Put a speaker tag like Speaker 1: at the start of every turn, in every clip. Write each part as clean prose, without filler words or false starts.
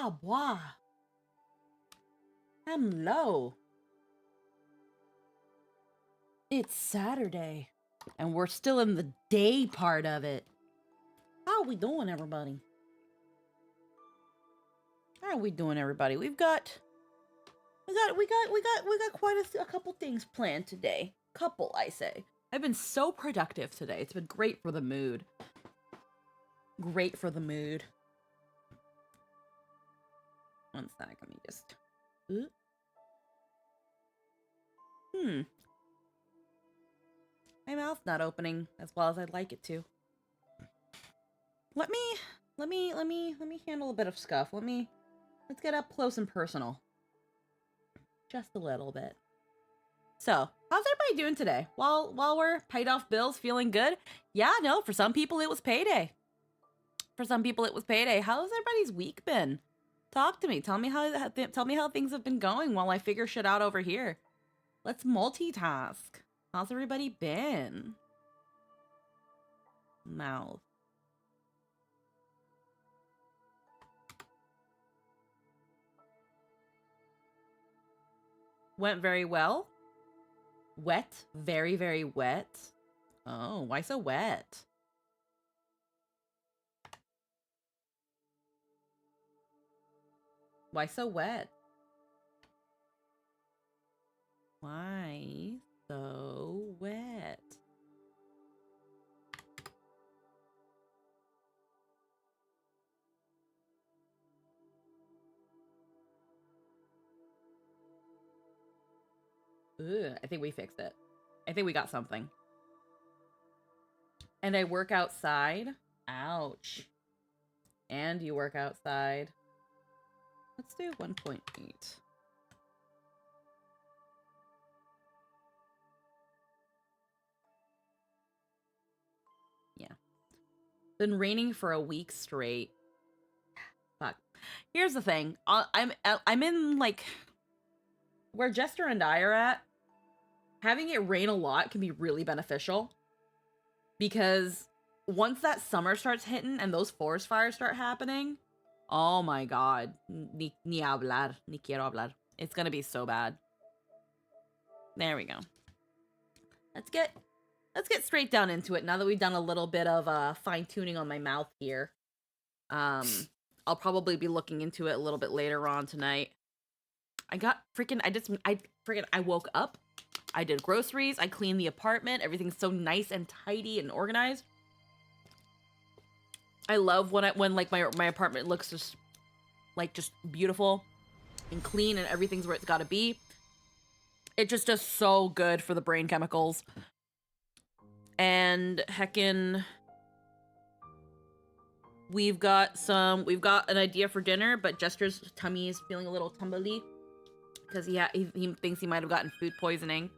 Speaker 1: Ah, bois. Hello. It's Saturday, and we're still in the day part of it. How are we doing, everybody? How are we doing, everybody? We got quite a couple things planned today. Couple, I say. I've been so productive today. It's been great for the mood. Great for the mood. One sec, let me just... My mouth's not opening as well as I'd like it to. Let me handle a bit of scuff. Let's get up close and personal. Just a little bit. So, how's everybody doing today? While we're paid off bills, feeling good? Yeah, no, for some people it was payday. For some people it was payday. How's everybody's week been? Talk to me. Tell me how things have been going while I figure shit out over here. Let's multitask. How's everybody been? Mouth. Went very well. Wet? Very, very wet. Oh, why so wet? Why so wet? Why so wet? Ugh, I think we fixed it. I think we got something. And I work outside? Ouch. And you work outside. Let's do 1.8. Yeah. Been raining for a week straight. Fuck. Here's the thing. I'm in, like, where Jester and I are at. Having it rain a lot can be really beneficial. Because once that summer starts hitting and those forest fires start happening, oh my god. Ni hablar. Ni quiero hablar. It's gonna be so bad. There we go. Let's get straight down into it now that we've done a little bit of fine-tuning on my mouth here. I'll probably be looking into it a little bit later on tonight. I woke up, I did groceries, I cleaned the apartment, everything's so nice and tidy and organized. I love when like my apartment looks just beautiful and clean and everything's where it's gotta be. It just does so good for the brain chemicals. And heckin', we've got an idea for dinner, but Jester's tummy is feeling a little tumbly because he thinks he might have gotten food poisoning.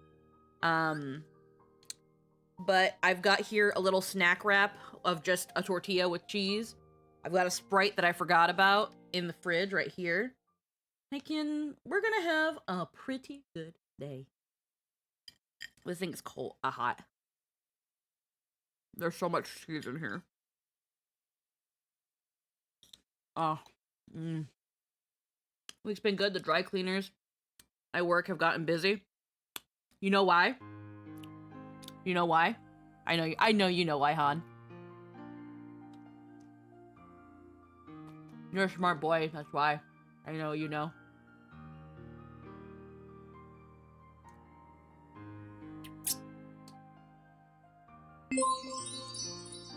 Speaker 1: But I've got here a little snack wrap of just a tortilla with cheese. I've got a Sprite that I forgot about in the fridge right here. We're gonna have a pretty good day. This thing's cold, hot. There's so much cheese in here. Oh, Week's been good. The dry cleaners at work have gotten busy. You know why? You know why? I know you know why, Han. You're a smart boy, that's why. I know you know.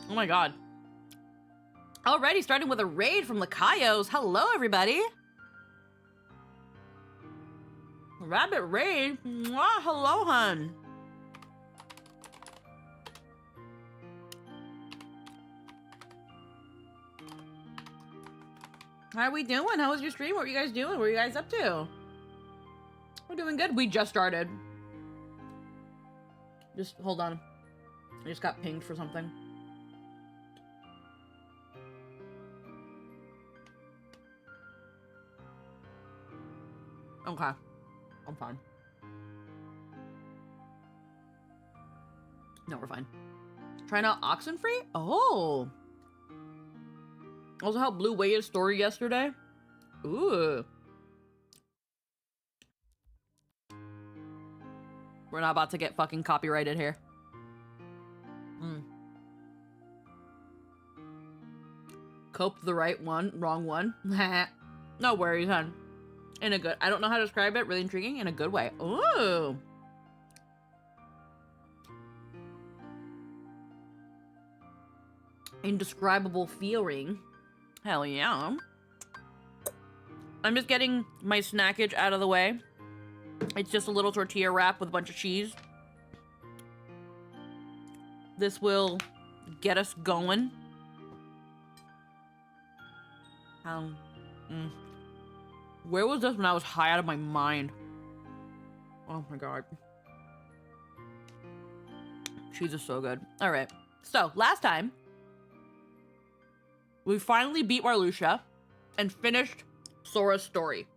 Speaker 1: Oh my god. Already starting with a raid from Lakayos. Hello, everybody. Rabbit raid. Mwah, hello, hun. How are we doing? How was your stream? What were you guys doing? What were you guys up to? We're doing good. We just started. Just hold on. I just got pinged for something. Okay. I'm fine. No, we're fine. Trying out Oxenfree? Oh. Also helped Blue weigh his story yesterday. Ooh. We're not about to get fucking copyrighted here. Cope the right one, wrong one. No worries, hon. In a good, I don't know how to describe it. Really intriguing in a good way. Ooh. Indescribable feeling. Hell yeah. I'm just getting my snackage out of the way. It's just a little tortilla wrap with a bunch of cheese. This will get us going. Where was this when I was high out of my mind? Oh my god. Cheese is so good. All right. So, last time, we finally beat Marluxia and finished Sora's story.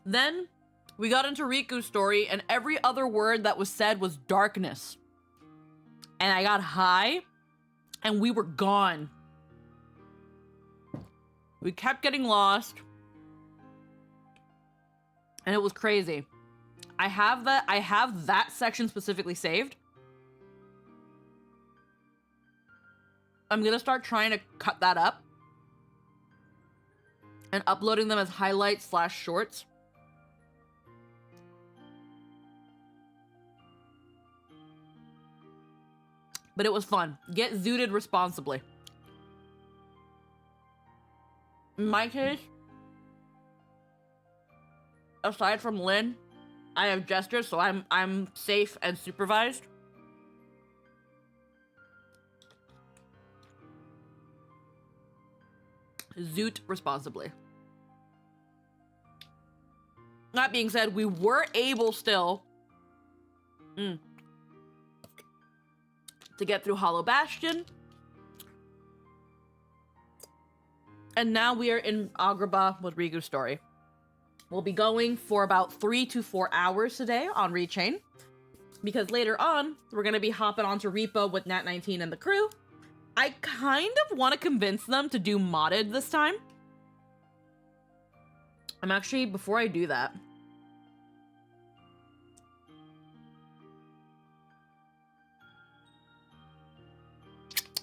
Speaker 1: Then, we got into Riku's story, and every other word that was said was darkness. And I got high, and we were gone. We kept getting lost. And it was crazy. I have that section specifically saved. I'm gonna start trying to cut that up and uploading them as highlights/shorts. But it was fun. Get zooted responsibly. In my case, aside from Lynn, I have Jester, so I'm safe and supervised. Zoot responsibly. That being said, we were able still to get through Hollow Bastion. And now we are in Agrabah with Riku's story. We'll be going for about 3 to 4 hours today on Rechain. Because later on, we're going to be hopping onto Repo with Nat19 and the crew. I kind of want to convince them to do modded this time. I'm actually, before I do that...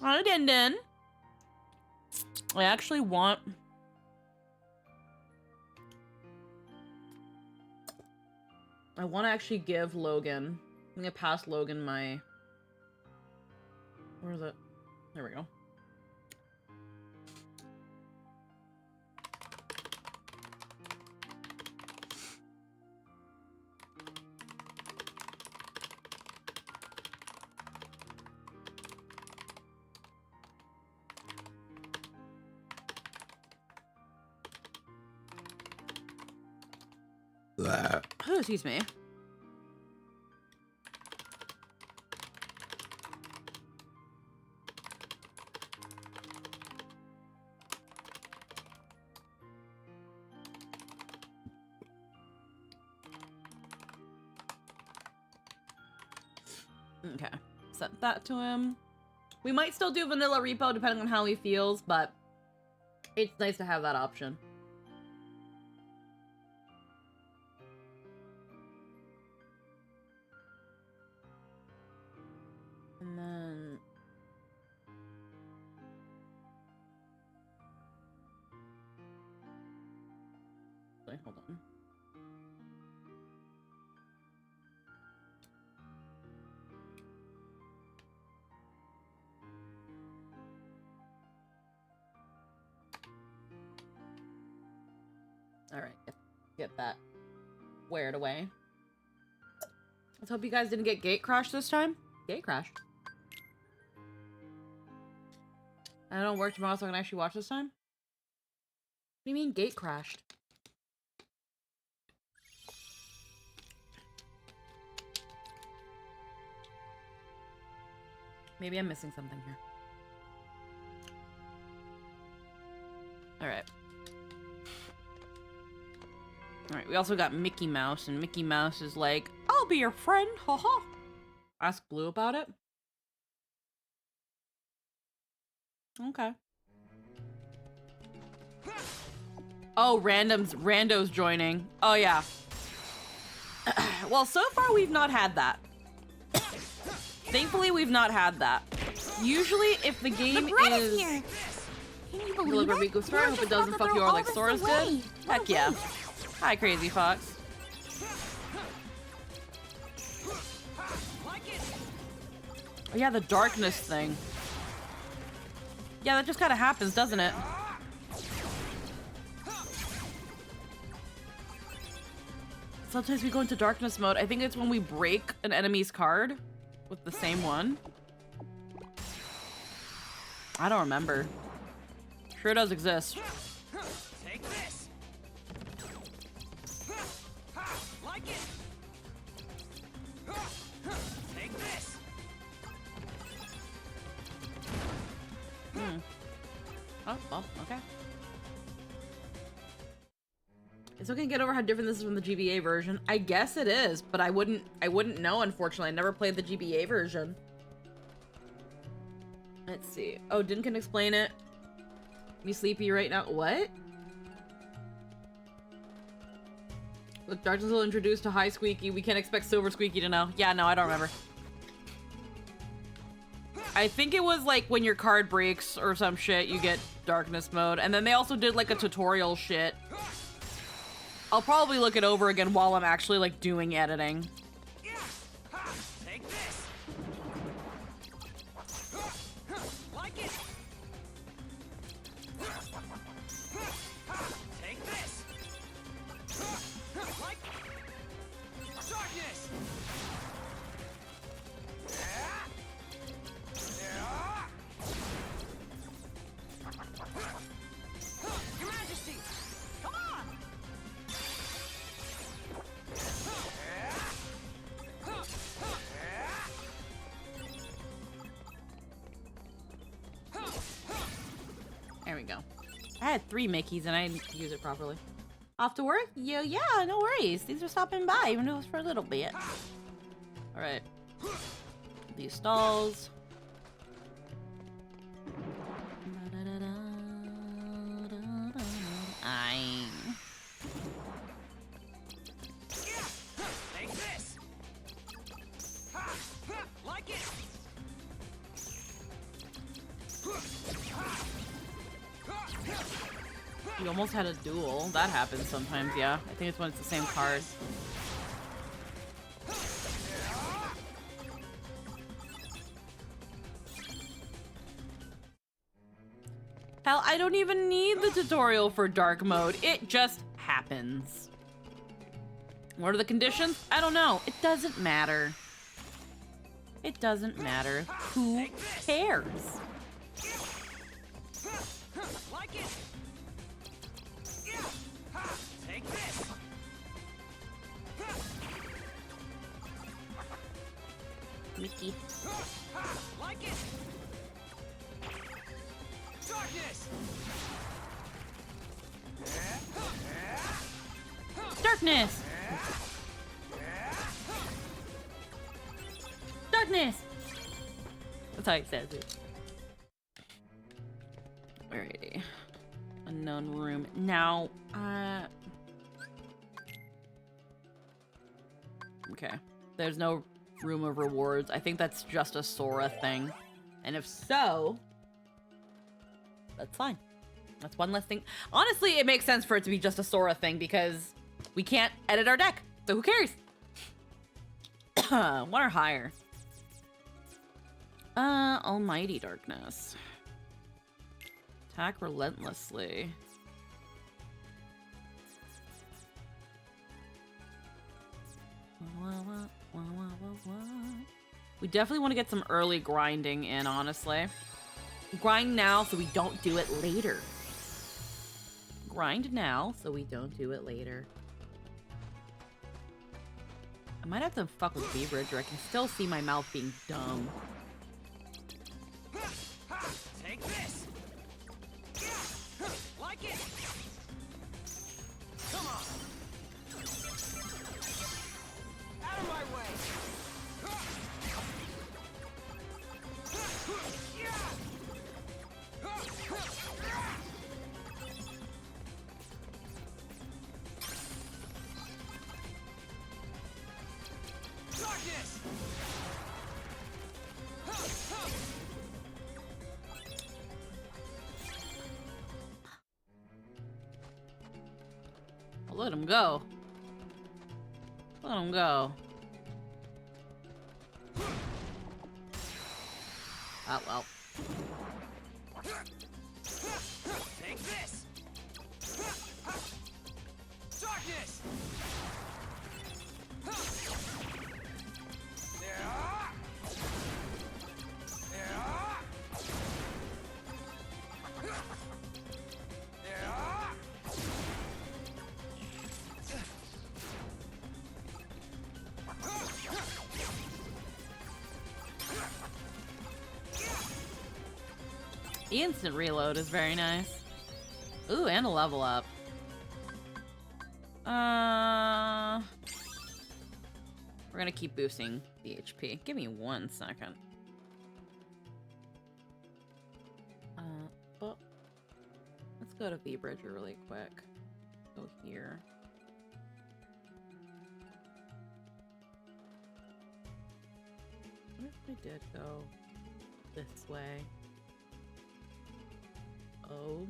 Speaker 1: Hi, Din Din. I actually want... I want to actually give Logan... I'm going to pass Logan my... Where is it? There we go. Oh, excuse me. Okay, set that to him. We might still do vanilla repo depending on how he feels, but it's nice to have that option. And then... Wait, hold on. Alright, get that squared away. Let's hope you guys didn't get gate crashed this time. Gate crash. I don't work tomorrow, so I can actually watch this time? What do you mean gate crashed? Maybe I'm missing something here. Alright. Alright, we also got Mickey Mouse, and Mickey Mouse is like, I'll be your friend, haha. Ask Blue about it? Okay. Oh, randos joining. Oh yeah. Well, so far we've not had that. Thankfully, we've not had that. Usually, if the game is...
Speaker 2: Here. Can you believe
Speaker 1: Deliver
Speaker 2: it?
Speaker 1: Rico Star, I hope it doesn't fuck you over like Sora's did. Heck yeah. Hi, Crazy Fox. Oh yeah, the darkness thing. Yeah, that just kind of happens, doesn't it? Sometimes we go into darkness mode. I think it's when we break an enemy's card with the same one. I don't remember. Sure does exist.
Speaker 3: Take this. Like it. Take this.
Speaker 1: Oh, okay. It's okay to get over how different this is from the GBA version. I guess it is, but I wouldn't know, unfortunately. I never played the GBA version. Let's see. Oh, Dinkin explain it. You sleepy right now? What? Look, Darkness will introduce to High Squeaky. We can't expect Silver Squeaky to know. Yeah, no, I don't remember. I think it was like when your card breaks or some shit, you get Darkness mode. And then they also did like a tutorial shit. I'll probably look it over again while I'm actually like doing editing.
Speaker 3: Take this. Like it. Take this. Like darkness. Your Majesty, come on.
Speaker 1: There we go. I had 3 Mickeys and I didn't use it properly. Off to work? Yeah, no worries. These are stopping by, even though it was for a little bit. Alright. These stalls.
Speaker 3: Take this. Like it.
Speaker 1: You almost had a duel. That happens sometimes, yeah. I think it's when it's the same card. Hell, I don't even need the tutorial for dark mode. It just happens. What are the conditions? I don't know. It doesn't matter. It doesn't matter. Who cares?
Speaker 3: Like it. Take this.
Speaker 1: Mickey.
Speaker 3: Like it. Darkness.
Speaker 1: Darkness! Darkness! That's how he says it. Alrighty. Unknown room. Now, okay. There's no room of rewards. I think that's just a Sora thing. And if so, that's fine. That's one less thing. Honestly, it makes sense for it to be just a Sora thing because we can't edit our deck. So who cares? 1 or higher. Almighty Darkness. Attack relentlessly. We definitely want to get some early grinding in, honestly. Grind now so we don't do it later. Grind now so we don't do it later. I might have to fuck with Beebridge, or I can still see my mouth being dumb.
Speaker 3: Take this. Like it. Come on. Out of my way. Darkness.
Speaker 1: Well, let him go. Let him go. Oh, well.
Speaker 3: Take this. Darkness.
Speaker 1: The instant reload is very nice. Ooh, and a level up. We're gonna keep boosting the HP. Give me 1 second. But let's go to V-Bridger really quick. Go here. What if we did go this way? Oh,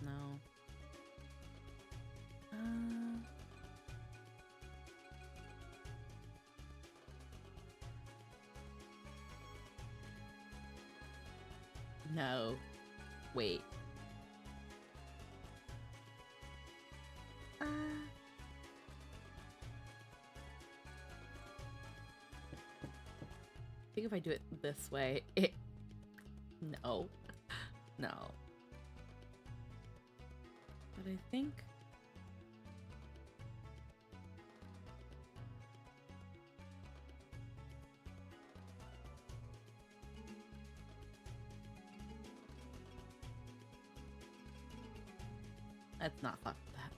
Speaker 1: no. No. Wait. I think if I do it this way, it... No. No. But I think... Let's not fuck with that.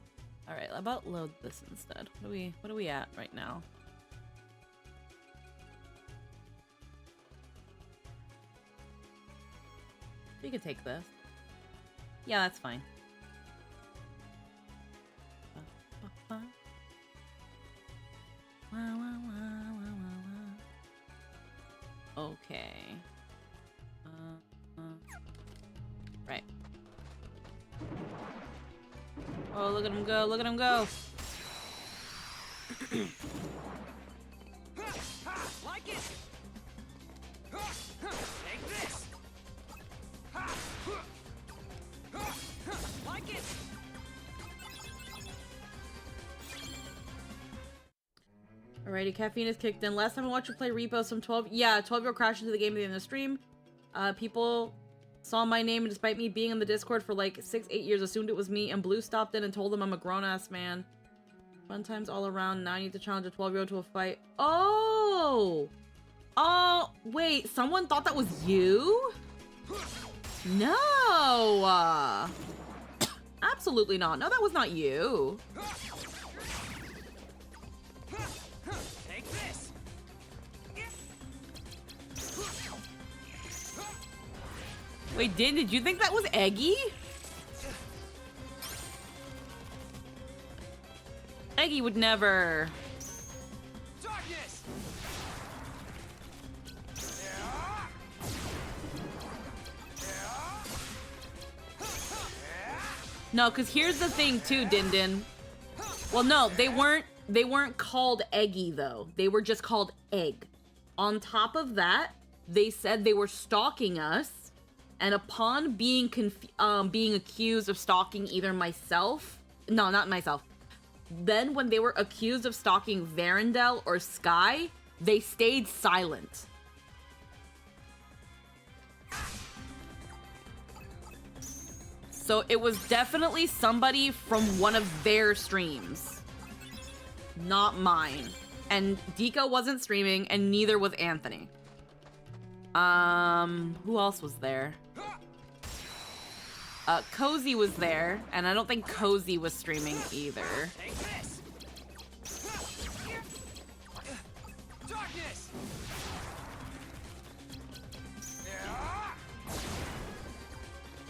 Speaker 1: Alright, how about load this instead? What are we at right now? We could take this. Yeah, that's fine. Okay. Right. Oh, look at him go, look at him go!
Speaker 3: Like it. Take this. Like it.
Speaker 1: Alrighty, caffeine is kicked in. Last time I watched you play Repo, some 12-year-old crashed into the game at the end of the stream. People saw my name, and despite me being in the Discord for like 6-8 years, assumed it was me, and Blue stopped in and told them I'm a grown-ass man. Fun times all around. Now I need to challenge a 12-year-old to a fight. Oh! Oh, wait, someone thought that was you? No! Absolutely not. No, that was not you.
Speaker 3: Take this.
Speaker 1: Wait, did you think that was Eggy? Eggy would never.
Speaker 3: Darkness.
Speaker 1: No, because here's the thing too, Din Din. Well, no, they weren't called Eggy though. They were just called Egg. On top of that, they said they were stalking us, and upon being accused of stalking either myself, no, not myself. Then when they were accused of stalking Verendel or Sky, they stayed silent. So it was definitely somebody from one of their streams. Not mine. And Dika wasn't streaming, and neither was Anthony. Who else was there? Cozy was there, and I don't think Cozy was streaming either.
Speaker 3: Take this. Darkness.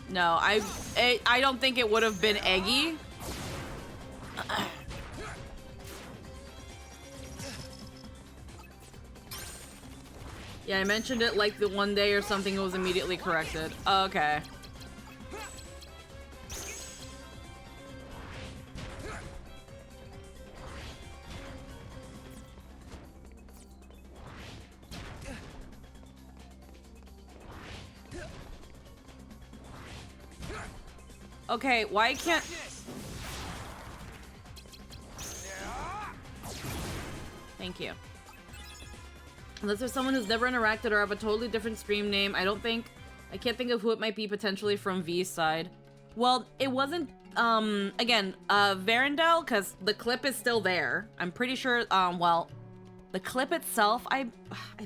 Speaker 1: No, I don't think it would have been Eggy. Yeah, I mentioned it like the one day or something, it was immediately corrected. Okay. Okay, why can't... Thank you. Unless there's someone who's never interacted or have a totally different stream name, I can't think of who it might be potentially from V's side. Well, it wasn't, again, Varendell, because the clip is still there. I'm pretty sure, well, the clip itself, I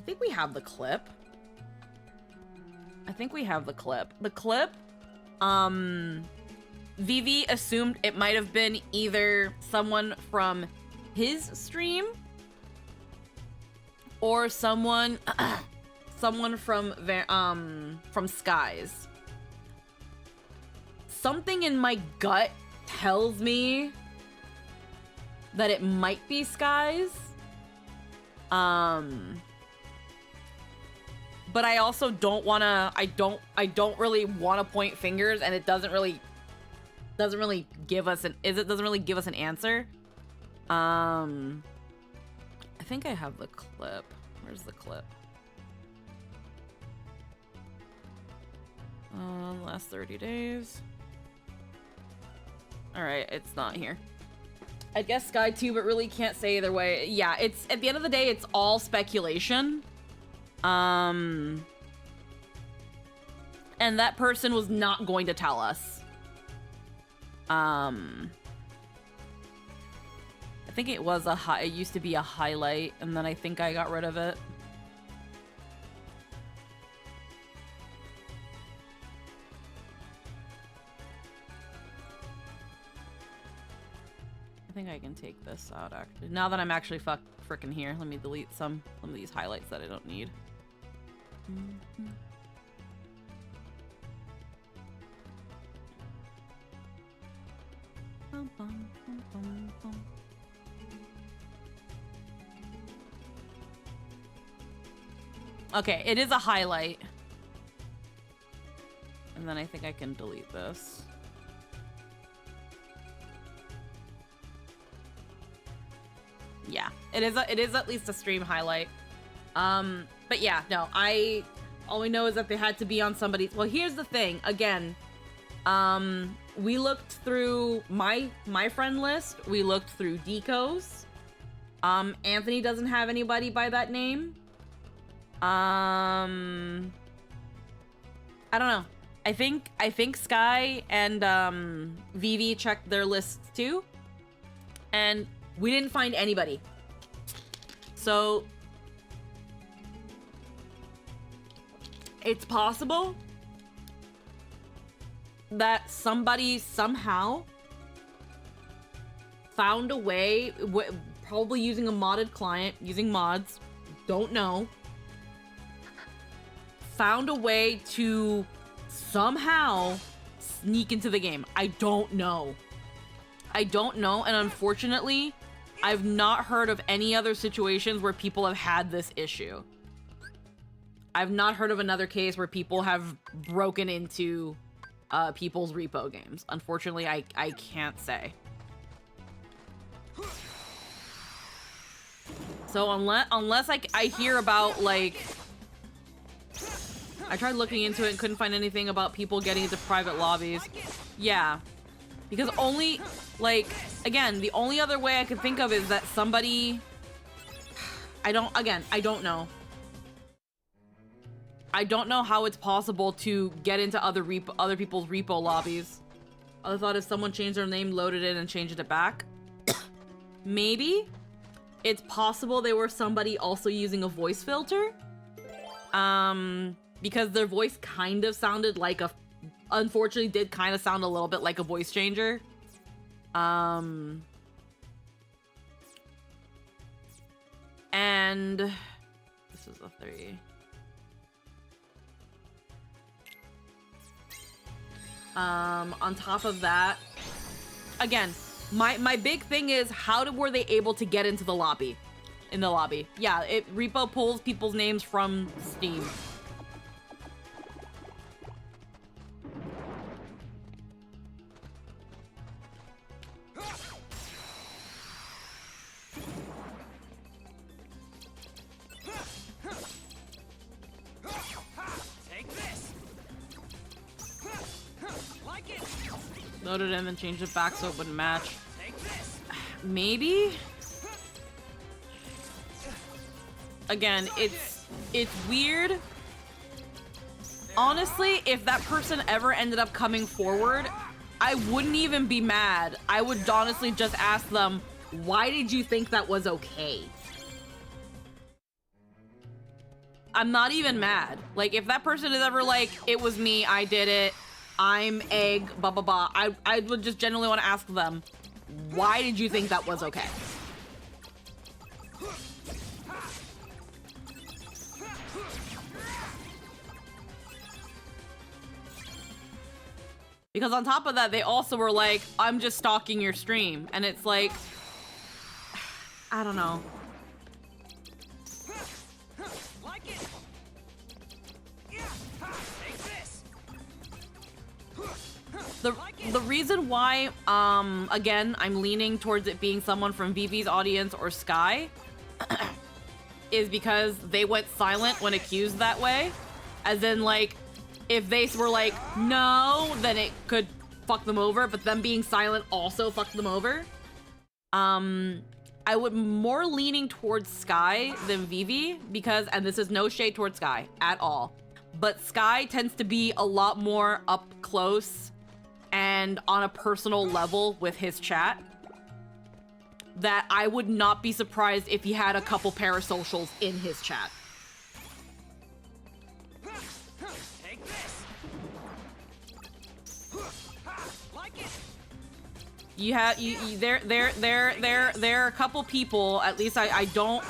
Speaker 1: think we have the clip. I think we have the clip. The clip, Vivi assumed it might have been either someone from his stream or someone from Sky's. Something in my gut tells me that it might be Sky's. But I also don't wanna, I don't really wanna point fingers, and it doesn't really give us an answer. I think I have the clip. Where's the clip? Last 30 days. All right, it's not here. I guess Sky too, but really can't say either way. Yeah, it's at the end of the day, it's all speculation. And that person was not going to tell us. I think it was it used to be a highlight, and then I think I got rid of it. I think I can take this out, actually. Now that I'm actually frickin' here, let me delete some of these highlights that I don't need. Okay, it is a highlight. And then I think I can delete this. Yeah, it is at least a stream highlight. But yeah, no, all we know is that they had to be on somebody's. Well, here's the thing, again, we looked through my friend list, we looked through Deco's. Anthony doesn't have anybody by that name. I don't know. I think Sky and Vivi checked their lists too, and we didn't find anybody. So it's possible that somebody somehow found a way, probably using a modded client, using mods, don't know, found a way to somehow sneak into the game. I don't know, and unfortunately, I've not heard of any other situations where people have had this issue. I've not heard of another case where people have broken into people's repo games. Unfortunately, I can't say. So unless I hear about, like, I tried looking into it and couldn't find anything about people getting into private lobbies. Yeah. Because only, like, again, the only other way I could think of is that somebody, I don't know. I don't know how it's possible to get into other people's repo lobbies. I thought if someone changed their name, loaded it, and changed it back. Maybe. It's possible they were somebody also using a voice filter. Because their voice kind of sounded like unfortunately did kind of sound a little bit like a voice changer. And this is a 3. On top of that, again, my big thing is were they able to get into the lobby? in the lobby. Yeah, Repo pulls people's names from Steam.
Speaker 3: Take this. Like it.
Speaker 1: Loaded in and changed it back so it wouldn't match.
Speaker 3: Take this.
Speaker 1: Maybe? Again, it's weird. Honestly, if that person ever ended up coming forward, I wouldn't even be mad. I would honestly just ask them, why did you think that was okay? I'm not even mad. Like, if that person is ever like, it was me, I did it, I'm egg, blah, blah, blah, I would just genuinely want to ask them, why did you think that was okay? Because on top of that, they also were like, I'm just stalking your stream. And it's like, I don't know.
Speaker 3: Like it. Take this.
Speaker 1: The reason why, again, I'm leaning towards it being someone from Vivi's audience or Sky is because they went silent when accused that way. As in, like, if they were like, no, then it could fuck them over, but them being silent also fucked them over. I would more leaning towards Sky than Vivi because, and this is no shade towards Sky at all, but Sky tends to be a lot more up close and on a personal level with his chat, that I would not be surprised if he had a couple parasocials in his chat.
Speaker 3: Take this. Like it.
Speaker 1: You have there are a couple people, at least I don't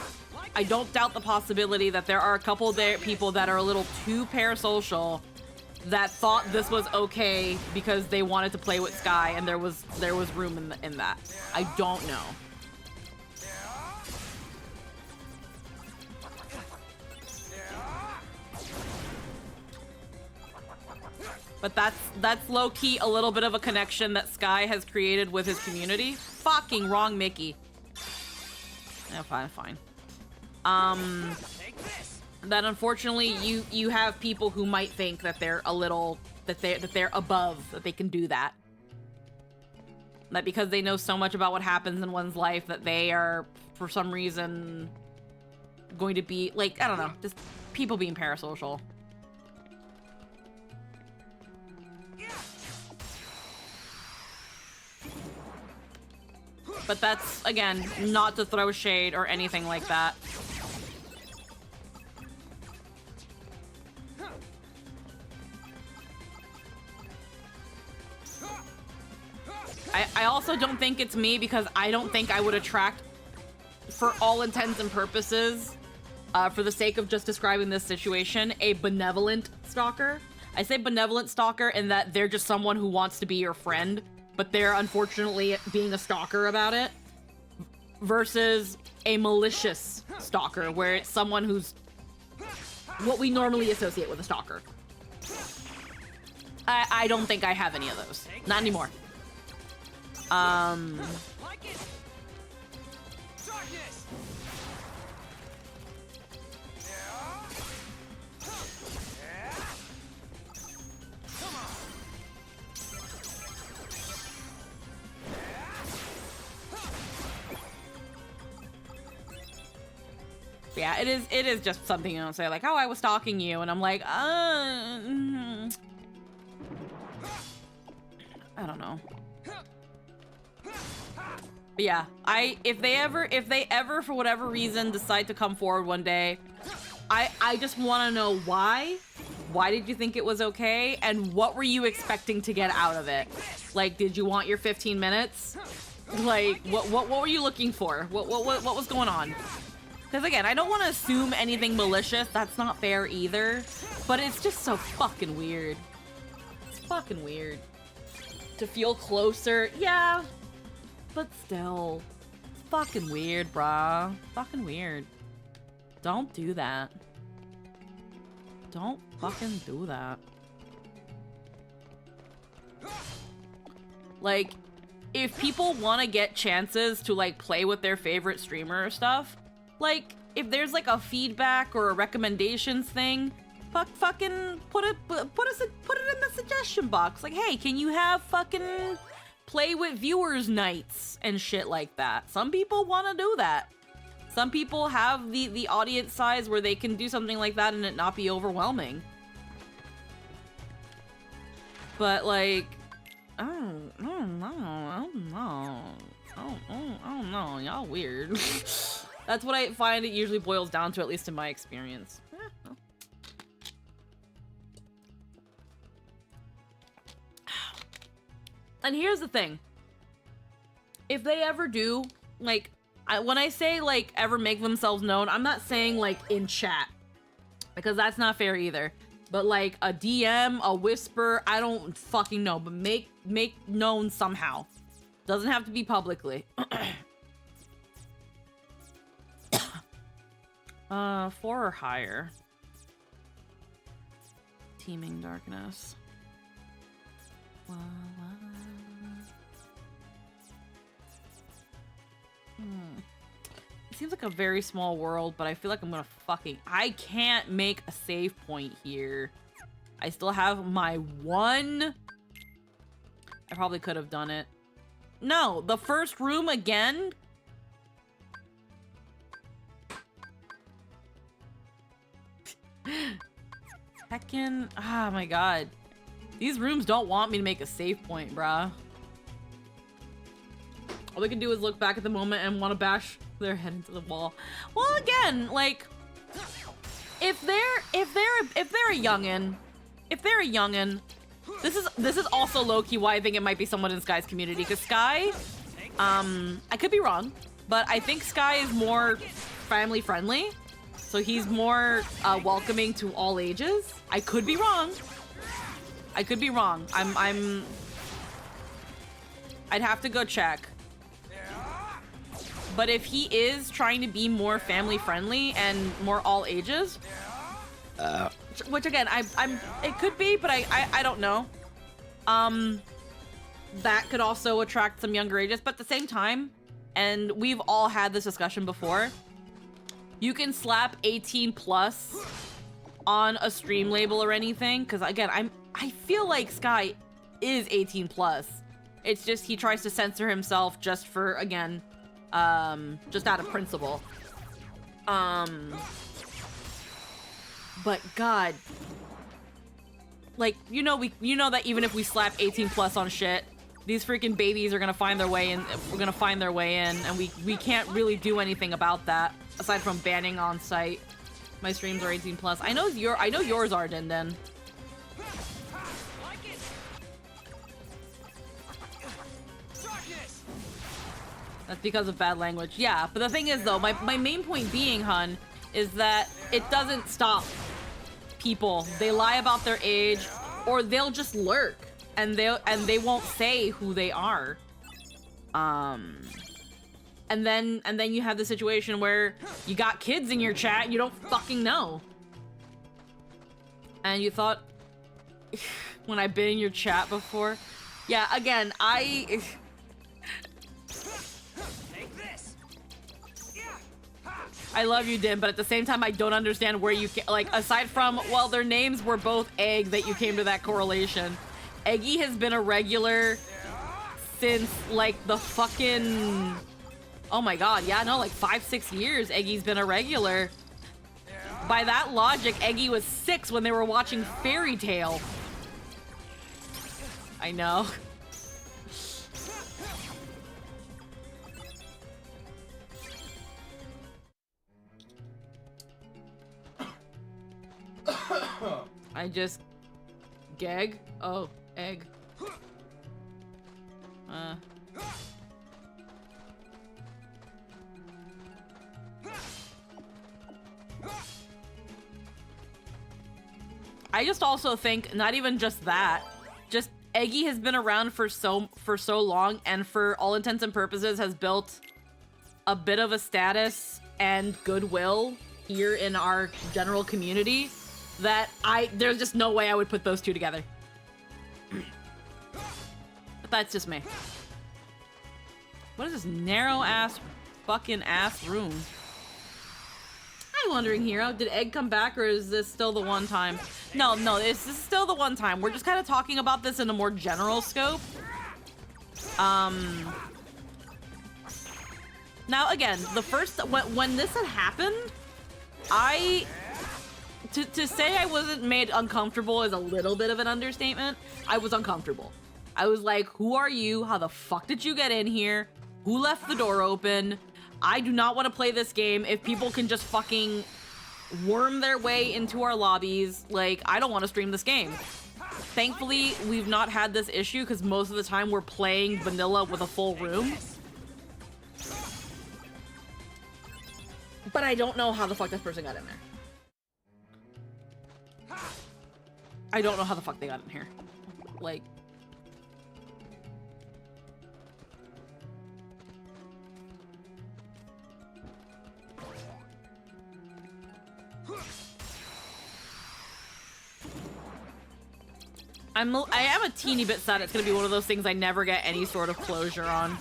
Speaker 1: doubt the possibility that there are a couple there people that are a little too parasocial that thought this was okay because they wanted to play with Sky and there was room in that. I don't know. But that's low-key a little bit of a connection that Sky has created with his community. Fucking wrong, Mickey. Yeah, fine.
Speaker 3: Take this.
Speaker 1: That unfortunately you have people who might think that they're a little that they're above, that they can do that. That because they know so much about what happens in one's life that they are for some reason going to be like, I don't know, just people being parasocial. But that's, again, not to throw shade or anything like that. I also don't think it's me because I don't think I would attract, for all intents and purposes, for the sake of just describing this situation, a benevolent stalker. I say benevolent stalker in that they're just someone who wants to be your friend, but they're unfortunately being a stalker about it, versus a malicious stalker, where it's someone who's what we normally associate with a stalker. I don't think I have any of those. Not anymore.
Speaker 3: Like it. Darkness. Come on.
Speaker 1: Yeah, it is just something you don't say, like, oh, I was stalking you, and I'm like, I don't know. But yeah, if they ever for whatever reason decide to come forward one day, I just want to know why. Why did you think it was okay? And what were you expecting to get out of it? Like, did you want your 15 minutes? Like, what were you looking for? What was going on? Because again, I don't want to assume anything malicious. That's not fair either. But it's just so fucking weird. It's fucking weird. To feel closer, yeah. But still, fucking weird, bruh. Fucking weird. Don't do that. Don't fucking do that. Like, if people want to get chances to, like, play with their favorite streamer or stuff, like, if there's, like, a feedback or a recommendations thing, fucking put it in the suggestion box. Like, hey, can you have fucking play with viewers nights and shit like that? Some people want to do that. Some people have the audience size where they can do something like that and it not be overwhelming. But, like, I don't know. Y'all weird. That's what I find it usually boils down to, at least in my experience. Yeah, well. And here's the thing. If they ever do, like, when I say, like, ever make themselves known, I'm not saying, like, in chat. Because that's not fair either. But, like, a DM, a whisper, I don't fucking know. But make known somehow. Doesn't have to be publicly. 4 or higher. Teeming darkness. It seems like a very small world, but I feel like I'm gonna I can't make a save point here. I still have my one. I probably could have done it. No, the first room again? Heckin', oh my god. These rooms don't want me to make a save point, bruh. All they can do is look back at the moment and want to bash their head into the wall. Well, again, like, if they're a youngin, this is also low-key why I think it might be someone in Sky's community, because Sky, I could be wrong, but I think Sky is more family friendly, so he's more welcoming to all ages. I could be wrong. I'd have to go check. But if he is trying to be more family friendly and more all ages, which again, it could be, but I don't know. That could also attract some younger ages, but at the same time, and we've all had this discussion before, you can slap 18 plus on a stream label or anything, because again, I feel like Sky is 18 plus. It's just he tries to censor himself just for, again, just out of principle. But God, like, you know that even if we slap 18 plus on shit, these freaking babies are gonna find their way in. We're gonna find their way in, and we can't really do anything about that aside from banning on site. My streams are 18 plus. I know yours are, Din. That's because of bad language. Yeah, but the thing is, though, my main point being, hun, is that it doesn't stop people. They lie about their age, or they'll just lurk, and they won't say who they are. And then you have the situation where you got kids in your chat and you don't fucking know. And you thought, when I've been in your chat before, yeah. Again, I love you, Din, but at the same time, I don't understand where you like, aside from, well, their names were both Egg, that you came to that correlation. Eggy has been a regular since, like, the fucking, oh my god, yeah, no, like 5-6 years, Eggy's been a regular. By that logic, Eggy was 6 when they were watching Fairy Tail. I know. I just gag. Oh, egg. I just also think, not even just that, just Eggy has been around for so long, and for all intents and purposes has built a bit of a status and goodwill here in our general community that there's just no way I would put those two together. But that's just me. What is this narrow ass fucking ass room? I'm wondering, Hero, did Egg come back or is this still the one time? No, this is still the one time. We're just kind of talking about this in a more general scope. Now again, the first when this had happened, to say I wasn't made uncomfortable is a little bit of an understatement. I was uncomfortable. I was like, who are you? How the fuck did you get in here? Who left the door open? I do not want to play this game if people can just fucking worm their way into our lobbies. Like, I don't want to stream this game. Thankfully, we've not had this issue because most of the time we're playing vanilla with a full room. But I don't know how the fuck this person got in there. I don't know how the fuck they got in here. Like... I am a teeny bit sad it's gonna be one of those things I never get any sort of closure on.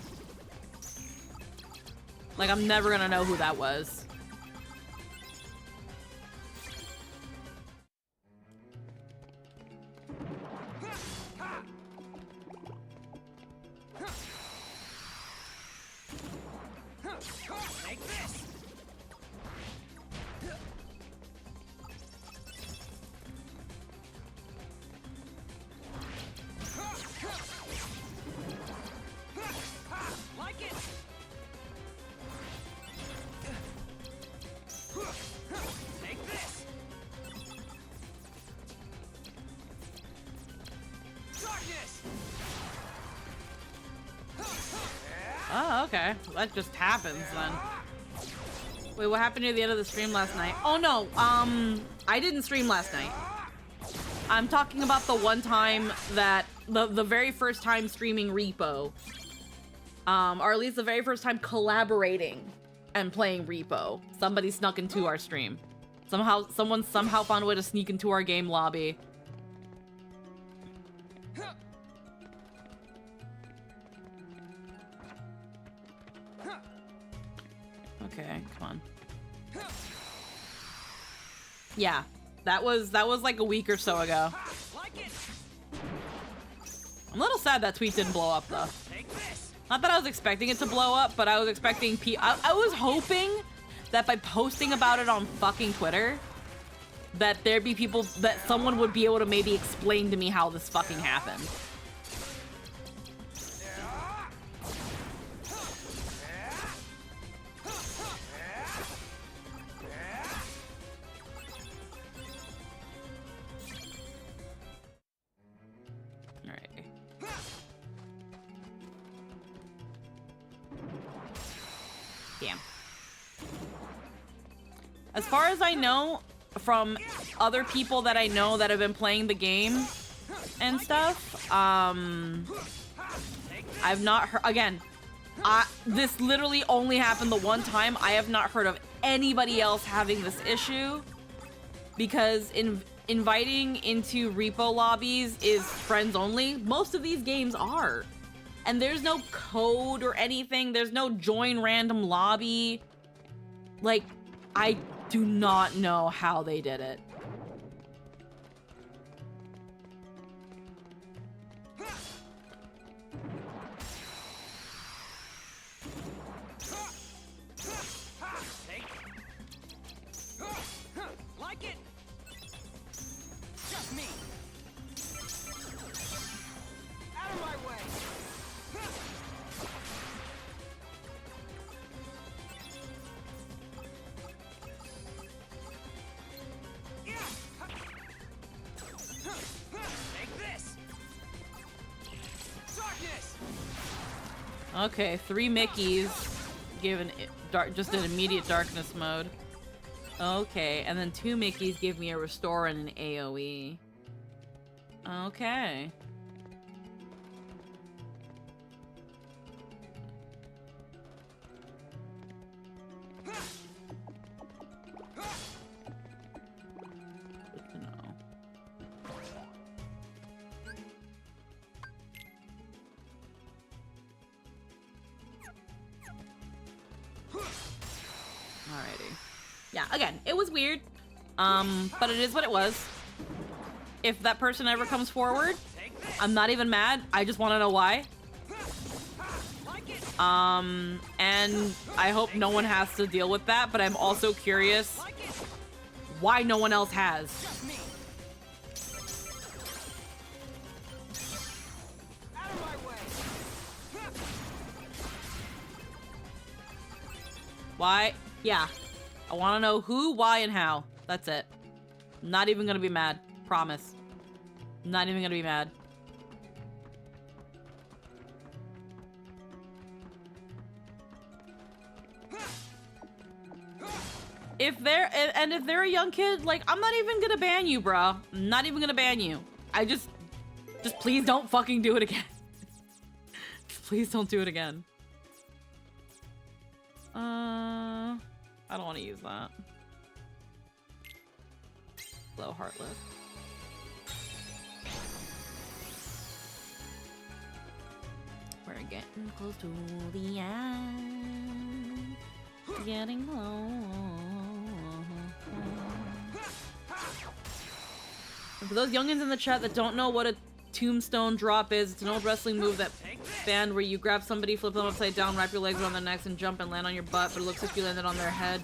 Speaker 1: Like, I'm never gonna know who that was.
Speaker 3: Take this. Like it. Take this. Darkness.
Speaker 1: Oh, okay. That just happens then. Wait, what happened near the end of the stream last night? Oh no, I didn't stream last night. I'm talking about the one time that, the very first time streaming Repo. Or at least the very first time collaborating and playing Repo. Somebody snuck into our stream. Someone somehow found a way to sneak into our game lobby. Okay, come on. Yeah, that was like a week or so ago.
Speaker 3: Like it.
Speaker 1: I'm a little sad that tweet didn't blow up though.
Speaker 3: Take this.
Speaker 1: Not that I was expecting it to blow up, but I was expecting I was hoping that by posting about it on fucking Twitter, that there'd be people, that someone would be able to maybe explain to me how this fucking happened. Damn. As far as I know, from other people that I know that have been playing the game and stuff, I've not heard, again, this literally only happened the one time. I have not heard of anybody else having this issue, because inviting into repo lobbies is friends only. Most of these games are. And there's no code or anything. There's no join random lobby. Like, I do not know how they did it.
Speaker 3: Like it. Just me. Out of my way. Take this. Darkness.
Speaker 1: Okay, 3 Mickeys give just an immediate darkness mode. Okay, and then 2 Mickeys give me a restore and an AoE. Okay. Good to know. Alrighty. Yeah, again, it was weird. But it is what it was. If that person ever comes forward, I'm not even mad. I just want to know why. And I hope no one has to deal with that, but I'm also curious why no one else has.
Speaker 3: Out of my way.
Speaker 1: Why? Yeah. I want to know who, why, and how. That's it. Not even gonna be mad. Promise. Not even gonna be mad. If they're a young kid, like, I'm not even gonna ban you, bro. I'm not even gonna ban you. I just please don't fucking do it again. Please don't do it again. I don't want to use that. Low Heartless. We're getting close to the end. Getting close. For those youngins in the chat that don't know what a tombstone drop is, it's an old wrestling move that banned where you grab somebody, flip them upside down, wrap your legs around their necks, and jump and land on your butt, but it looks like you landed on their head.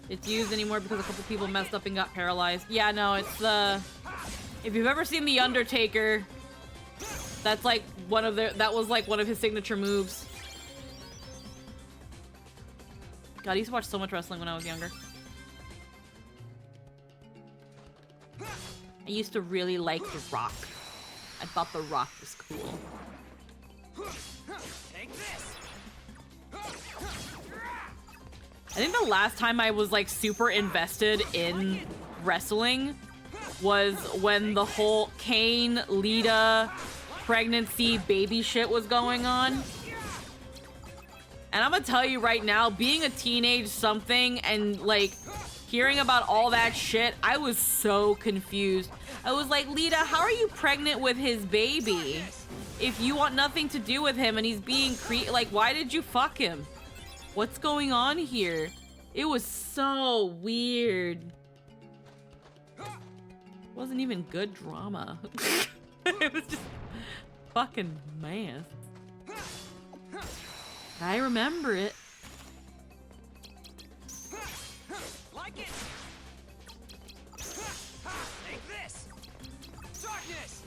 Speaker 1: It's used anymore because a couple people messed up and got paralyzed. Yeah, no, it's the... If you've ever seen The Undertaker, that's like one of their... That was like one of his signature moves. God, I used to watch so much wrestling when I was younger. I used to really like The Rock. I thought The Rock was cool.
Speaker 3: Take this.
Speaker 1: I think the last time I was like super invested in wrestling was when the whole Kane, Lita, pregnancy, baby shit was going on. And I'm gonna tell you right now, being a teenage something and like hearing about all that shit, I was so confused. I was like, Lita, how are you pregnant with his baby? If you want nothing to do with him and he's being like, why did you fuck him? What's going on here? It was so weird. Wasn't even good drama. It was just fucking mess. I remember it.
Speaker 3: Like it. Take this. Darkness.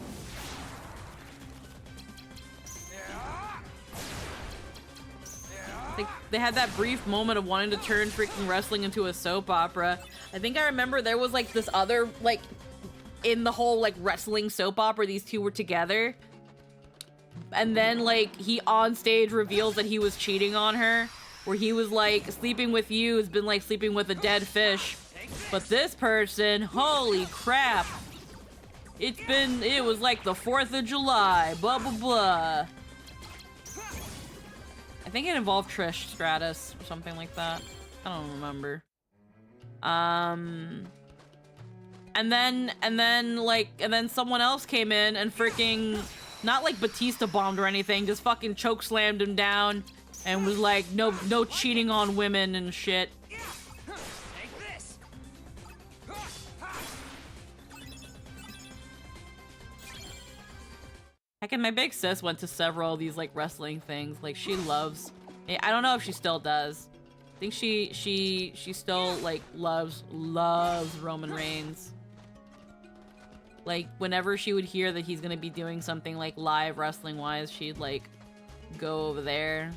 Speaker 1: They had that brief moment of wanting to turn freaking wrestling into a soap opera. I think I remember there was like this other, like, in the whole like wrestling soap opera, these two were together. And then like he on stage reveals that he was cheating on her, where he was like, sleeping with you has been like sleeping with a dead fish. But this person, holy crap. It was like the 4th of July, blah, blah, blah. I think it involved Trish Stratus or something like that. I don't remember. And then someone else came in and freaking, not like Batista bombed or anything, just fucking choke slammed him down and was like, no cheating on women and shit. Heck, and my big sis went to several of these like wrestling things. Like she loves, I don't know if she still does. I think she still like loves Roman Reigns. Like whenever she would hear that he's gonna be doing something like live wrestling wise, she'd like go over there.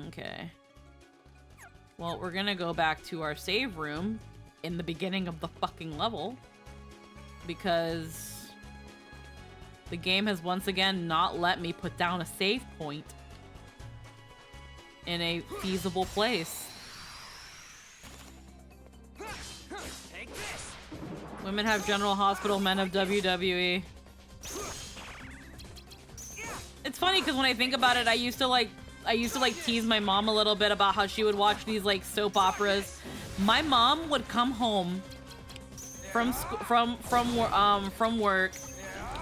Speaker 1: Okay. Well, we're gonna go back to our save room in the beginning of the fucking level because the game has once again not let me put down a save point in a feasible place. Women have General Hospital, men have WWE. It's funny because when I think about it, I used to like tease my mom a little bit about how she would watch these like soap operas. My mom would come home from work,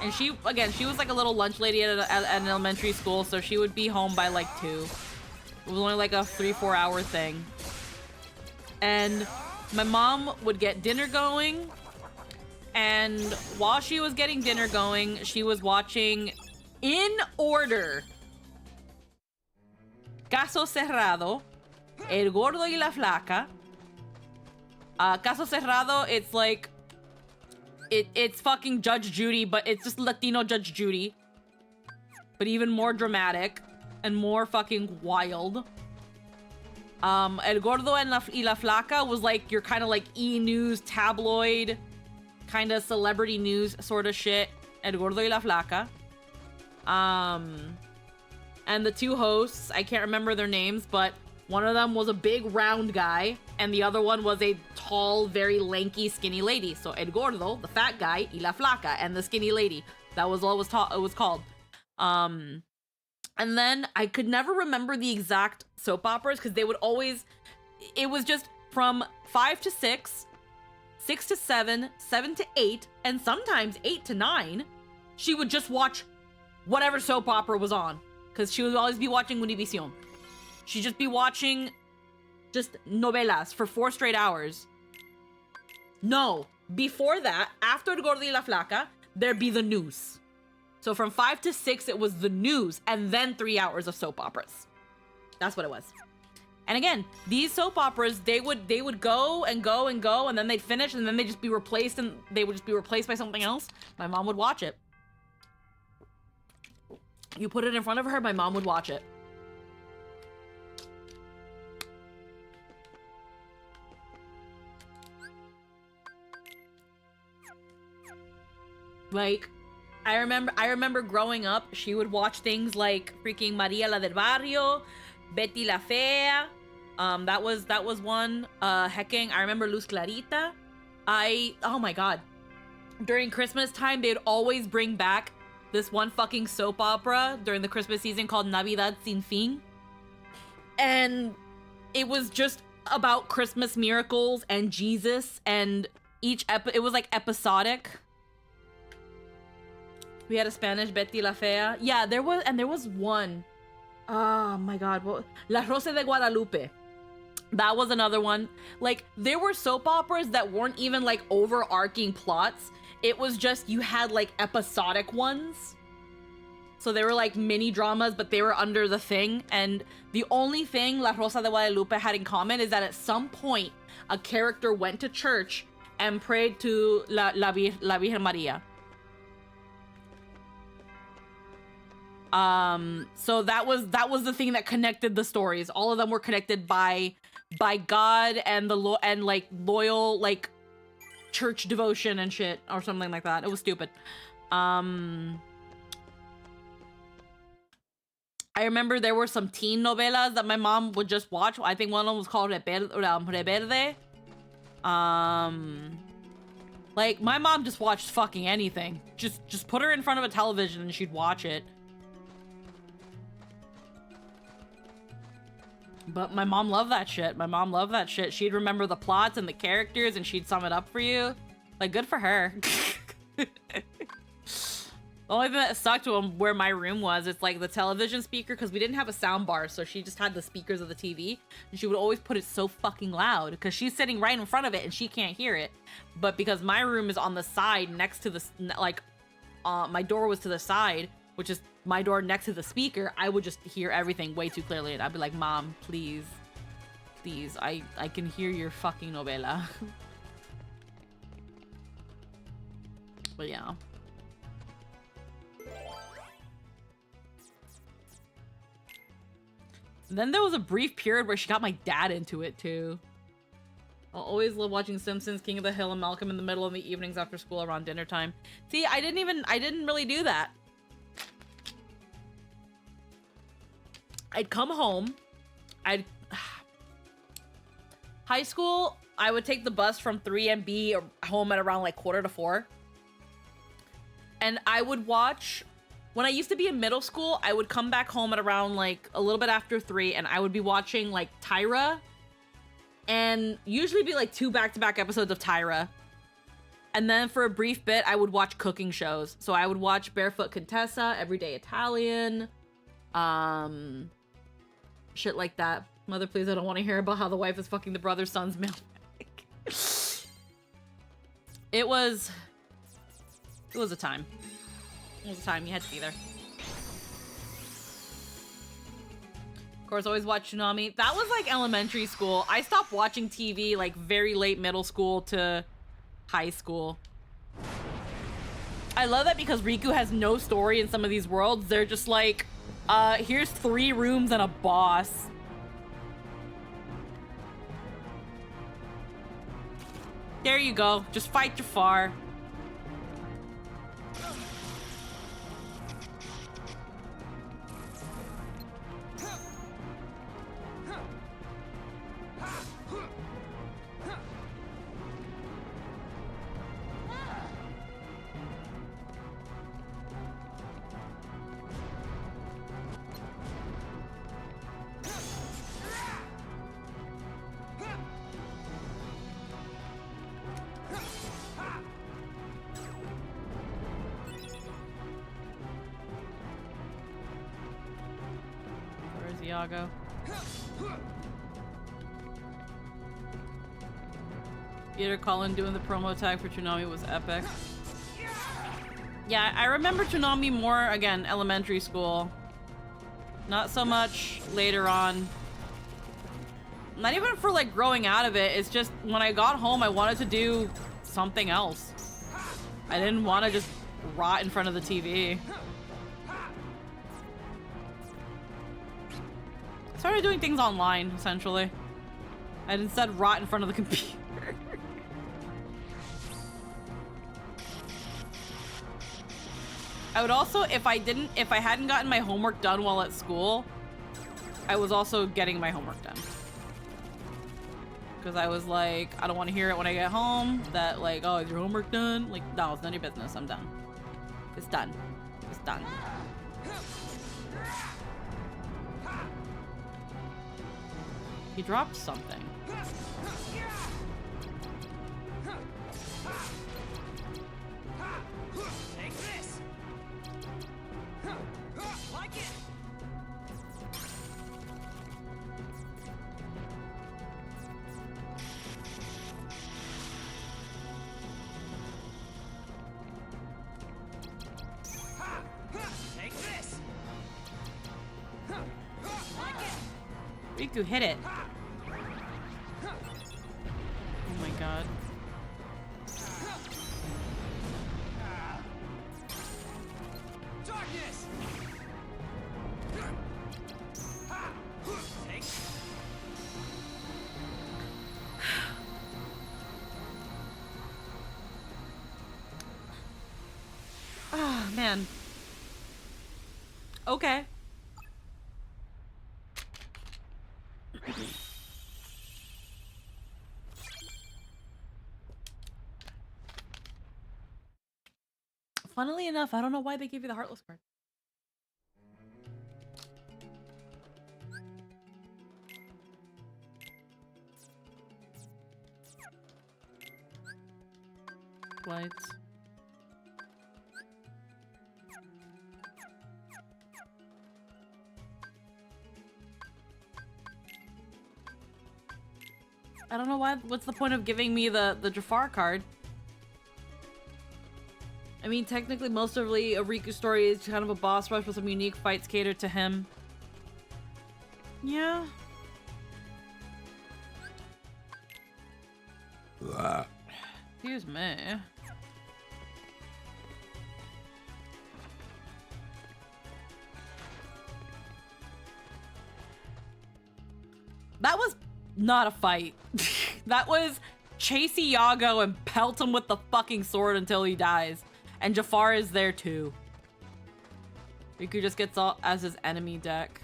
Speaker 1: and she was like a little lunch lady at an elementary school, so she would be home by like 2. It was only like a 3-4 hour thing. And my mom would get dinner going, and while she was getting dinner going, she was watching in order Caso Cerrado, El Gordo y la Flaca. Caso Cerrado, it's like it's fucking Judge Judy, but it's just Latino Judge Judy, but even more dramatic and more fucking wild. El Gordo y la Flaca was like your kind of like E-News tabloid kind of celebrity news sort of shit. El Gordo y la Flaca. And the two hosts, I can't remember their names, but one of them was a big round guy, and the other one was a tall, very lanky, skinny lady. So El Gordo, the fat guy, y la Flaca, and the skinny lady. That was all it was called. And then I could never remember the exact soap operas because they would always, it was just from 5 to 6, 6 to 7, 7 to 8, and sometimes 8 to 9. She would just watch whatever soap opera was on, because she would always be watching Univision. She'd just be watching just novelas for 4 straight hours. No, before that, after El Gordo y la Flaca, there'd be the news. So from 5 to 6, it was the news, and then 3 hours of soap operas. That's what it was. And again, these soap operas, they would go and go and go, and then they'd finish, and then they'd just be replaced, and they would just be replaced by something else. My mom would watch it. You put it in front of her, my mom would watch it. Like, I remember growing up, she would watch things like freaking Maria la del Barrio, Betty la Fea. That was one. Hecking, I remember Luz Clarita. Oh my god. During Christmas time, they'd always bring back this one fucking soap opera during the Christmas season called Navidad Sin Fin. And it was just about Christmas miracles and Jesus, and it was like episodic. We had a Spanish Betty la Fea. Yeah, there was one. Oh my god, La Rosa de Guadalupe. That was another one. Like, there were soap operas that weren't even like overarching plots. It was just, you had like episodic ones. So they were like mini dramas, but they were under the thing. And the only thing La Rosa de Guadalupe had in common is that at some point, a character went to church and prayed to La Virgen Maria. So that was the thing that connected the stories. All of them were connected by God and like loyal like church devotion and shit or something like that. It was stupid. I remember there were some teen novelas that my mom would just watch. I think one of them was called Reverde. Like, my mom just watched fucking anything. Just put her in front of a television and she'd watch it. But my mom loved that shit. My mom loved that shit. She'd remember the plots and the characters and she'd sum it up for you. Like, good for her. The only thing that sucked to where my room was, it's like the television speaker, because we didn't have a sound bar, so she just had the speakers of the TV, and she would always put it so fucking loud, because she's sitting right in front of it and she can't hear it. But because my room is on the side next to the, like, my door was to the side, which is my door next to the speaker, I would just hear everything way too clearly, and I'd be like, Mom, please, I can hear your fucking novela. But yeah. And then there was a brief period where she got my dad into it too. I'll always love watching Simpsons, King of the Hill, and Malcolm in the Middle in the evenings after school around dinner time. See, I didn't really do that. I'd come home. High school, I would take the bus from 3 and be home at around like 3:45. And I would watch when I used to be in middle school, I would come back home at around like a little bit after 3 and I would be watching like Tyra and usually be like 2 back-to-back episodes of Tyra. And then for a brief bit, I would watch cooking shows. So I would watch Barefoot Contessa, Everyday Italian, shit like that. Mother, please, I don't want to hear about how the wife is fucking the brother's son's mailbag. It was a time. It was a time. You had to be there. Of course, always watch Toonami. That was like elementary school. I stopped watching TV like very late middle school to high school. I love that because Riku has no story in some of these worlds. They're just like, here's 3 rooms and a boss. There you go. Just fight Jafar. Iago. Peter Cullen doing the promo tag for Toonami was epic. Yeah, I remember Toonami more, again, elementary school. Not so much later on. Not even for like growing out of it, it's just when I got home I wanted to do something else. I didn't want to just rot in front of the TV. Started doing things online, essentially. I'd instead rot in front of the computer. I would also, if I hadn't gotten my homework done while at school, I was also getting my homework done. Because I was like, I don't want to hear it when I get home, that like, oh, is your homework done? Like, no, it's none of your business, I'm done. It's done. It's done. He dropped something.
Speaker 3: Take this. Like it. Take this. Like it.
Speaker 1: Riku, hit it. Oh my god.
Speaker 3: Darkness. Take.
Speaker 1: Ah, man. Okay. Funnily enough, I don't know why they gave you the Heartless card. Lights. I don't know why. What's the point of giving me the Jafar card? I mean, technically, most of a Riku story is kind of a boss rush with some unique fights catered to him. Yeah. Excuse me. That was not a fight. That was chase Iago and pelt him with the fucking sword until he dies. And Jafar is there too. Riku just gets all as his enemy deck.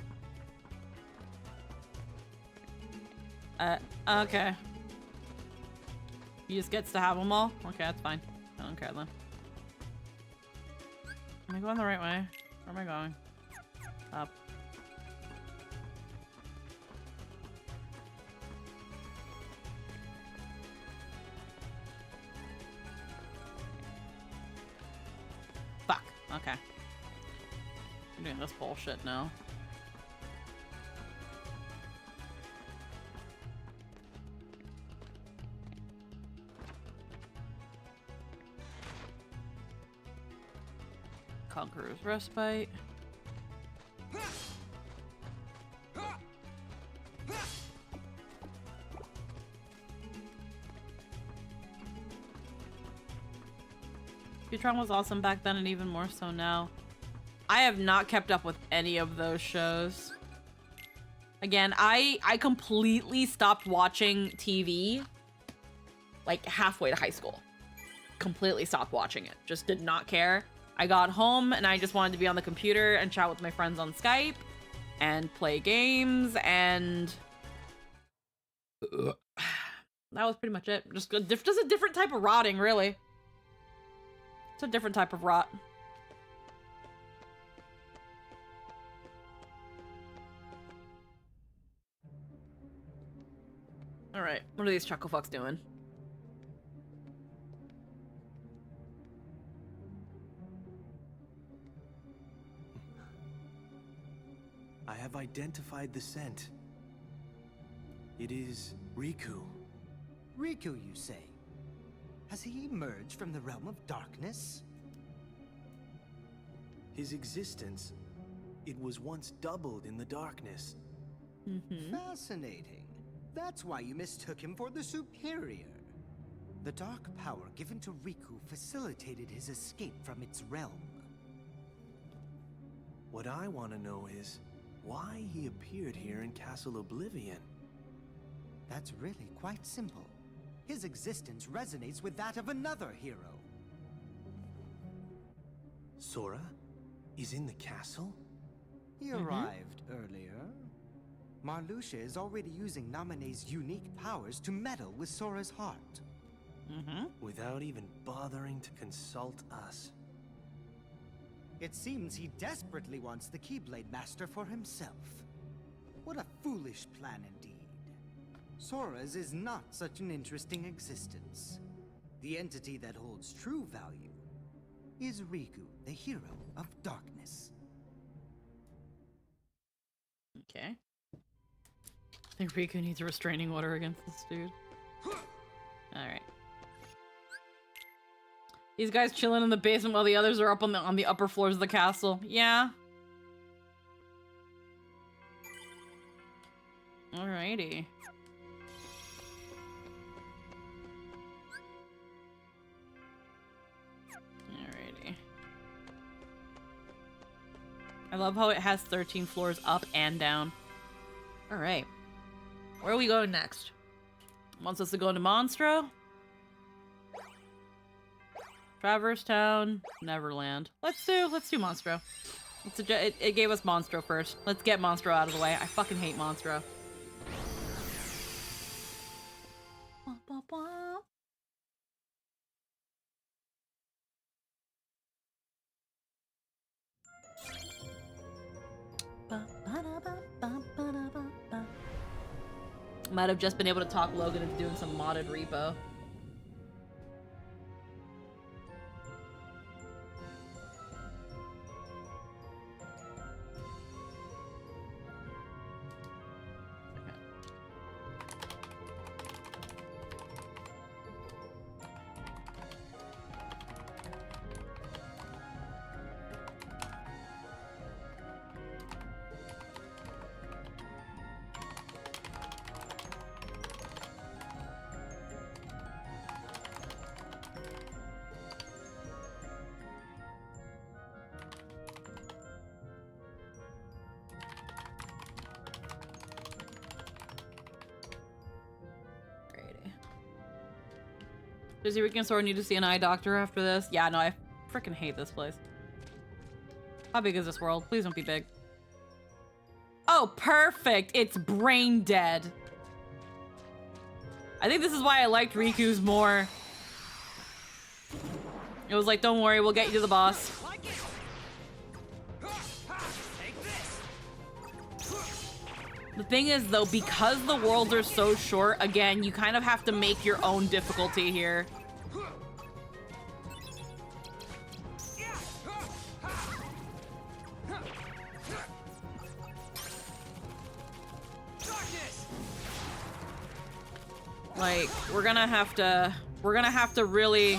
Speaker 1: Okay. He just gets to have them all? Okay, that's fine. I don't care then. Am I going the right way? Where am I going? Up. Fuck. Okay. I'm doing this bullshit now. Conqueror's Respite. Futron was awesome back then and even more so now. I have not kept up with any of those shows. Again, I completely stopped watching TV like halfway to high school. Completely stopped watching it. Just did not care. I got home and I just wanted to be on the computer and chat with my friends on Skype and play games, and that was pretty much it. Just a different type of rotting, really. It's a different type of rot. Alright, what are these chuckle fucks doing?
Speaker 4: I have identified the scent. It is Riku.
Speaker 5: Riku, you say? Has he emerged from the realm of darkness?
Speaker 4: His existence, it was once doubled in the darkness.
Speaker 5: Fascinating. That's why you mistook him for the superior. The dark power given to Riku facilitated his escape from its realm.
Speaker 4: What I want to know is why he appeared here in Castle Oblivion.
Speaker 5: That's really quite simple. His existence resonates with that of another hero.
Speaker 4: Sora is in the castle?
Speaker 5: He arrived earlier. Marluxia is already using Naminé's unique powers to meddle with Sora's heart.
Speaker 4: Without even bothering to consult us.
Speaker 5: It seems he desperately wants the Keyblade Master for himself. What a foolish plan indeed. Sora's is not such an interesting existence. The entity that holds true value is Riku, the hero of darkness.
Speaker 1: Okay. I think Riku needs a restraining order against this dude. Alright. These guys chilling in the basement while the others are up on the upper floors of the castle. Yeah. Alrighty. Alrighty. I love how it has 13 floors up and down. Alright. Where are we going next? Wants us to go into Monstro? Traverse Town, Neverland. Let's do Monstro. It gave us Monstro first. Let's get Monstro out of the way. I fucking hate Monstro. Might have just been able to talk Logan into doing some modded repo. Does Riku and Sora need to see an eye doctor after this? Yeah, no, I freaking hate this place. How big is this world? Please don't be big. Oh, perfect! It's brain dead. I think this is why I liked Riku's more. It was like, don't worry, we'll get you to the boss.
Speaker 3: Like it.
Speaker 1: The thing is, though, because the worlds are so short, again, you kind of have to make your own difficulty here. Like, we're gonna have to really...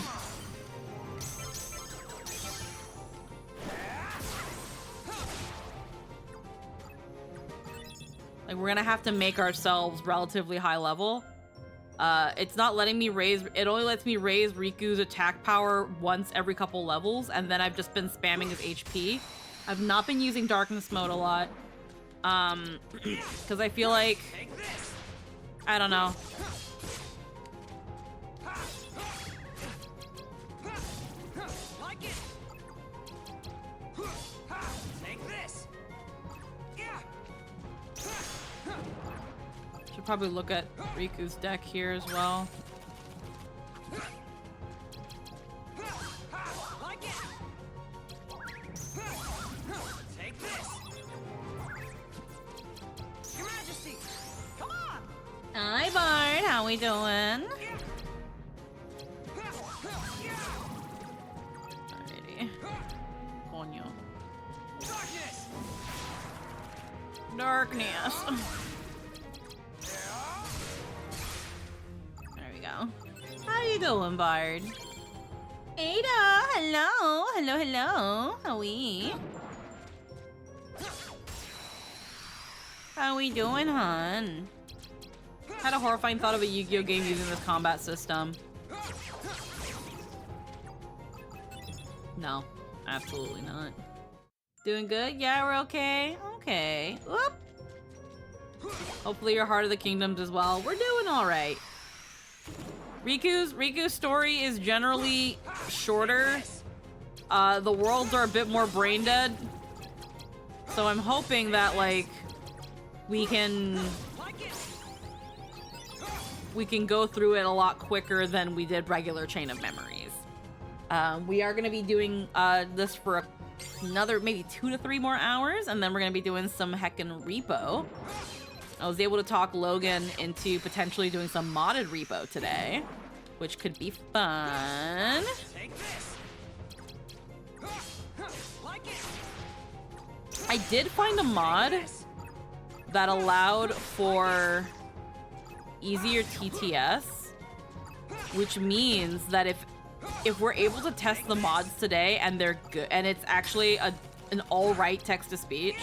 Speaker 1: Like, we're gonna have to make ourselves relatively high level. It's not letting me raise... It only lets me raise Riku's attack power once every couple levels, and then I've just been spamming his HP. I've not been using Darkness Mode a lot. Because I feel like... I don't know. Should probably look at Riku's deck here as well.
Speaker 3: Take this. Your Majesty, come on.
Speaker 1: Hi, Bard. How we doing? Alrighty. Coño.
Speaker 3: Darkness.
Speaker 1: Darkness. There we go. How you doing, Bard? Ada, hello. Hello, hello. How we? How we doing, hon? Had a horrifying thought of a Yu-Gi-Oh game using this combat system. No, absolutely not. Doing good? Yeah, we're okay. Okay. Whoop. Hopefully your Heart of the Kingdoms as well. We're doing all right. Riku's story is generally shorter. The worlds are a bit more brain dead. So I'm hoping that, like, we can go through it a lot quicker than we did regular Chain of Memories. We are going to be doing this for another maybe 2 to 3 more hours, and then we're going to be doing some heckin' repo. I was able to talk Logan into potentially doing some modded repo today, which could be fun.
Speaker 3: Take this. Like it.
Speaker 1: I did find a mod that allowed for easier TTS, which means that if we're able to test the mods today and they're good, and it's actually an all-right text-to-speech,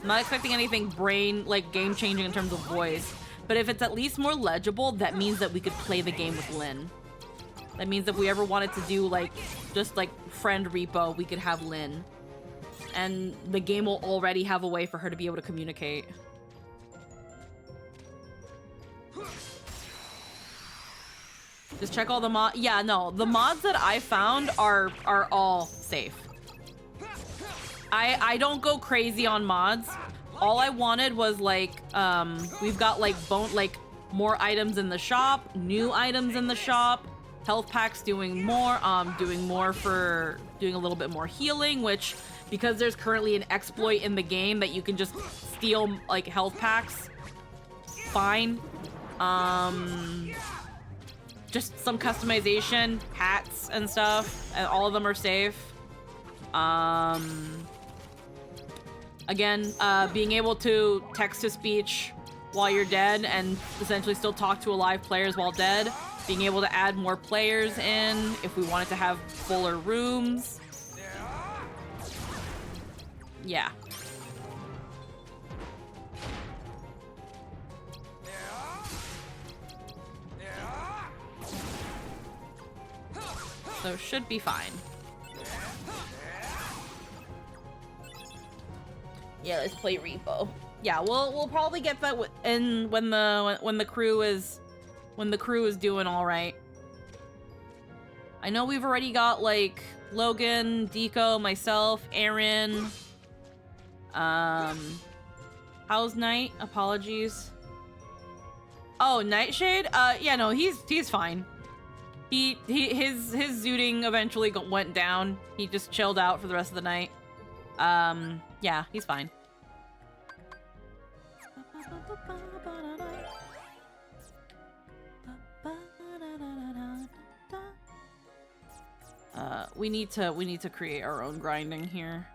Speaker 1: I'm not expecting anything game-changing in terms of voice, but if it's at least more legible, that means that we could play the game with Lynn. That means if we ever wanted to do, just friend repo, we could have Lynn. And the game will already have a way for her to be able to communicate. Just check all the mods. Yeah, no, the mods that I found are all safe. I don't go crazy on mods. All I wanted was we've got more items in the shop, new items in the shop, health packs doing more for doing a little bit more healing, which because there's currently an exploit in the game that you can just steal health packs. Fine. Just some customization, hats and stuff, and all of them are safe. Again, being able to text-to-speech while you're dead and essentially still talk to alive players while dead. Being able to add more players in if we wanted to have fuller rooms. Yeah. So should be fine. Yeah, let's play repo. Yeah, we'll probably get that in when the crew is doing all right. I know we've already got Logan, Deco, myself, Aaron. How's Knight? Apologies. Oh, Nightshade? Yeah, no, he's fine. His zooting eventually went down. He just chilled out for the rest of the night. Yeah, he's fine. We need to create our own grinding here.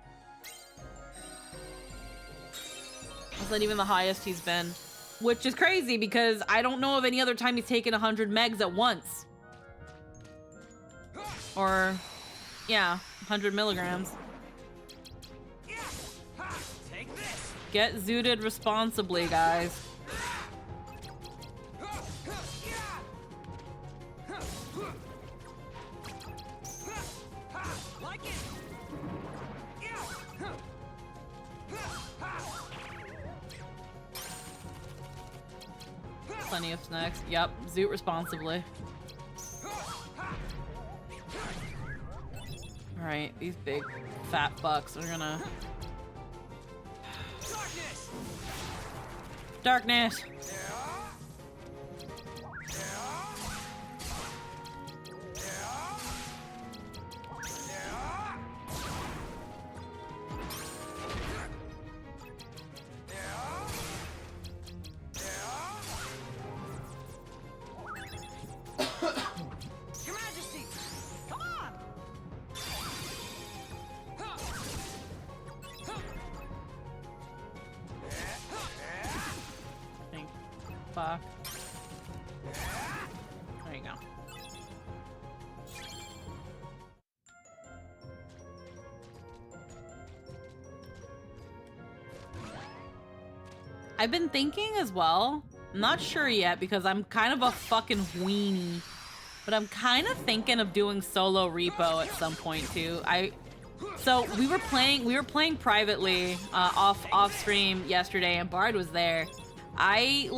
Speaker 1: That's not even the highest he's been, which is crazy because I don't know of any other time he's taken 100 megs at once. Or, yeah, 100 milligrams.
Speaker 3: Take this.
Speaker 1: Get zooted responsibly, guys.
Speaker 3: Like it.
Speaker 1: Plenty of snacks. Yep, zoot responsibly. Alright, these big fat fucks are gonna...
Speaker 3: Darkness.
Speaker 1: Darkness!
Speaker 3: Your Majesty, come on.
Speaker 1: Think. Fuck. There you go. I've been thinking as well. I'm not sure yet because I'm kind of a fucking weenie. But I'm kind of thinking of doing solo repo at some point too. So we were playing privately off stream yesterday, and Bard was there. I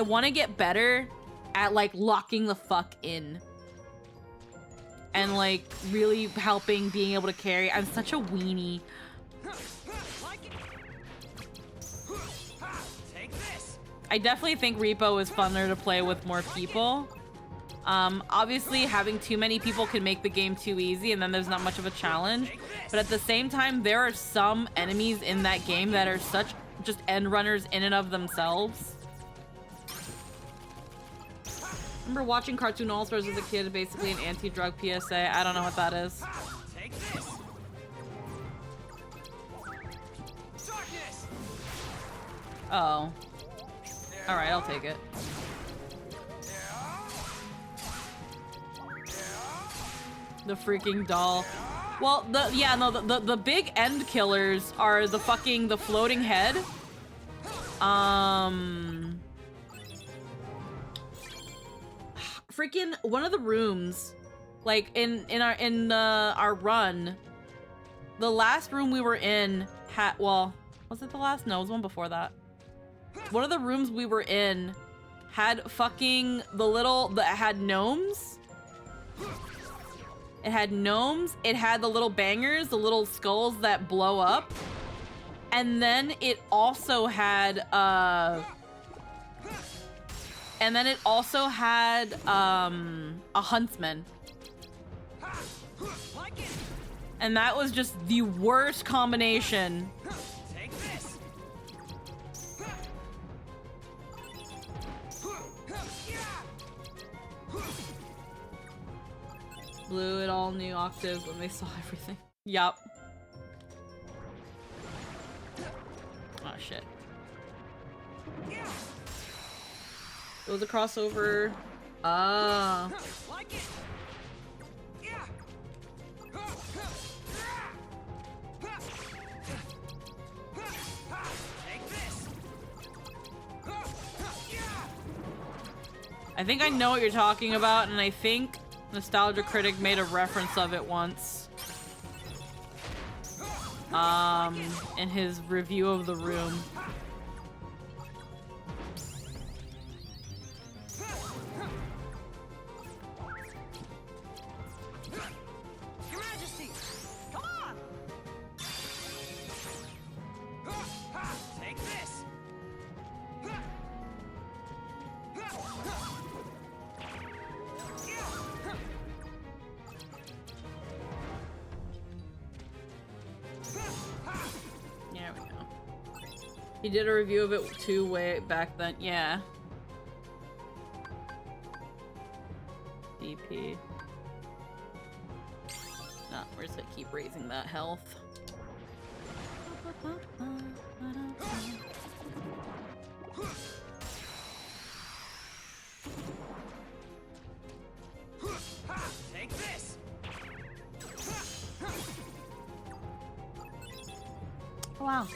Speaker 1: want to get better at like locking the fuck in, and like really helping being able to carry. I'm such a weenie.
Speaker 3: Like it. Take this.
Speaker 1: I definitely think repo is funner to play with more people. Obviously having too many people can make the game too easy and then there's not much of a challenge. But at the same time, there are some enemies in that game that are such just end runners in and of themselves. Remember watching Cartoon All-Stars as a kid, basically an anti-drug PSA? I don't know what that is.
Speaker 3: Take this. Darkness.
Speaker 1: Oh. Alright, I'll take it. The freaking doll. Well, the big end killers are the floating head. Freaking one of the rooms, like in our run, the last room we were in had, well, was it the last? No, it was one before that. One of the rooms we were in had fucking that had gnomes. It had gnomes, it had the little bangers, the little skulls that blow up. And then it also had, a huntsman.
Speaker 3: Like it.
Speaker 1: And that was just the worst combination.
Speaker 3: Take this.
Speaker 1: Blew it all new octaves when they saw everything. Yup. Oh shit. It was a crossover. Ah.
Speaker 3: Like it. Take this.
Speaker 1: I think I know what you're talking about, and I think Nostalgia Critic made a reference of it once. In his review of The Room.
Speaker 3: Your Majesty, come on. Take this.
Speaker 1: There we go. He did a review of it too way back then. Yeah. DP. Nah, we're just gonna keep raising that health.
Speaker 3: Take this.
Speaker 1: Oh, wow.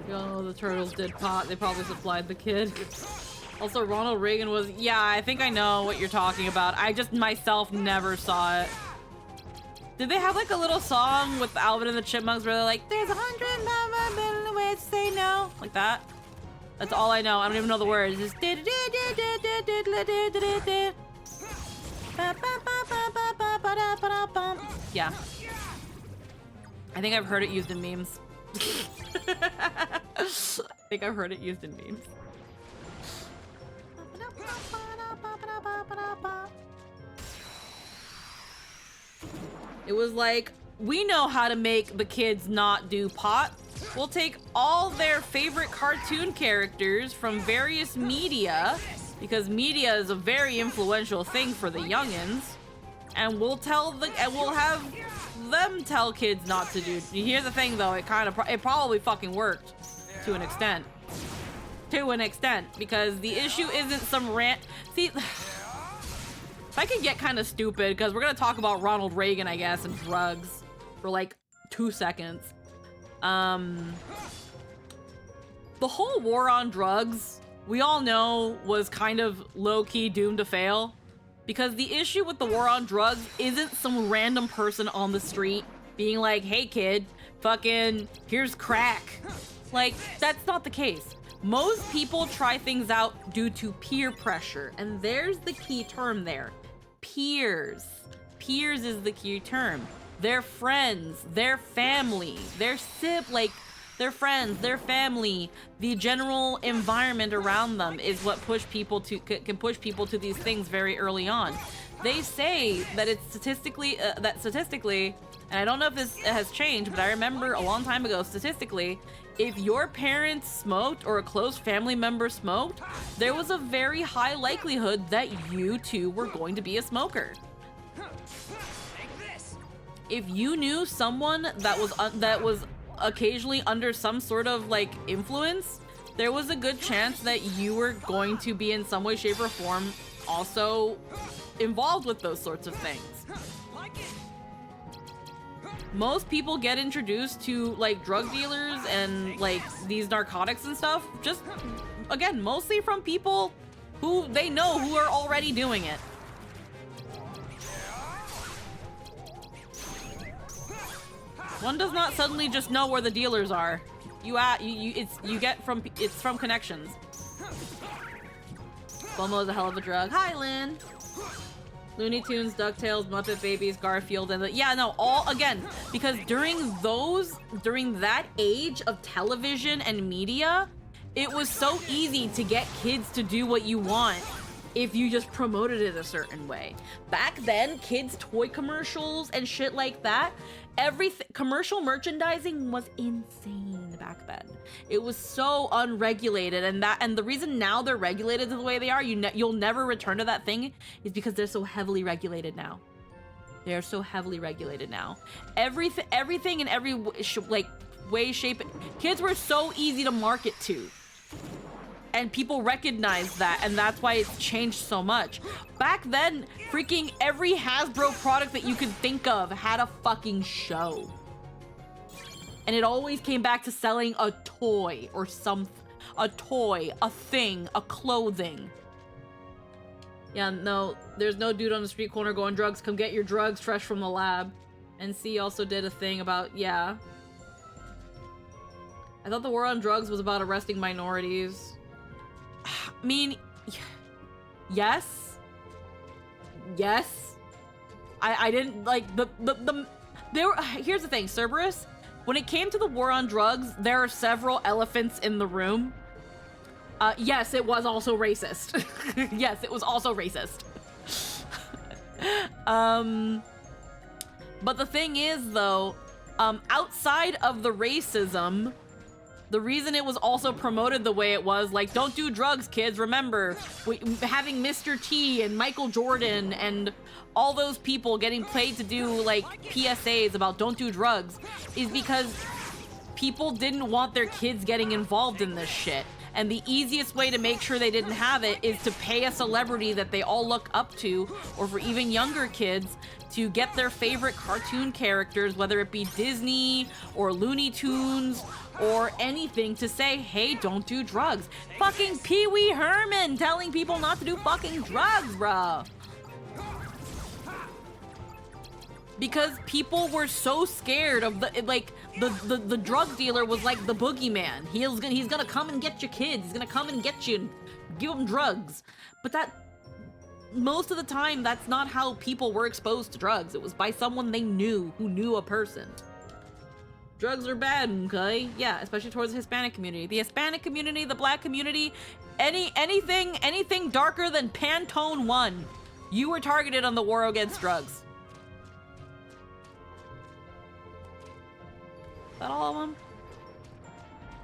Speaker 1: Yo, the turtles did pot. They probably supplied the kid. Also, Ronald Reagan was... Yeah, I think I know what you're talking about. I just myself never saw it. Did they have like a little song with Alvin and the Chipmunks where they're like, there's 100 ways to say no? Like that? That's all I know. I don't even know the words. Just... Yeah. I think I've heard it used in memes. I think I've heard it used in memes. It was like, we know how to make the kids not do pot. We'll take all their favorite cartoon characters from various media, because media is a very influential thing for the youngins, and we'll have them tell kids not to do. Here's the thing though, it probably fucking worked to an extent. To an extent, because the issue isn't some rant. See, if I could get kind of stupid, because we're gonna talk about Ronald Reagan, I guess, and drugs for like 2 seconds. The whole war on drugs, we all know, was kind of low-key doomed to fail. Because the issue with the war on drugs isn't some random person on the street being like, hey kid, fucking, here's crack. Like, that's not the case. Most people try things out due to peer pressure, and there's the key term there. Peers. Peers is the key term. Their friends, their family, their their friends, their family, the general environment around them is what can push people to these things very early on. They say that it's statistically, and I don't know if this has changed, but I remember a long time ago, statistically, if your parents smoked or a close family member smoked, there was a very high likelihood that you too were going to be a smoker. If you knew someone that was occasionally under some sort of like influence, there was a good chance that you were going to be in some way, shape, or form also involved with those sorts of things. Most people get introduced to like drug dealers and like these narcotics and stuff, just again, mostly from people who they know who are already doing it. One does not suddenly just know where the dealers are. It's from connections. FOMO is a hell of a drug. Hi, Lynn. Looney Tunes, DuckTales, Muppet Babies, Garfield, and all again, because during that age of television and media, it was so easy to get kids to do what you want if you just promoted it a certain way. Back then, kids' toy commercials and shit like that, commercial merchandising was insane back then. It was so unregulated, and the reason now they're regulated the way they are, you'll never return to that thing, is because they're so heavily regulated now. They're so heavily regulated now. Everything in every way, shape, kids were so easy to market to. And people recognize that, and that's why it's changed so much. Back then, freaking every Hasbro product that you could think of had a fucking show. And it always came back to selling a toy or a toy, a thing, a clothing. Yeah, no, there's no dude on the street corner going, drugs, come get your drugs fresh from the lab. And C also did a thing about, yeah. I thought the war on drugs was about arresting minorities. I mean, yes. I didn't like here's the thing, Cerberus, when it came to the war on drugs, there are several elephants in the room. Yes, it was also racist. Yes, it was also racist. But the thing is, though, outside of the racism, the reason it was also promoted the way it was, like, don't do drugs, kids, remember, having Mr. T and Michael Jordan and all those people getting paid to do, like, PSAs about don't do drugs, is because people didn't want their kids getting involved in this shit. And the easiest way to make sure they didn't have it is to pay a celebrity that they all look up to, or for even younger kids, to get their favorite cartoon characters, whether it be Disney or Looney Tunes or anything, to say, hey, don't do drugs. Fucking Pee Wee Herman telling people not to do fucking drugs, bruh. Because people were so scared of the drug dealer was like the boogeyman. He's gonna come and get your kids. He's gonna come and get you and give them drugs. But that, most of the time, that's not how people were exposed to drugs. It was by someone they knew, who knew a person. Drugs are bad, okay? Yeah, especially towards the Hispanic community. The Hispanic community, the Black community, anything darker than Pantone 1, you were targeted on the war against drugs. Is that all of them?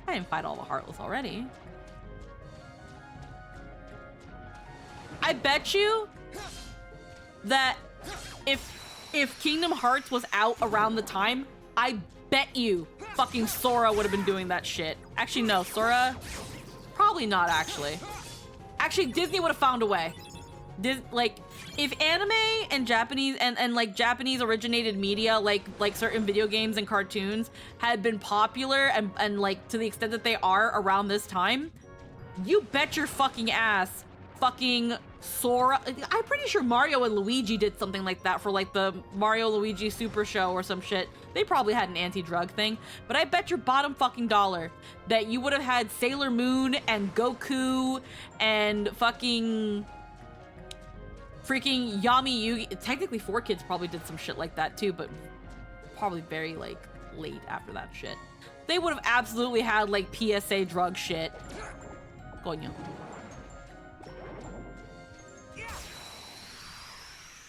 Speaker 1: I didn't fight all the Heartless already. I bet you that if Kingdom Hearts was out around the time, I bet you fucking Sora would have been doing that shit. Actually, no, Sora, probably not actually. Actually, Disney would have found a way. Like, if anime and Japanese and like Japanese originated media, like certain video games and cartoons had been popular and like to the extent that they are around this time, you bet your fucking ass fucking Sora. I'm pretty sure Mario and Luigi did something like that for like the Mario Luigi Super Show or some shit. They probably had an anti-drug thing, but I bet your bottom fucking dollar that you would have had Sailor Moon and Goku and fucking freaking Yami Yugi. Technically 4Kids probably did some shit like that too, but probably very like late after that shit. They would have absolutely had like PSA drug shit. Coño.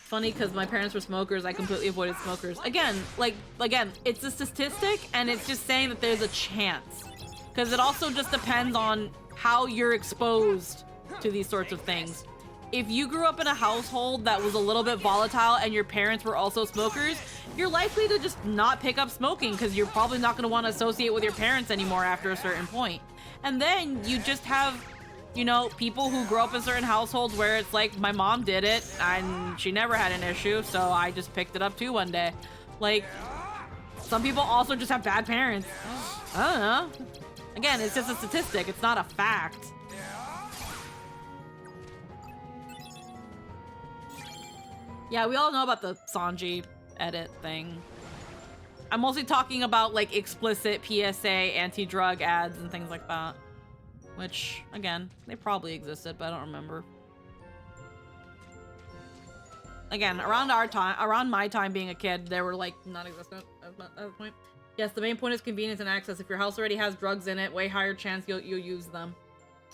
Speaker 1: Funny because my parents were smokers, I completely avoided smokers. Again, it's a statistic and it's just saying that there's a chance. Because it also just depends on how you're exposed to these sorts of things. If you grew up in a household that was a little bit volatile and your parents were also smokers, you're likely to just not pick up smoking because you're probably not going to want to associate with your parents anymore after a certain point. And then you just have, you know, people who grow up in certain households where it's like, my mom did it and she never had an issue, so I just picked it up too one day. Like, some people also just have bad parents. I don't know. Again, it's just a statistic. It's not a fact. Yeah, we all know about the Sanji edit thing. I'm mostly talking about like explicit PSA anti-drug ads and things like that. Which, again, they probably existed, but I don't remember. Again, around my time being a kid, they were like non-existent at that point. Yes, the main point is convenience and access. If your house already has drugs in it, way higher chance you'll use them.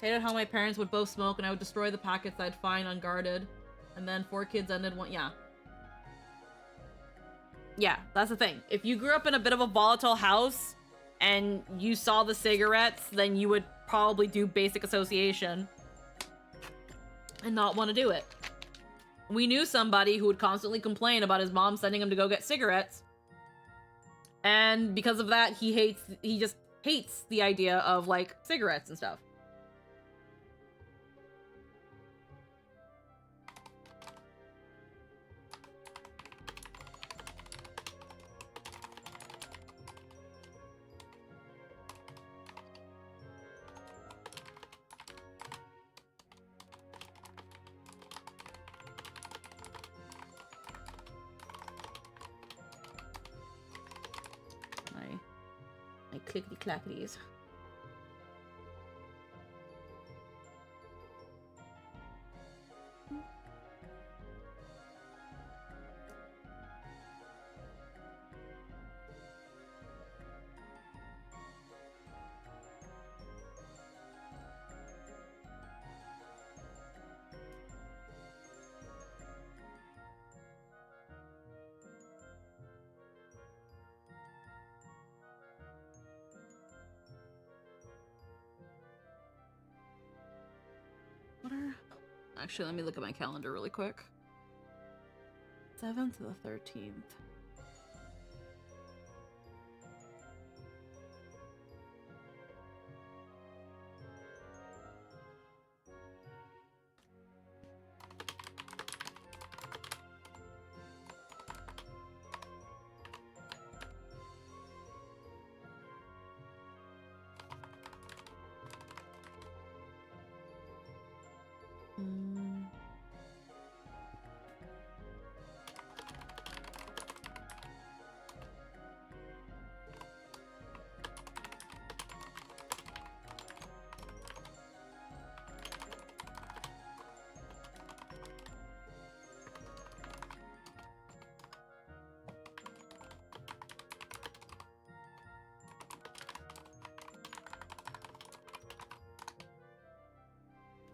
Speaker 1: Hated how my parents would both smoke and I would destroy the packets I'd find unguarded. And then 4Kids ended one. Yeah. Yeah, that's the thing. If you grew up in a bit of a volatile house and you saw the cigarettes, then you would probably do basic association and not want to do it. We knew somebody who would constantly complain about his mom sending him to go get cigarettes. And because of that, he just hates the idea of like cigarettes and stuff. My clickety clackities. Actually, let me look at my calendar really quick. 7th to the 13th.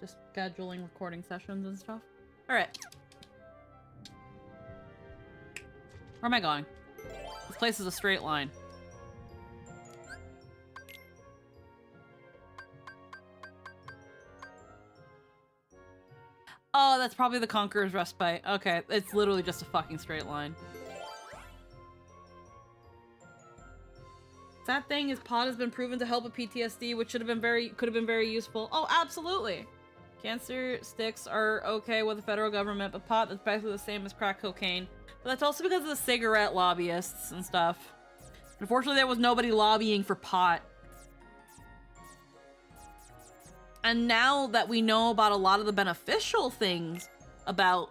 Speaker 1: Just scheduling recording sessions and stuff. Alright. Where am I going? This place is a straight line. Oh, that's probably the Conqueror's Respite. Okay, it's literally just a fucking straight line. That thing is pot has been proven to help with PTSD, which could have been very useful. Oh, absolutely. Cancer sticks are okay with the federal government, but pot is basically the same as crack cocaine. But that's also because of the cigarette lobbyists and stuff. Unfortunately, there was nobody lobbying for pot. And now that we know about a lot of the beneficial things about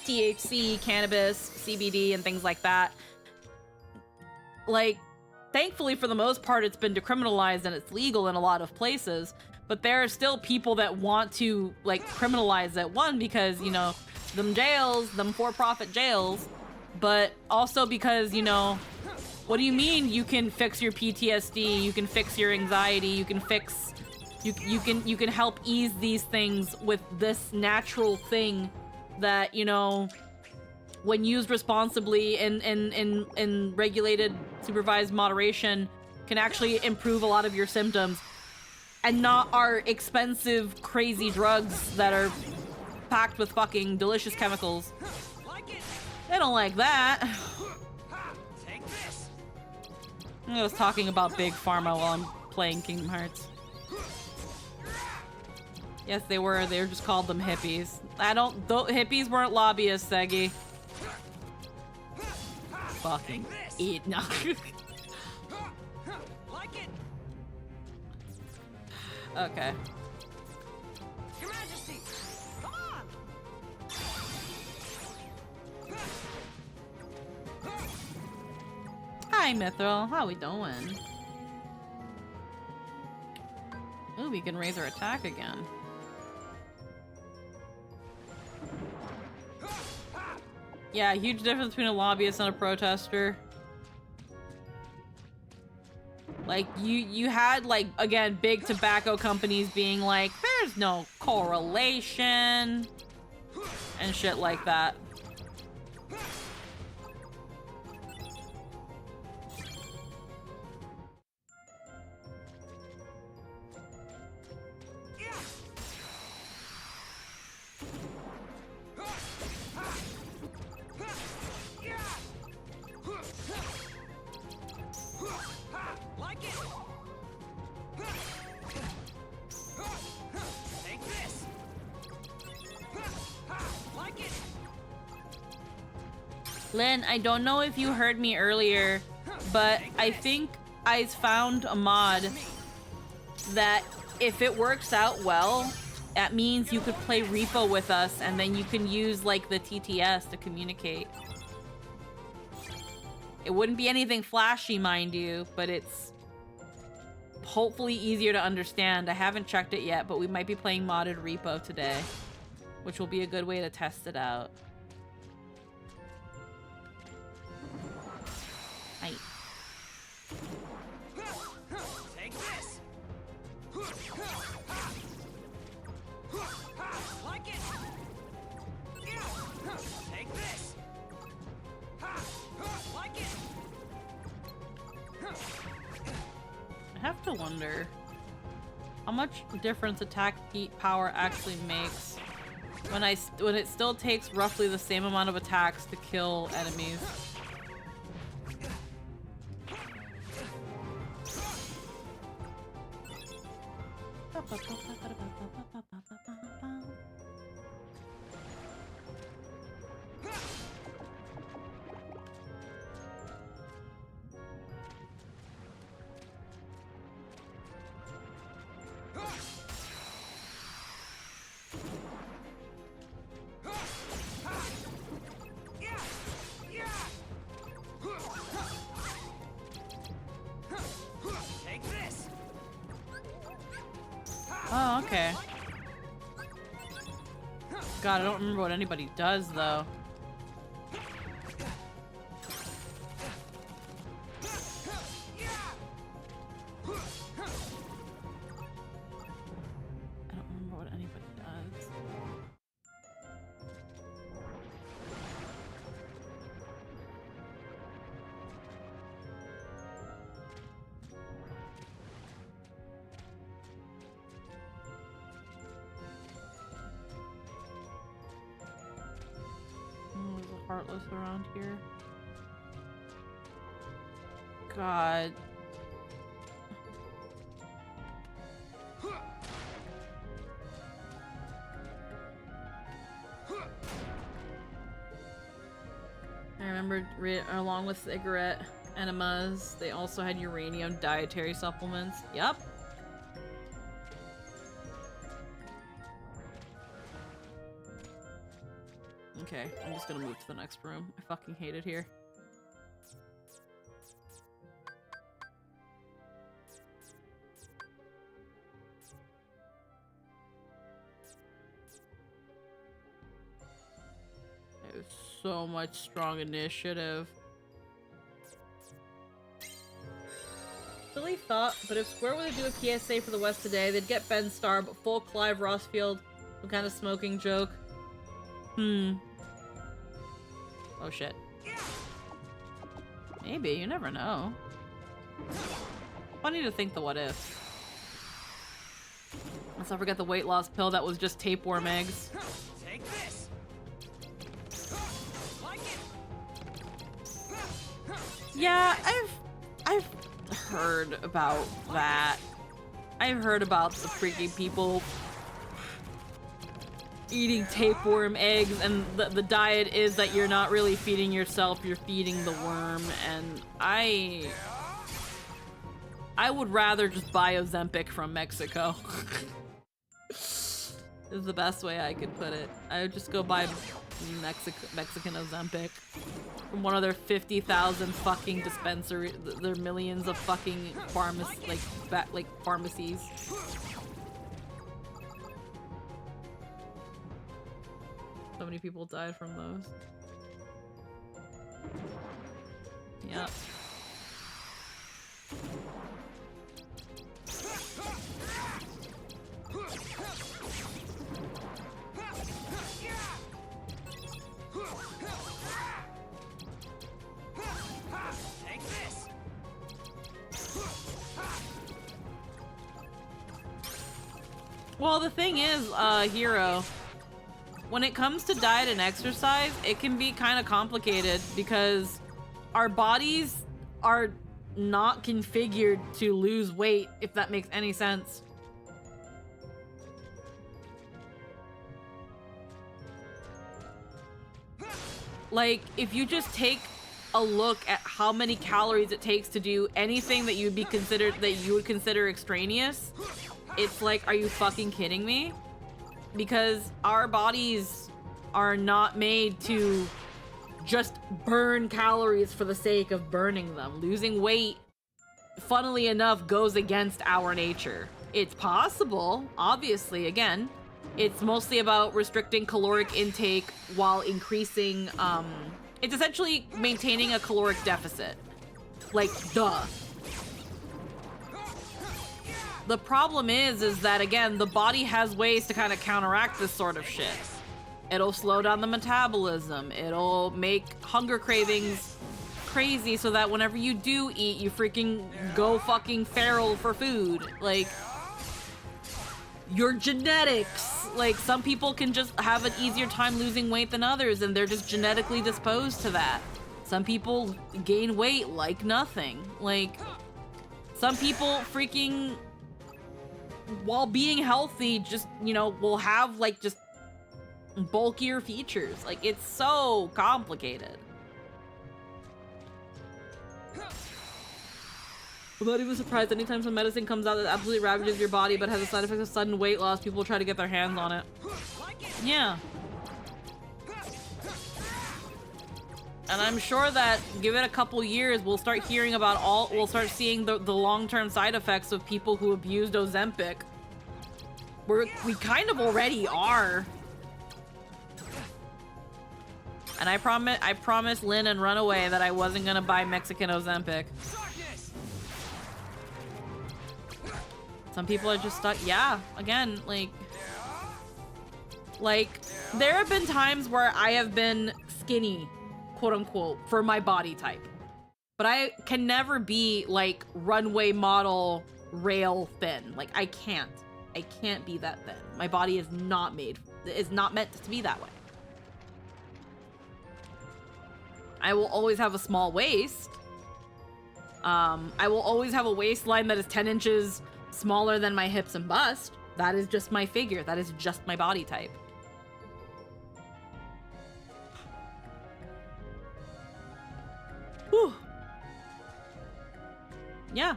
Speaker 1: THC, cannabis, CBD, and things like that, like, thankfully for the most part, it's been decriminalized and it's legal in a lot of places. But there are still people that want to, like, criminalize it. One, because, you know, them jails, them for-profit jails, but also because, you know, what do you mean you can fix your PTSD, you can fix your anxiety, you can fix, you can help ease these things with this natural thing that, you know, when used responsibly in regulated, supervised moderation, can actually improve a lot of your symptoms. And not our expensive, crazy drugs that are packed with fucking delicious chemicals. They don't like that.
Speaker 3: Take this.
Speaker 1: I was talking about Big Pharma while I'm playing Kingdom Hearts. Yes, they were. They just called them hippies. Hippies weren't lobbyists, Seggy. Fucking eat. No. Okay.
Speaker 3: Your Majesty, come on.
Speaker 1: Hi, Mithril. How we doing? Ooh, we can raise our attack again. Yeah, huge difference between a lobbyist and a protester. Like, you had, like, again, big tobacco companies being like, there's no correlation, and shit like that. Lynn, I don't know if you heard me earlier, but I think I found a mod that if it works out well, that means you could play Repo with us and then you can use like the TTS to communicate. It wouldn't be anything flashy, mind you, but it's hopefully easier to understand. I haven't checked it yet, but we might be playing modded Repo today, which will be a good way to test it out. Hi.
Speaker 3: Take this. Like it. Take this. Like it.
Speaker 1: I have to wonder. How much difference attack heat power actually makes when it still takes roughly the same amount of attacks to kill enemies?
Speaker 3: Take this.
Speaker 1: Oh, okay. God, I don't remember what anybody does, though. I don't remember what anybody does. Oh, there's a Heartless around here. God. I remember along with cigarette enemas, they also had uranium dietary supplements. Yep. Okay, I'm just gonna move to the next room. I fucking hate it here. There's so much strong initiative. Silly thought, but if Square were to do a PSA for the West today, they'd get Ben Starr, but full Clive Rossfield, some kind of smoking joke. Oh shit. Maybe, you never know. Funny to think the what if. Let's not forget the weight loss pill that was just tapeworm eggs.
Speaker 3: Take this. Like it.
Speaker 1: Yeah, I've heard about that. I've heard about the freaking people eating tapeworm eggs, and the diet is that you're not really feeding yourself, you're feeding the worm, and I would rather just buy Ozempic from Mexico. Is the best way I could put it. I would just go buy Mexican Ozempic from one of their 50,000 fucking dispensary, their millions of fucking pharmacies. So many people died from those. Yep.
Speaker 3: Take this.
Speaker 1: Well, the thing is, Hero, when it comes to diet and exercise, it can be kind of complicated because our bodies are not configured to lose weight, if that makes any sense. Like, if you just take a look at how many calories it takes to do anything that you would consider extraneous, it's like, are you fucking kidding me? Because our bodies are not made to just burn calories for the sake of burning them. Losing weight, funnily enough, goes against our nature. It's possible, obviously, again. It's mostly about restricting caloric intake while increasing, it's essentially maintaining a caloric deficit. Like, duh. The problem is that, again, the body has ways to kind of counteract this sort of shit. It'll slow down the metabolism. It'll make hunger cravings crazy so that whenever you do eat, you freaking go fucking feral for food. Like, your genetics. Like, some people can just have an easier time losing weight than others, and they're just genetically disposed to that. Some people gain weight like nothing. Like, some people freaking, while being healthy, just, you know, will have, like, just bulkier features. Like, it's so complicated. I'm not even surprised anytime some medicine comes out that absolutely ravages your body but has a side effect of sudden weight loss, people try to get their hands on it. Yeah. And I'm sure that, give it a couple years, we'll start hearing about we'll start seeing the long-term side effects of people who abused Ozempic. We kind of already are. And I promised Lynn and Runaway that I wasn't gonna buy Mexican Ozempic. Some people are just stuck. Yeah, again, like, there have been times where I have been skinny, quote unquote, for my body type. But I can never be like runway model rail thin. Like, I can't be that thin. My body is not meant to be that way. I will always have a small waist. I will always have a waistline that is 10 inches smaller than my hips and bust. That is just my figure. That is just my body type. Whew. Yeah.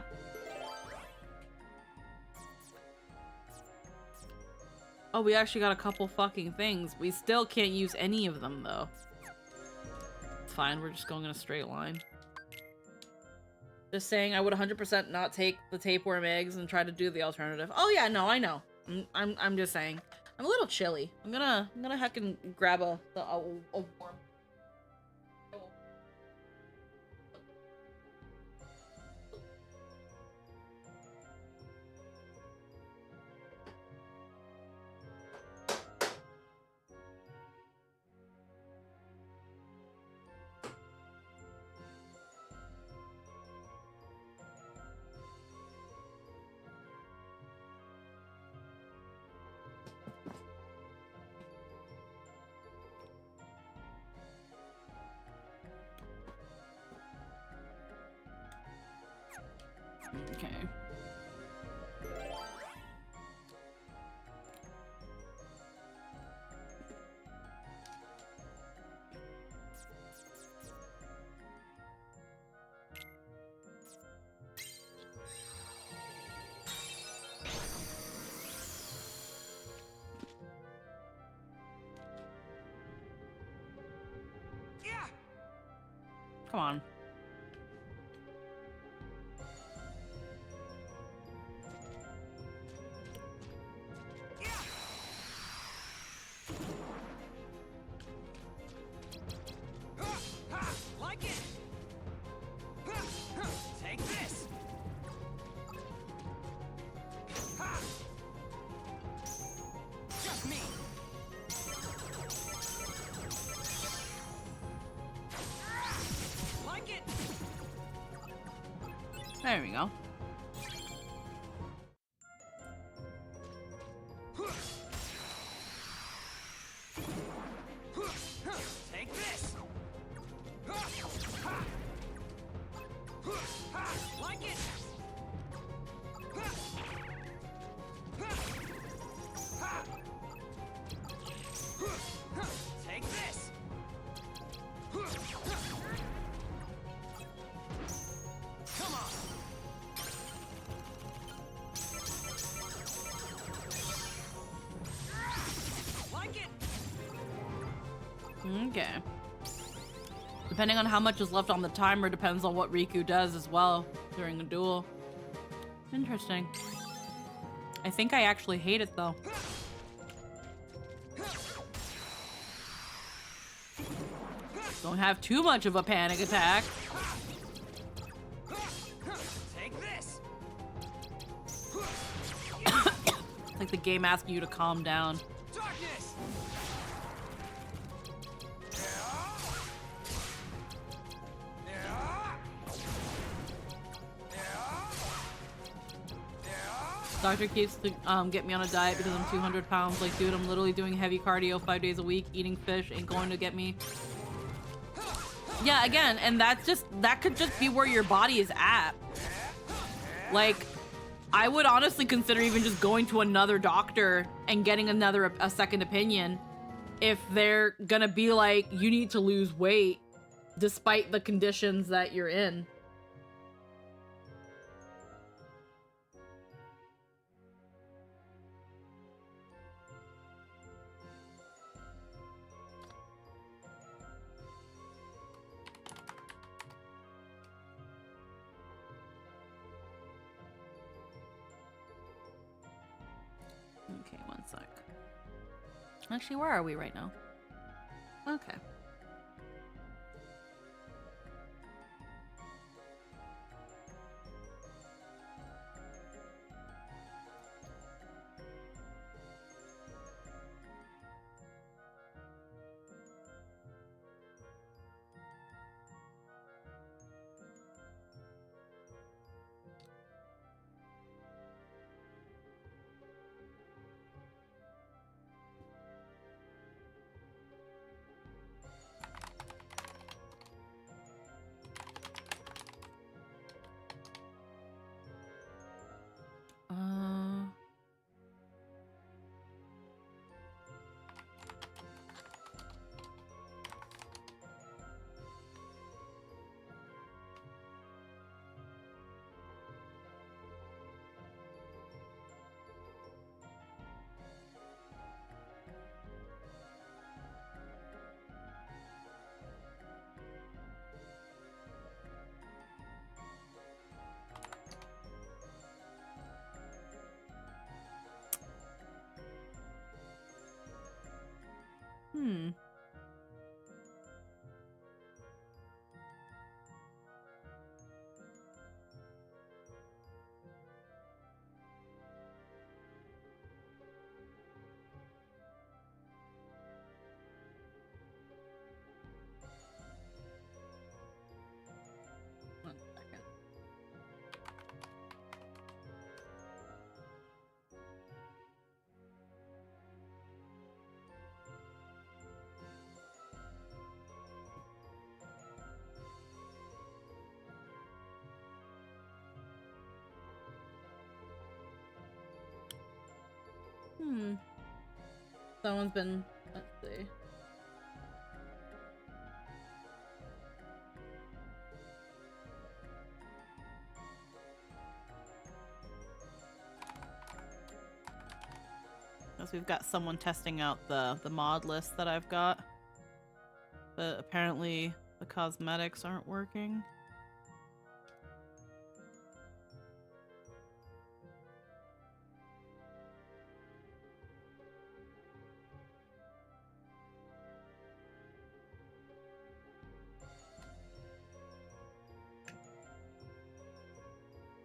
Speaker 1: Oh, we actually got a couple fucking things. We still can't use any of them, though. It's fine. We're just going in a straight line. Just saying, I would 100% not take the tapeworm eggs and try to do the alternative. Oh yeah, no, I know. I'm just saying. I'm a little chilly. I'm gonna heckin' grab a warm. Okay.
Speaker 3: Yeah.
Speaker 1: Come on. There we go.
Speaker 3: Take this. Like it. Take this. Come on. Like it.
Speaker 1: Okay. Depending on how much is left on the timer depends on what Riku does as well during a duel. Interesting. I think I actually hate it though. Don't have too much of a panic attack.
Speaker 3: Take this.
Speaker 1: It's like the game asking you to calm down.
Speaker 3: Darkness.
Speaker 1: Doctor keeps to get me on a diet because I'm 200 pounds. Like, dude, I'm literally doing heavy cardio 5 days a week. Eating fish ain't going to get me. Yeah, again, and that could just be where your body is at. Like, I would honestly consider even just going to another doctor and getting a second opinion if they're gonna be like, you need to lose weight despite the conditions that you're in. Okay, one sec. Actually, where are we right now? Okay. One second. Someone's been, let's see. Because we've got someone testing out the mod list that I've got. But apparently the cosmetics aren't working.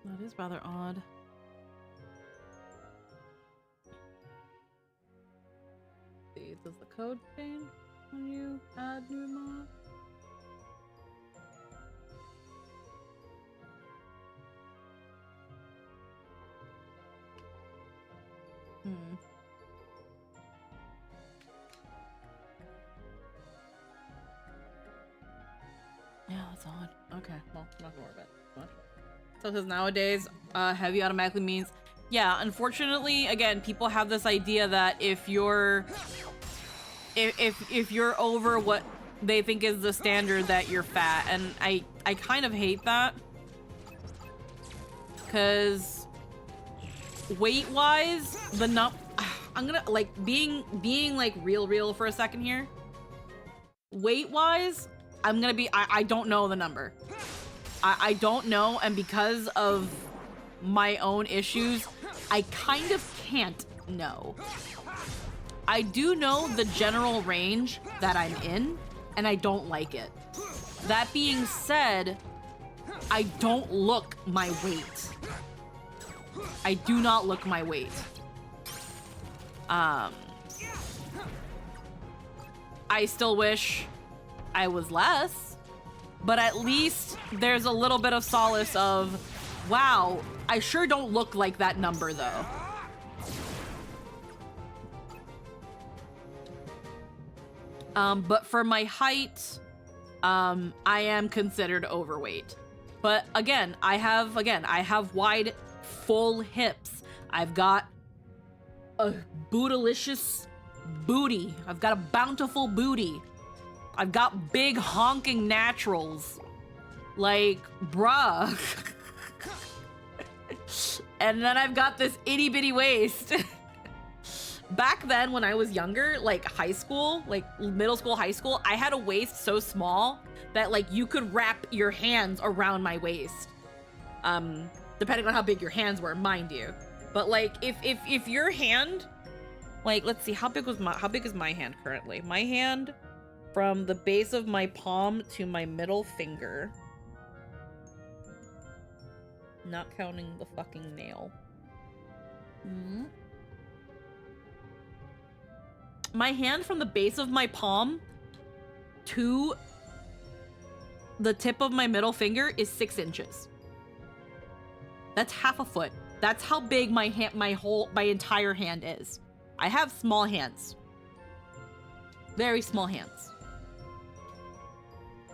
Speaker 1: That is rather odd. Let's see, does the code change when you add new mod? Yeah, that's odd. Okay, well, I'm not gonna worry about it too much. So because nowadays, heavy automatically means, yeah, unfortunately, again, people have this idea that if you're over what they think is the standard, that you're fat, and I kind of hate that, because weight-wise, I'm gonna like being like real for a second here. Weight-wise, I'm gonna be I don't know the number. I don't know, and because of my own issues, I kind of can't know. I do know the general range that I'm in, and I don't like it. That being said, I don't look my weight. I do not look my weight. I still wish I was less, but at least there's a little bit of solace of, wow, I sure don't look like that number though. But for my height, I am considered overweight. But again, I have wide, full hips. I've got a bootylicious booty. I've got a bountiful booty. I've got big honking naturals. Like, bruh. And then I've got this itty bitty waist. Back then when I was younger, like high school, like middle school, high school, I had a waist so small that like you could wrap your hands around my waist. Depending on how big your hands were, mind you. But like if your hand, like, let's see, how big is my hand currently? My hand from the base of my palm to my middle finger. Not counting the fucking nail. My hand from the base of my palm to the tip of my middle finger is 6 inches. That's half a foot. That's how big my entire hand is. I have small hands. Very small hands.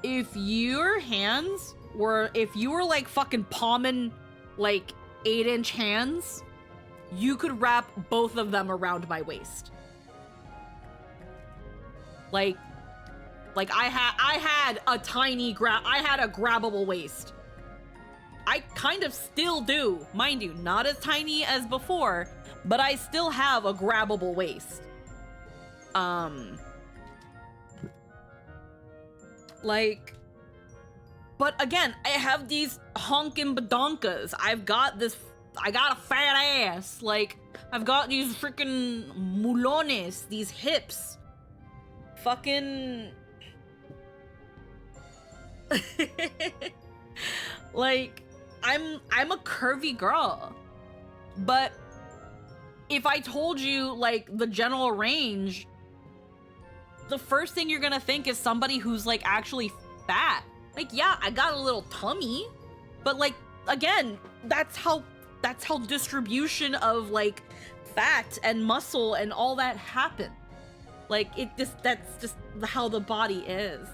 Speaker 1: If your hands were, if you were like fucking palming like 8-inch hands, you could wrap both of them around my waist. Like I had a tiny I had a grabbable waist. I kind of still do, mind you, not as tiny as before, but I still have a grabbable waist. Like, but again, I have these honkin' badonkas. I got a fat ass. Like, I've got these freaking mulones, these hips. Fucking like, I'm a curvy girl. But if I told you like the general range, the first thing you're gonna think is somebody who's like actually fat. Like, yeah, I got a little tummy, but like, again, that's how distribution of like fat and muscle and all that happen. Like, that's just how the body is.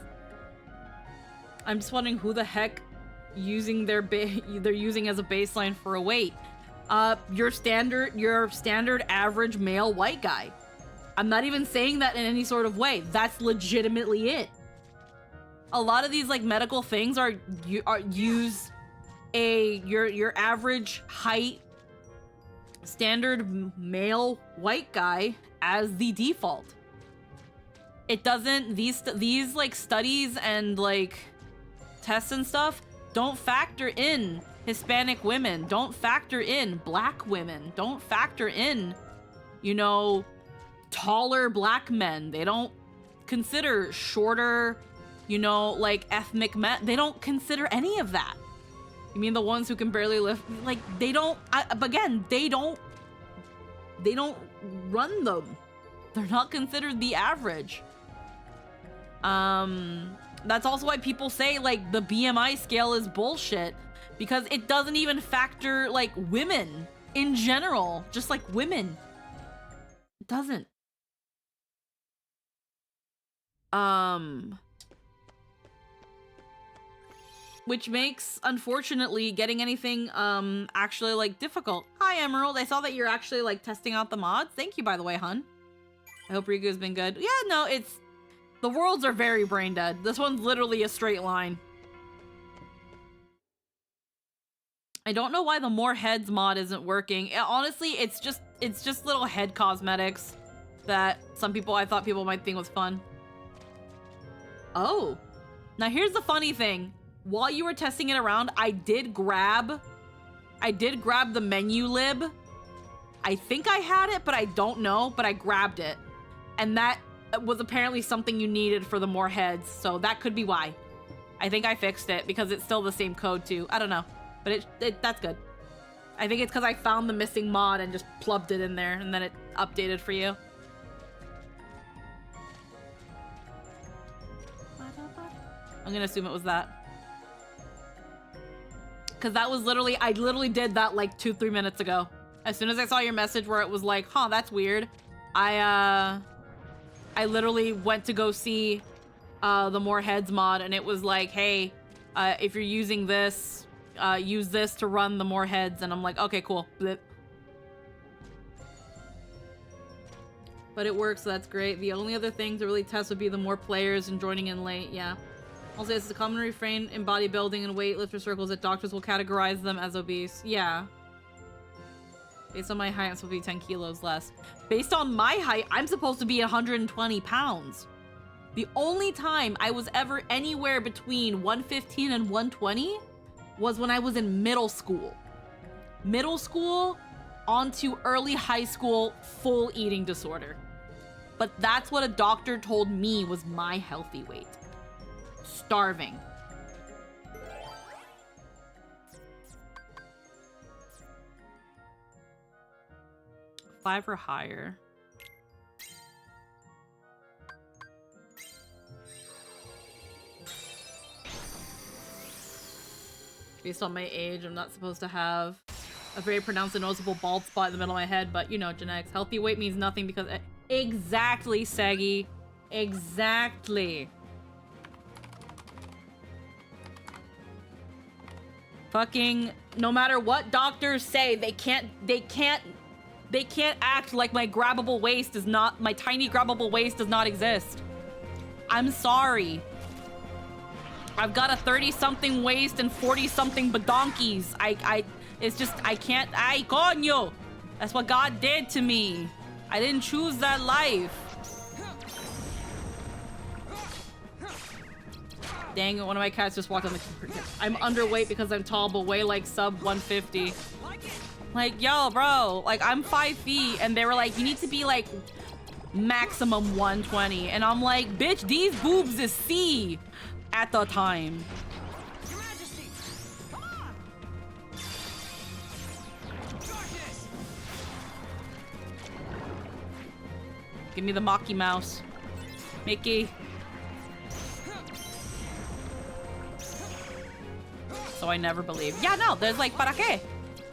Speaker 1: I'm just wondering who the heck using they're using as a baseline for a weight. Your standard average male white guy. I'm not even saying that in any sort of way. That's legitimately it. A lot of these like medical things use your average height standard male white guy as the default. It doesn't, these like studies and like tests and stuff don't factor in Hispanic women, don't factor in black women, don't factor in, you know, taller black men. They don't consider shorter, you know, like ethnic men. They don't consider any of that. You mean the ones who can barely lift? Like, they don't, again, they don't run them. They're not considered the average. That's also why people say like the BMI scale is bullshit, because it doesn't even factor like women in general, just like women. It doesn't. Which makes, unfortunately, getting anything actually like difficult. Hi Emerald, I saw that you're actually like testing out the mods. Thank you, by the way, hun. I hope Riku's been good. Yeah, no, the worlds are very brain dead. This one's literally a straight line. I don't know why the more heads mod isn't working. Honestly, it's just little head cosmetics that I thought people might think was fun. Oh, now here's the funny thing. While you were testing it around, I did grab the menu lib. I think I had it, but I don't know, but I grabbed it. And that was apparently something you needed for the more heads, so that could be why. I think I fixed it because it's still the same code too. I don't know, but that's good. I think it's because I found the missing mod and just plugged it in there, and then it updated for you. I'm gonna assume it was that. Because that was literally, I literally did that like 2-3 minutes ago. As soon as I saw your message where it was like, huh, that's weird. I literally went to go see the More Heads mod, and it was like, hey, if you're using this, use this to run the More Heads. And I'm like, okay, cool. Blip. But it works, so that's great. The only other thing to really test would be the more players and joining in late, yeah. Also, it's a common refrain in bodybuilding and weightlifter circles that doctors will categorize them as obese. Yeah. Based on my height, I'm supposed to be 10 kilos less. Based on my height, I'm supposed to be 120 pounds. The only time I was ever anywhere between 115 and 120 was when I was in middle school. Middle school onto early high school, full eating disorder. But that's what a doctor told me was my healthy weight. Starving. Five or higher. Based on my age, I'm not supposed to have a very pronounced and noticeable bald spot in the middle of my head, but you know, genetics. Healthy weight means nothing because... Exactly, Saggy. Exactly. Fucking, no matter what doctors say, they can't act like my grabbable waist does not, my tiny grabbable waist does not exist. I'm sorry. I've got a 30-something waist and 40-something badonkeys. It's just, I can't, ay, coño. That's what God did to me. I didn't choose that life. Dang it, one of my cats just walked on the keyboard. I'm underweight because I'm tall, but weigh like sub 150. Like, yo, bro, like I'm 5 feet, and they were like, you need to be like maximum 120. And I'm like, bitch, these boobs is C at the time.
Speaker 3: Your Majesty! Come on! Darkness!
Speaker 1: Give me the Mocky Mouse. Mickey. So I never believe. Yeah, no, there's like, ¿para qué?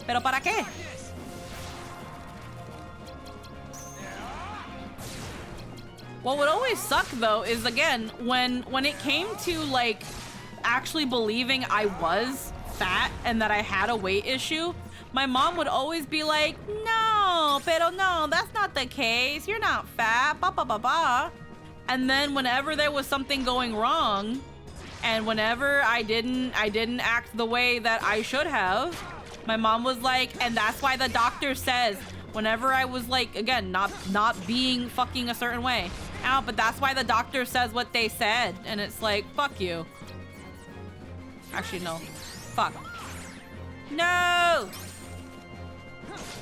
Speaker 1: Pero ¿para qué? What would always suck though is, again, when it came to like actually believing I was fat and that I had a weight issue, my mom would always be like, no, pero no, that's not the case. You're not fat, ba ba ba ba. And then whenever there was something going wrong, and whenever I didn't act the way that I should have, my mom was like, and that's why the doctor says, whenever I was like, again, not being fucking a certain way, but that's why the doctor says what they said. And it's like, fuck you. Actually, no. Fuck. No!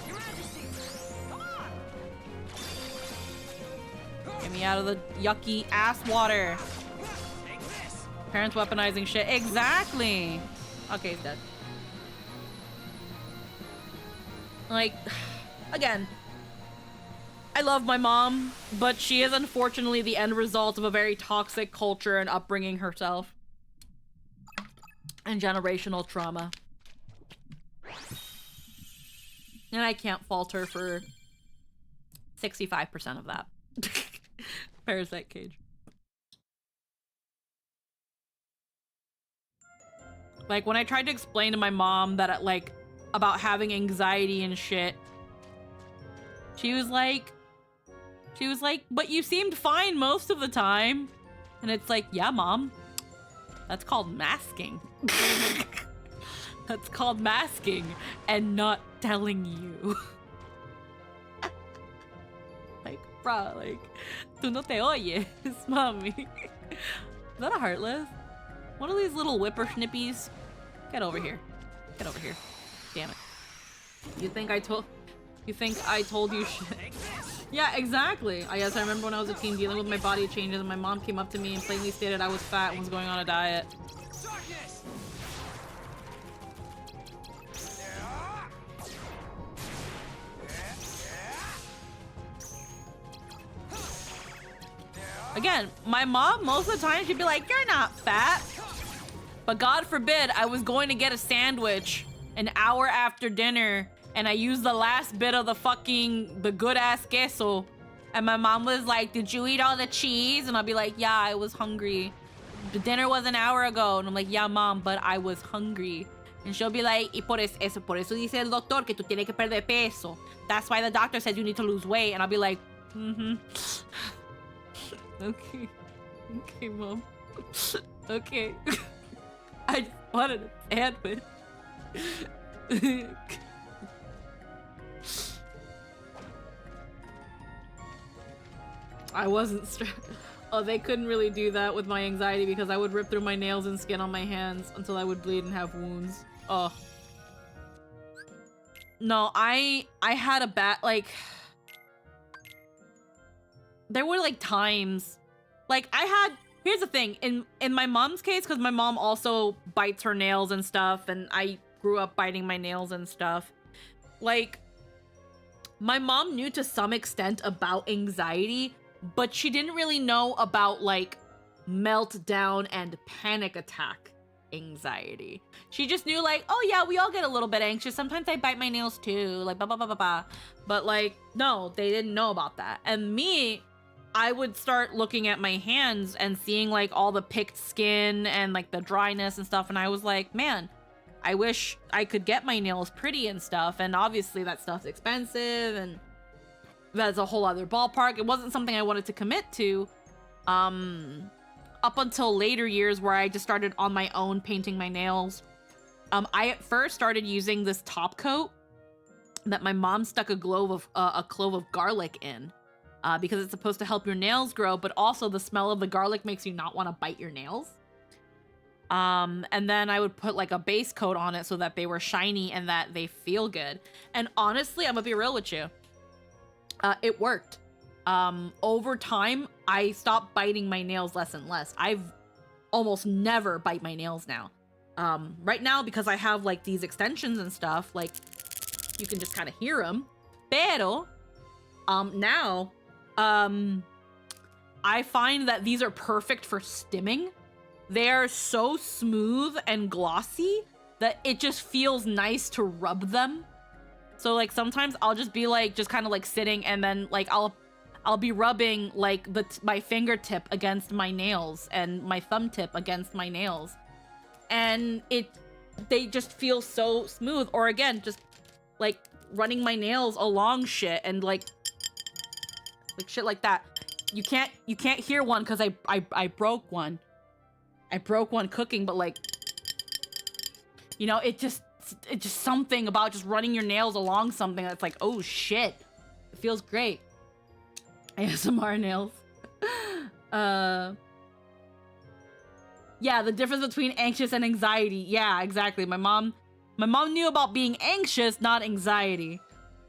Speaker 3: Your Majesty! Come on!
Speaker 1: Get me out of the yucky ass water.
Speaker 3: Take this!
Speaker 1: Parents weaponizing shit. Exactly. Okay, he's dead. Like, again, I love my mom, but she is unfortunately the end result of a very toxic culture and upbringing herself. And generational trauma. And I can't fault her for 65% of that. Parasite Cage. Like, when I tried to explain to my mom that, like, about having anxiety and shit, she was like, but you seemed fine most of the time. And it's like, yeah, Mom, that's called masking. That's called masking and not telling you. Like, bruh, like, tú no te oyes, mommy. Is that a Heartless? One of these little whippersnippies? Get over here. Get over here. Damn it. You think I told you shit? Yeah, exactly. I guess I remember when I was a teen dealing with my body changes and my mom came up to me and plainly stated I was fat and was going on a diet.
Speaker 3: Darkness!
Speaker 1: Again, my mom, most of the time, she'd be like, you're not fat. But God forbid I was going to get a sandwich an hour after dinner and I used the last bit of the good ass queso. And my mom was like, did you eat all the cheese? And I'll be like, yeah, I was hungry. The dinner was an hour ago. And I'm like, yeah, mom, but I was hungry. And she'll be like, y por eso dice el doctor que tú tienes que perder peso. That's why the doctor says you need to lose weight. And I'll be like, okay. Okay, mom. Okay. I just wanted a sandwich. I wasn't stressed. Oh, they couldn't really do that with my anxiety because I would rip through my nails and skin on my hands until I would bleed and have wounds. Oh. No, I had a bad, like... There were, like, times... Like, here's the thing. In my mom's case, because my mom also bites her nails and stuff, and I grew up biting my nails and stuff. Like, my mom knew to some extent about anxiety, but she didn't really know about, like, meltdown and panic attack anxiety. She just knew, like, oh yeah, we all get a little bit anxious. Sometimes I bite my nails too, like, blah, blah, blah, blah, blah. But, like, no, they didn't know about that. And me, I would start looking at my hands and seeing, like, all the picked skin and, like, the dryness and stuff. And I was like, man, I wish I could get my nails pretty and stuff. And obviously that stuff's expensive and that's a whole other ballpark. It wasn't something I wanted to commit to up until later years where I just started on my own painting my nails. I at first started using this top coat that my mom stuck a clove of garlic in. Because it's supposed to help your nails grow, but also the smell of the garlic makes you not want to bite your nails. And then I would put like a base coat on it so that they were shiny and that they feel good. And honestly, I'm gonna be real with you. It worked. Over time, I stopped biting my nails less and less. I've almost never bite my nails now. Right now, because I have like these extensions and stuff, like you can just kind of hear them. Pero, now, I find that these are perfect for stimming. They are so smooth and glossy that it just feels nice to rub them. So like sometimes I'll just be like, just kind of like sitting and then like I'll be rubbing like my fingertip against my nails and my thumb tip against my nails. And they just feel so smooth. Or again, just like running my nails along shit and like shit like that. You can't hear one because I broke one. I broke one cooking, but like, you know, it's just something about just running your nails along something that's like, oh shit, it feels great. ASMR nails. Yeah, the difference between anxious and anxiety. Yeah, exactly. My mom knew about being anxious, not anxiety.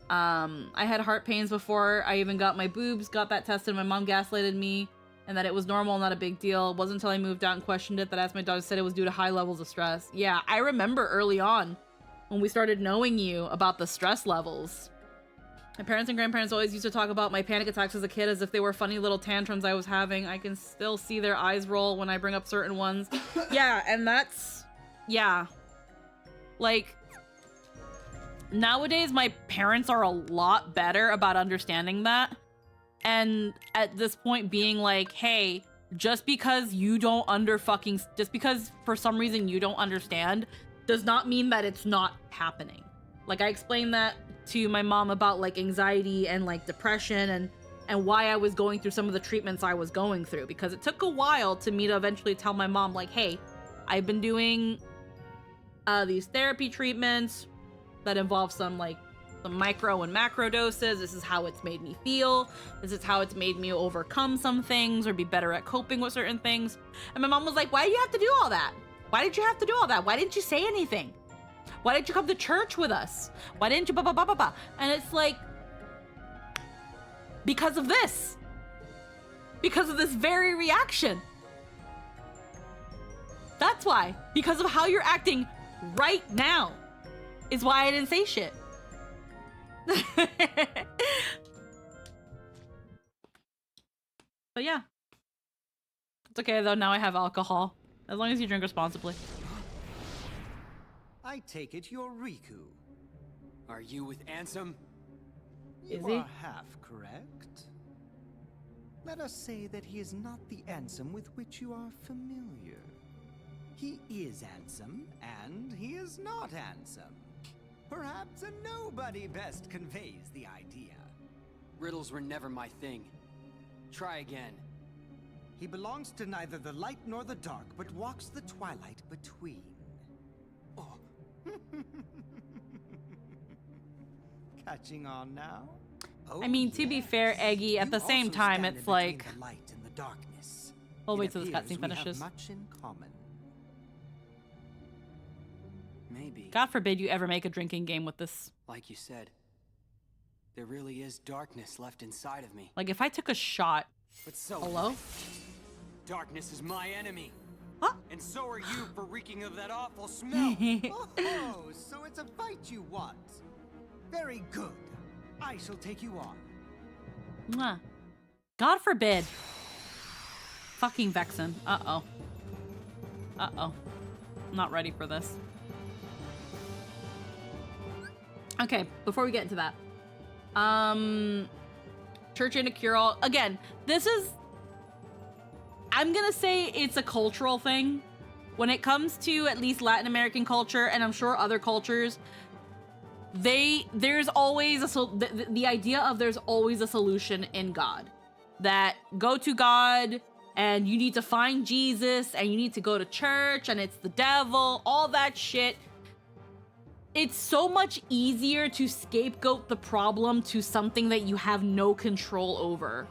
Speaker 1: I had heart pains before I even got my boobs, got that tested. My mom gaslighted me and that it was normal, not a big deal. It wasn't until I moved out and questioned it that I asked my doctor, said it was due to high levels of stress. Yeah, I remember early on when we started knowing you about the stress levels. My parents and grandparents always used to talk about my panic attacks as a kid as if they were funny little tantrums I was having. I can still see their eyes roll when I bring up certain ones. Yeah, and that's... yeah. Like... nowadays, my parents are a lot better about understanding that. And at this point being like, hey, just because for some reason you don't understand does not mean that it's not happening. Like I explained that to my mom about like anxiety and like depression and why I was going through some of the treatments I was going through, because it took a while to me to eventually tell my mom like, hey, I've been doing these therapy treatments that involve some micro and macro doses. This is how it's made me feel. This is how it's made me overcome some things or be better at coping with certain things. And my mom was like, why do you have to do all that? Why did you have to do all that? Why didn't you say anything? Why didn't you come to church with us? Why didn't you blah, blah, blah, blah, blah? And it's like, because of this. Because of this very reaction. That's why. Because of how you're acting right now is why I didn't say shit. But yeah. It's okay though, now I have alcohol. As long as you drink responsibly.
Speaker 5: I take it you're Riku.
Speaker 3: Are you with Ansem?
Speaker 5: You
Speaker 1: Is he?
Speaker 5: are half correct. Let us say that he is not the Ansem with which you are familiar. He is Ansem, and he is not Ansem. Perhaps a nobody best conveys the idea.
Speaker 3: Riddles were never my thing. Try again.
Speaker 5: He belongs to neither the light nor the dark, but walks the twilight between.
Speaker 3: Oh,
Speaker 5: Catching on now?
Speaker 1: I mean, to be fair, Eggy, at
Speaker 5: You
Speaker 1: the same
Speaker 5: also
Speaker 1: time,
Speaker 5: stand
Speaker 1: it's
Speaker 5: in between
Speaker 1: like-
Speaker 5: the light and the darkness.
Speaker 1: We'll
Speaker 5: It
Speaker 1: wait till this
Speaker 5: appears
Speaker 1: cutscene
Speaker 5: we have
Speaker 1: finishes.
Speaker 5: much in common.
Speaker 3: maybe.
Speaker 1: God forbid you ever make a drinking game with this.
Speaker 3: Like you said, there really is darkness left inside of me.
Speaker 1: Like, if I took a shot.
Speaker 3: But so
Speaker 1: Hello?
Speaker 3: darkness is my enemy.
Speaker 1: Huh?
Speaker 3: And so are you for reeking of that awful smell.
Speaker 5: Oh, so it's a fight you want. Very good. I shall take you on.
Speaker 1: Mwah. God forbid. Fucking Vexen. Uh-oh. Uh-oh. I'm not ready for this. Okay, before we get into that. Church and a cure-all. Again, this is... I'm gonna say it's a cultural thing. When it comes to at least Latin American culture, and I'm sure other cultures, there's always the idea of there's always a solution in God. That go to God, and you need to find Jesus, and you need to go to church, and it's the devil, all that shit. It's so much easier to scapegoat the problem to something that you have no control over.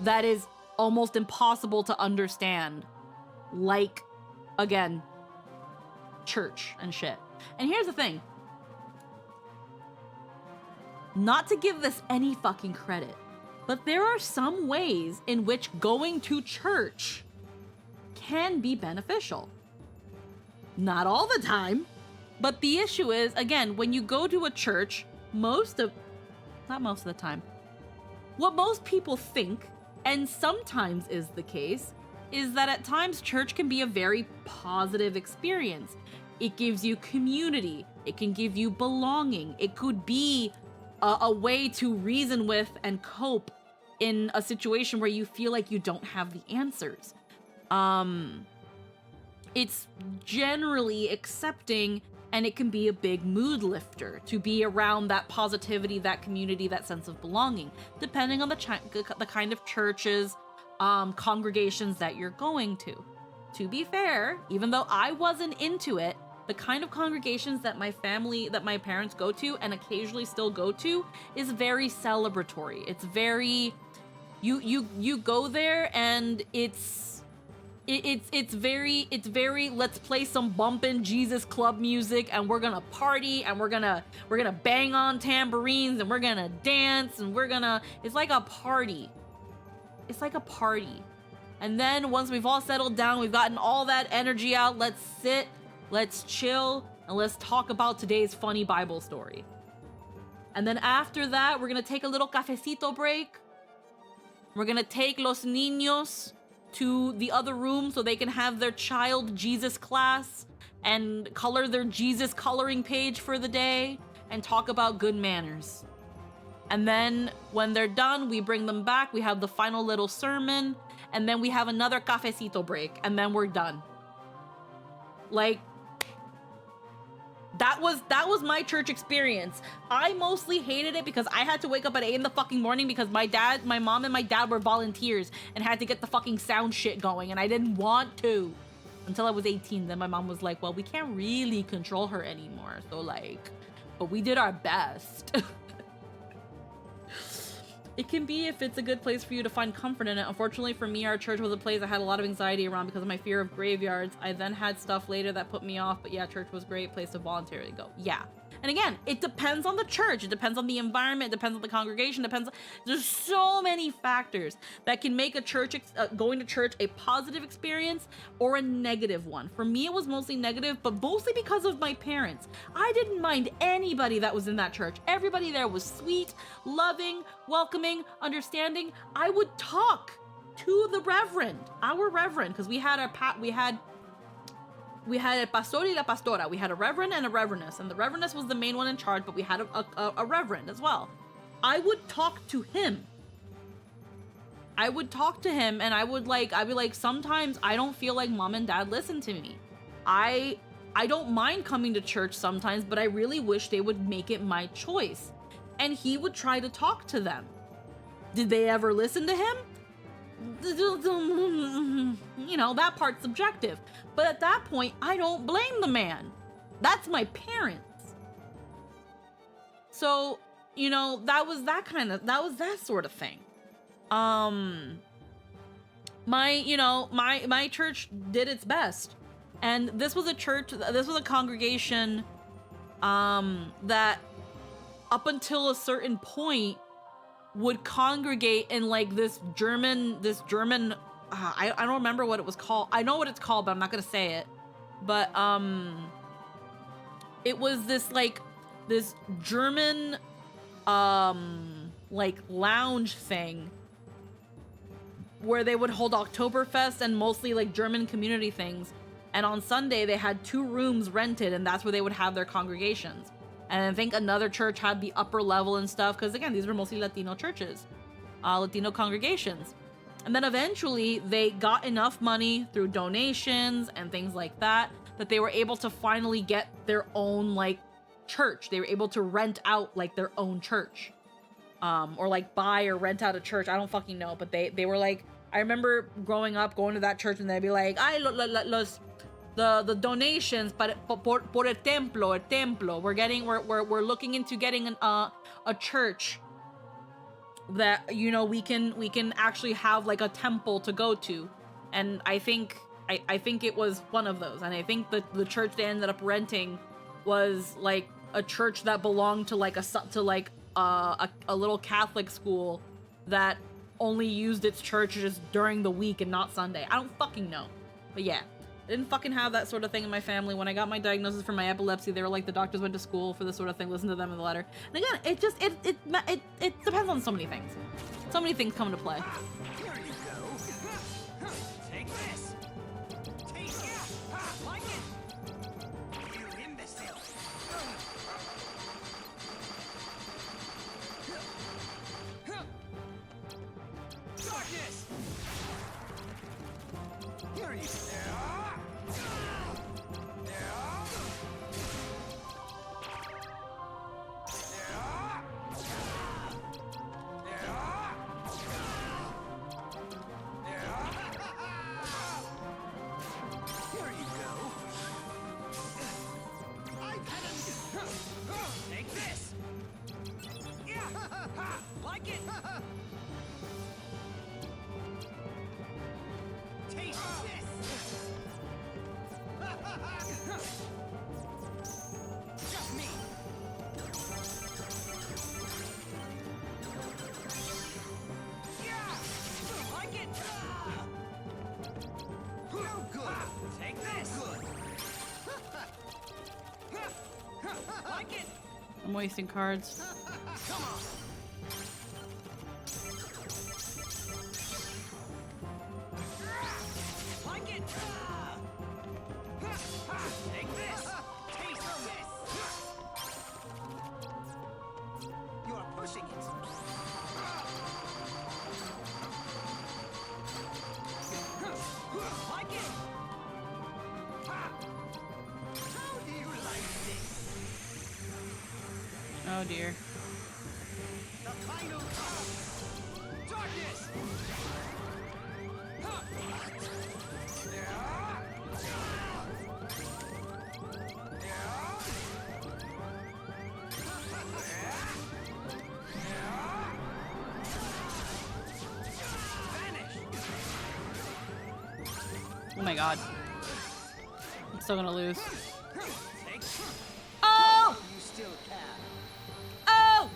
Speaker 1: That is almost impossible to understand. Like, again, church and shit. And here's the thing. Not to give this any fucking credit, but there are some ways in which going to church can be beneficial. Not all the time, but the issue is, again, when you go to a church, not most of the time, what most people think, and sometimes is the case, is that at times church can be a very positive experience. It gives you community. It can give you belonging. It could be a way to reason with and cope in a situation where you feel like you don't have the answers. It's generally accepting, and it can be a big mood lifter to be around that positivity, that community, that sense of belonging, depending on the kind of churches, congregations that you're going to. To be fair, even though I wasn't into it, the kind of congregations that my parents go to and occasionally still go to is very celebratory. It's very, you go there and it's very let's play some bumpin' Jesus club music and we're gonna party and we're gonna bang on tambourines and we're gonna dance and it's like a party. It's like a party. And then once we've all settled down, we've gotten all that energy out, let's sit, let's chill, and let's talk about today's funny Bible story. And then after that, we're gonna take a little cafecito break. We're gonna take los niños to the other room so they can have their child Jesus class and color their Jesus coloring page for the day and talk about good manners. And then when they're done, we bring them back, we have the final little sermon, and then we have another cafecito break, and then we're done. Like, that was my church experience. I mostly hated it because I had to wake up at 8 in the fucking morning because my mom and my dad were volunteers and had to get the fucking sound shit going, and I didn't want to until I was 18. Then my mom was like, well, we can't really control her anymore, so like, but we did our best. It can be if it's a good place for you to find comfort in it. Unfortunately for me, our church was a place I had a lot of anxiety around because of my fear of graveyards. I then had stuff later that put me off, but yeah, church was a great place to voluntarily go. Yeah. And again, it depends on the church. It depends on the environment. It depends on the congregation. There's so many factors that can make a church, going to church a positive experience or a negative one. For me, it was mostly negative, but mostly because of my parents. I didn't mind anybody that was in that church. Everybody there was sweet, loving, welcoming, understanding. I would talk to the reverend, our reverend, because we had we had a pastor y la pastora. We had a reverend and a reverendess, and the reverendess was the main one in charge, but we had a reverend as well. I would talk to him. I would talk to him, and I'd be like, sometimes I don't feel like mom and dad listen to me. I don't mind coming to church sometimes, but I really wish they would make it my choice. And he would try to talk to them. Did they ever listen to him? You know, that part's subjective. But at that point, I don't blame the man. That's my parents. So, you know, that was that sort of thing. My church did its best. And this was a congregation that up until a certain point would congregate in like this German I don't remember what it was called. I know what it's called, but I'm not gonna say it. But it was this German like lounge thing where they would hold Oktoberfest and mostly like German community things. And on Sunday they had 2 rooms rented, and that's where they would have their congregations. And I think another church had the upper level and stuff, because again, these were mostly Latino churches, Latino congregations. And then eventually they got enough money through donations and things like that, that they were able to finally get their own like church. They were able to rent out like their own church, or like buy or rent out a church. I don't fucking know, but they were like, I remember growing up, going to that church, and they'd be like, the donations, por el templo. We're looking into getting a church that, you know, we can actually have like a temple to go to. And I think it was one of those. And I think that the church they ended up renting was like a church that belonged to like a little Catholic school that only used its churches during the week and not Sunday. I don't fucking know. But yeah. I didn't fucking have that sort of thing in my family. When I got my diagnosis for my epilepsy, they were like, the doctors went to school for this sort of thing. Listen to them in the letter. And again, it depends on so many things. So many things come into play.
Speaker 3: Here you go. Take this. Taste it. Like it. You imbecile. Darkness. Here you go. Like it! Taste this! Just me! Yeah! Like it! No good! Take this! Good! Like it!
Speaker 1: I'm wasting cards.
Speaker 3: Come on! Like it! Take this! Taste this! You are pushing it! Like it! How do you like this?
Speaker 1: Oh dear.
Speaker 3: The final darkness!
Speaker 1: Oh my god. I'm still gonna lose. Oh!
Speaker 3: You still can.
Speaker 1: Oh!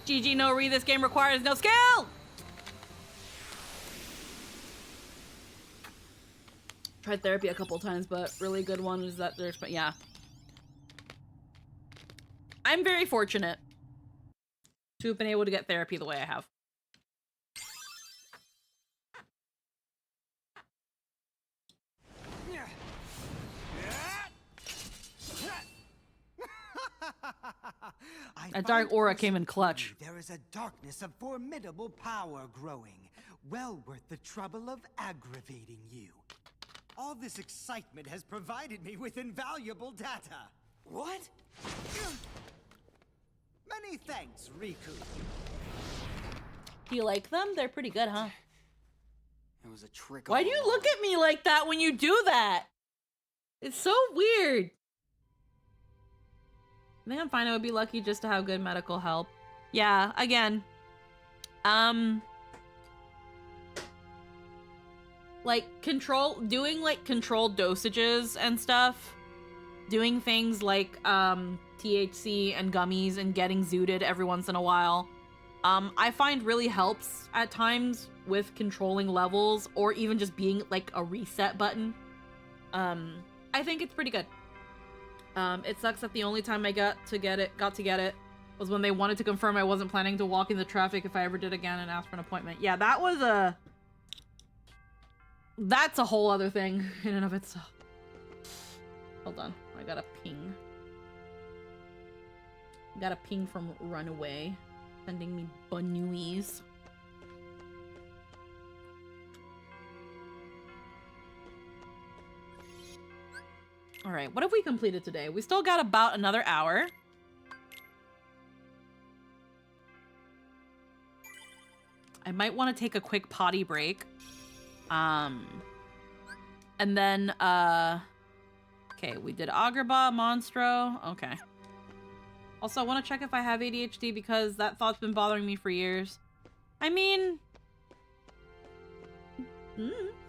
Speaker 1: GG, no re, this game requires no skill! Tried therapy a couple times, but really good one is that there's, but yeah. I'm very fortunate to have been able to get therapy the way I have. That dark aura came in clutch.
Speaker 5: There is a darkness of formidable power growing, well worth the trouble of aggravating you. All this excitement has provided me with invaluable data.
Speaker 3: What?
Speaker 5: Many thanks, Riku.
Speaker 1: Do you like them? They're pretty good, huh?
Speaker 3: It was a trick.
Speaker 1: Why do you look at me like that when you do that? It's so weird. I think I'm fine. I would be lucky just to have good medical help. Yeah, again. Like, doing, like, controlled dosages and stuff. Doing things like, THC and gummies and getting zooted every once in a while. I find really helps at times with controlling levels or even just being, like, a reset button. I think it's pretty good. It sucks that the only time I got to get it was when they wanted to confirm I wasn't planning to walk in the traffic if I ever did again and ask for an appointment. Yeah, that's a whole other thing in and of itself. Hold on, I got a ping. Got a ping from Runaway, sending me bunnies. All right, what have we completed today? We still got about another hour. I might want to take a quick potty break. And then, okay, we did Agrabah, Monstro. Okay. Also, I want to check if I have ADHD because that thought's been bothering me for years. I mean,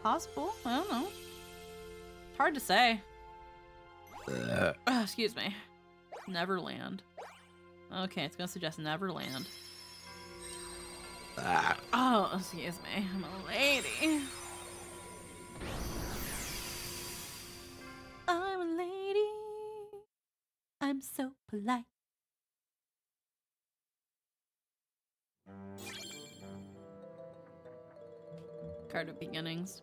Speaker 1: possible. I don't know. It's hard to say. Excuse me. Neverland. Okay, it's gonna suggest Neverland. Oh, excuse me. I'm a lady. I'm a lady. I'm so polite. Card of Beginnings.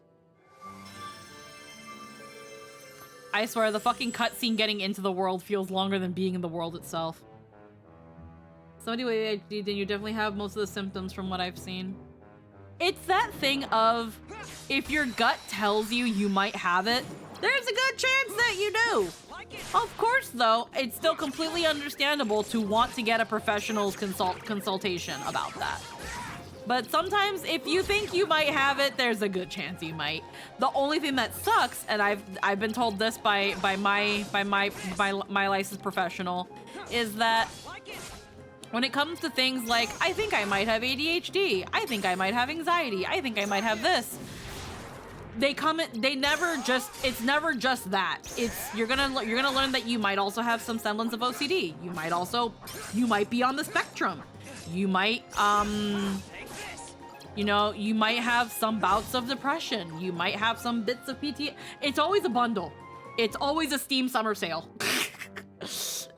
Speaker 1: I swear, the fucking cutscene getting into the world feels longer than being in the world itself. Somebody with ADHD, then you definitely have most of the symptoms from what I've seen. It's that thing of, if your gut tells you you might have it, there's a good chance that you do. Of course, though, it's still completely understandable to want to get a professional's consultation about that. But sometimes, if you think you might have it, there's a good chance you might. The only thing that sucks, and I've been told this by my licensed professional, is that when it comes to things like, I think I might have ADHD, I think I might have anxiety, I think I might have this, it's never just that. You're gonna learn that you might also have some semblance of OCD. You might be on the spectrum. You might, you might have some bouts of depression. You might have some bits of PT. It's always a bundle. It's always a Steam summer sale.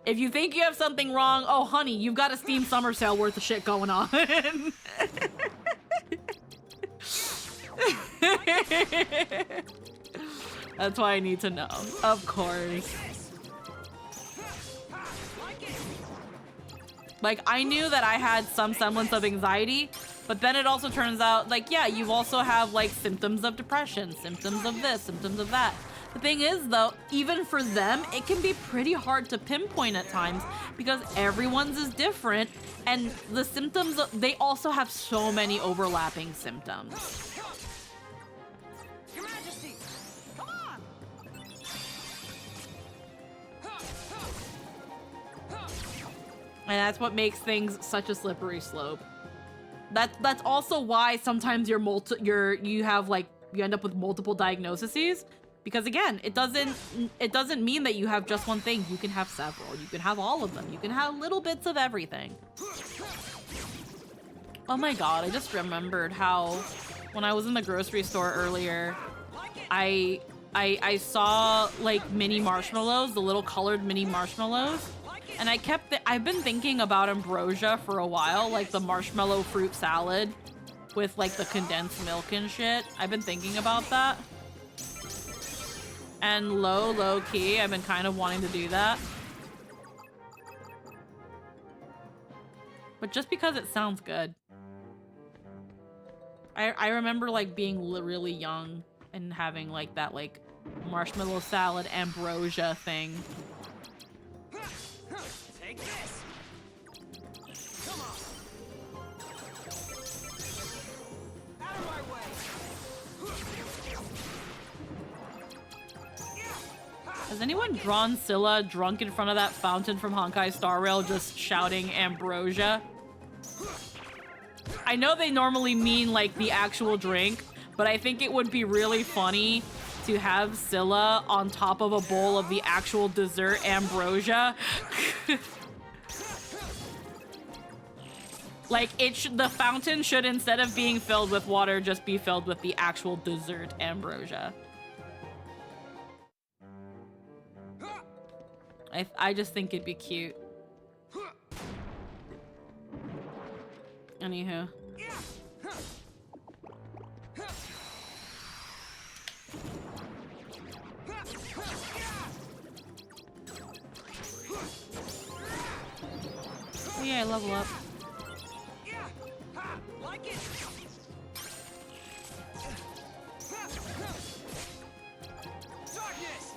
Speaker 1: If you think you have something wrong, oh honey, you've got a Steam summer sale worth of shit going on. That's why I need to know. Of course. Like, I knew that I had some semblance of anxiety, but then it also turns out, like, yeah, you also have, like, symptoms of depression, symptoms of this, symptoms of that. The thing is, though, even for them, it can be pretty hard to pinpoint at times because everyone's is different, and the symptoms, they also have so many overlapping symptoms.
Speaker 3: Your Majesty, come on!
Speaker 1: And that's what makes things such a slippery slope. That's also why sometimes you end up with multiple diagnoses, because again, it doesn't mean that you have just one thing. You can have several. You can have all of them. You can have little bits of everything. Oh my god, I just remembered how when I was in the grocery store earlier, I saw like mini marshmallows, the little colored mini marshmallows. And I've been thinking about ambrosia for a while, like the marshmallow fruit salad with like the condensed milk and shit. I've been thinking about that. And low key, I've been kind of wanting to do that. But just because it sounds good. I remember like being really young and having like that like marshmallow salad ambrosia thing.
Speaker 3: Take this. Come on. Out of my way.
Speaker 1: Has anyone drawn Scylla drunk in front of that fountain from Honkai Star Rail just shouting ambrosia? I know they normally mean like the actual drink, but I think it would be really funny to have Scylla on top of a bowl of the actual dessert ambrosia. Like the fountain should, instead of being filled with water, just be filled with the actual dessert ambrosia. I just think it'd be cute. Anywho. Oh yeah, I level up.
Speaker 3: Like it. Darkness.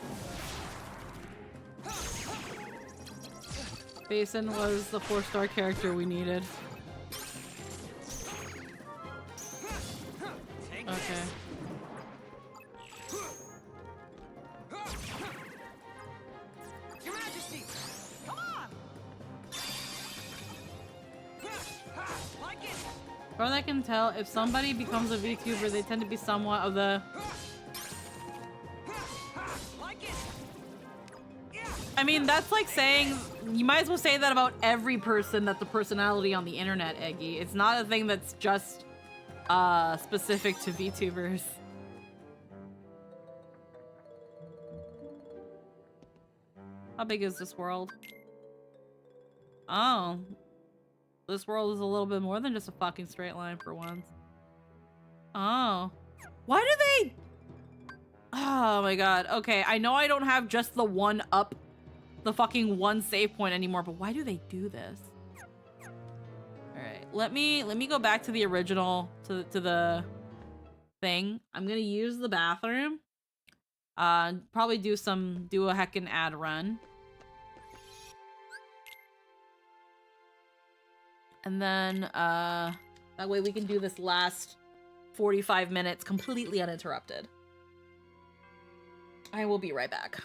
Speaker 1: Basin was the 4-star character we needed. Okay.
Speaker 3: Your Majesty, come on. Like it.
Speaker 1: As far as I can tell, if somebody becomes a VTuber, they tend to be somewhat of the...
Speaker 3: Like it.
Speaker 1: I mean, that's like saying... You might as well say that about every person that's a personality on the internet, Eggy. It's not a thing that's just specific to VTubers. How big is this world? Oh. This world is a little bit more than just a fucking straight line for once. Oh. Why do they... Oh my god. Okay, I know I don't have just the one up, the fucking one save point anymore, but why do they do this? Alright, let me go back to the original, to the thing. I'm gonna use the bathroom. Probably do a heckin' ad run. And then, that way we can do this last 45 minutes completely uninterrupted. I will be right back.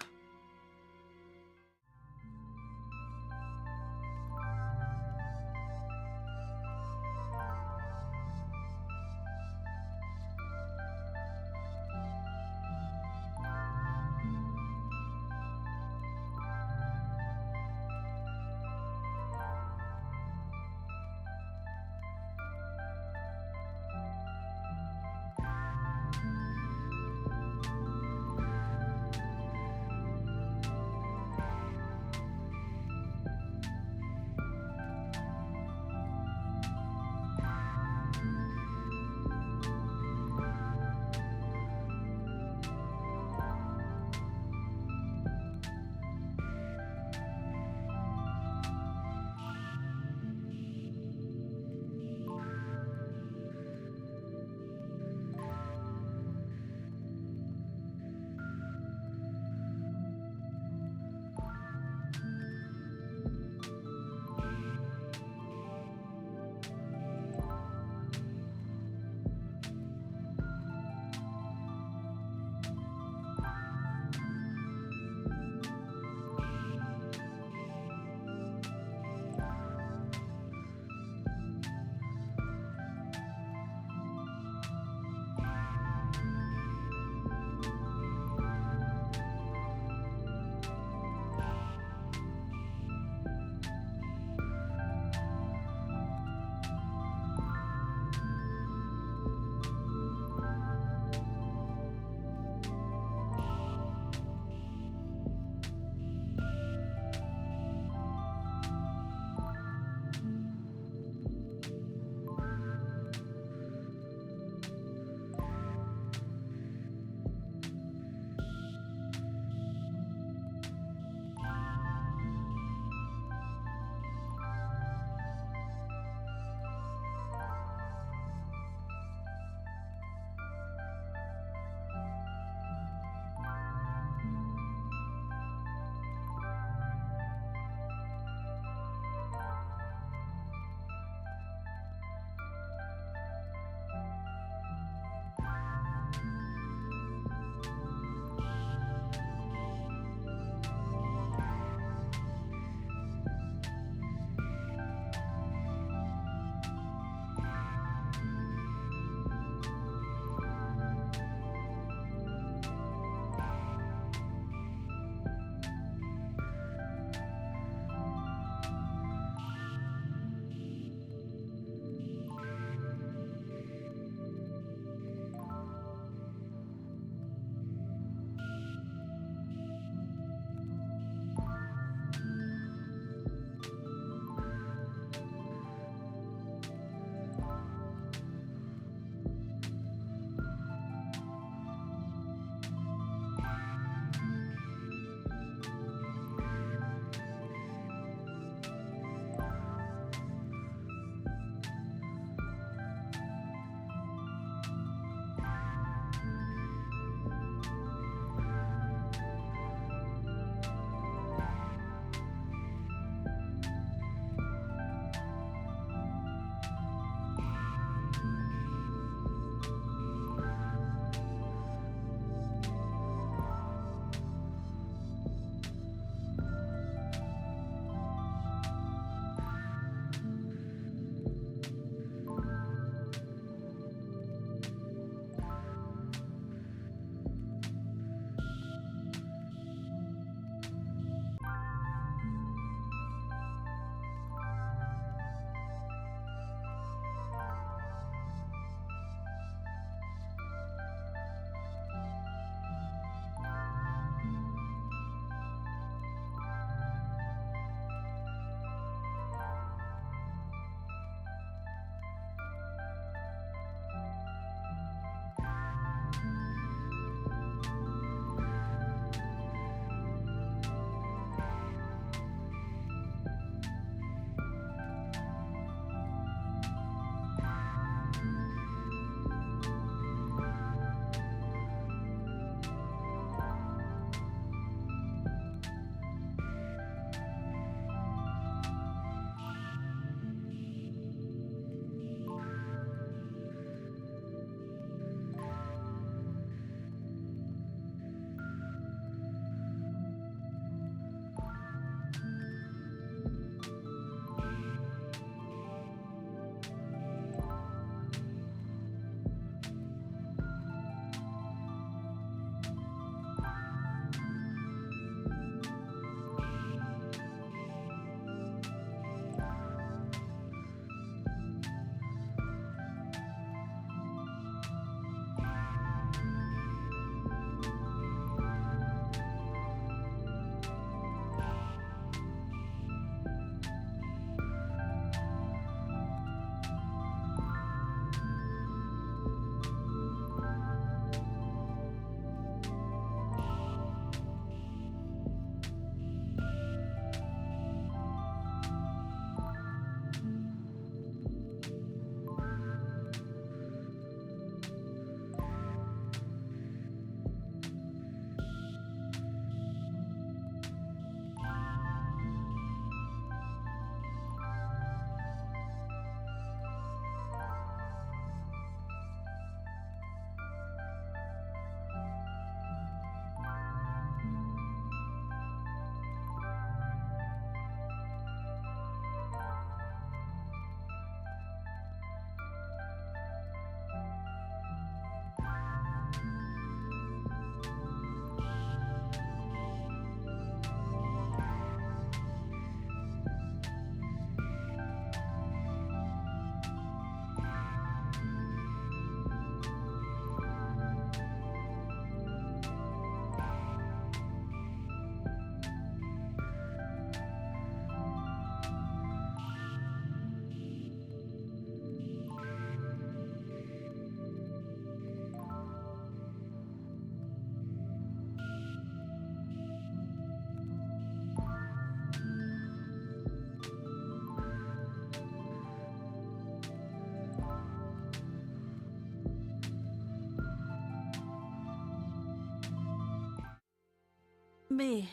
Speaker 1: me.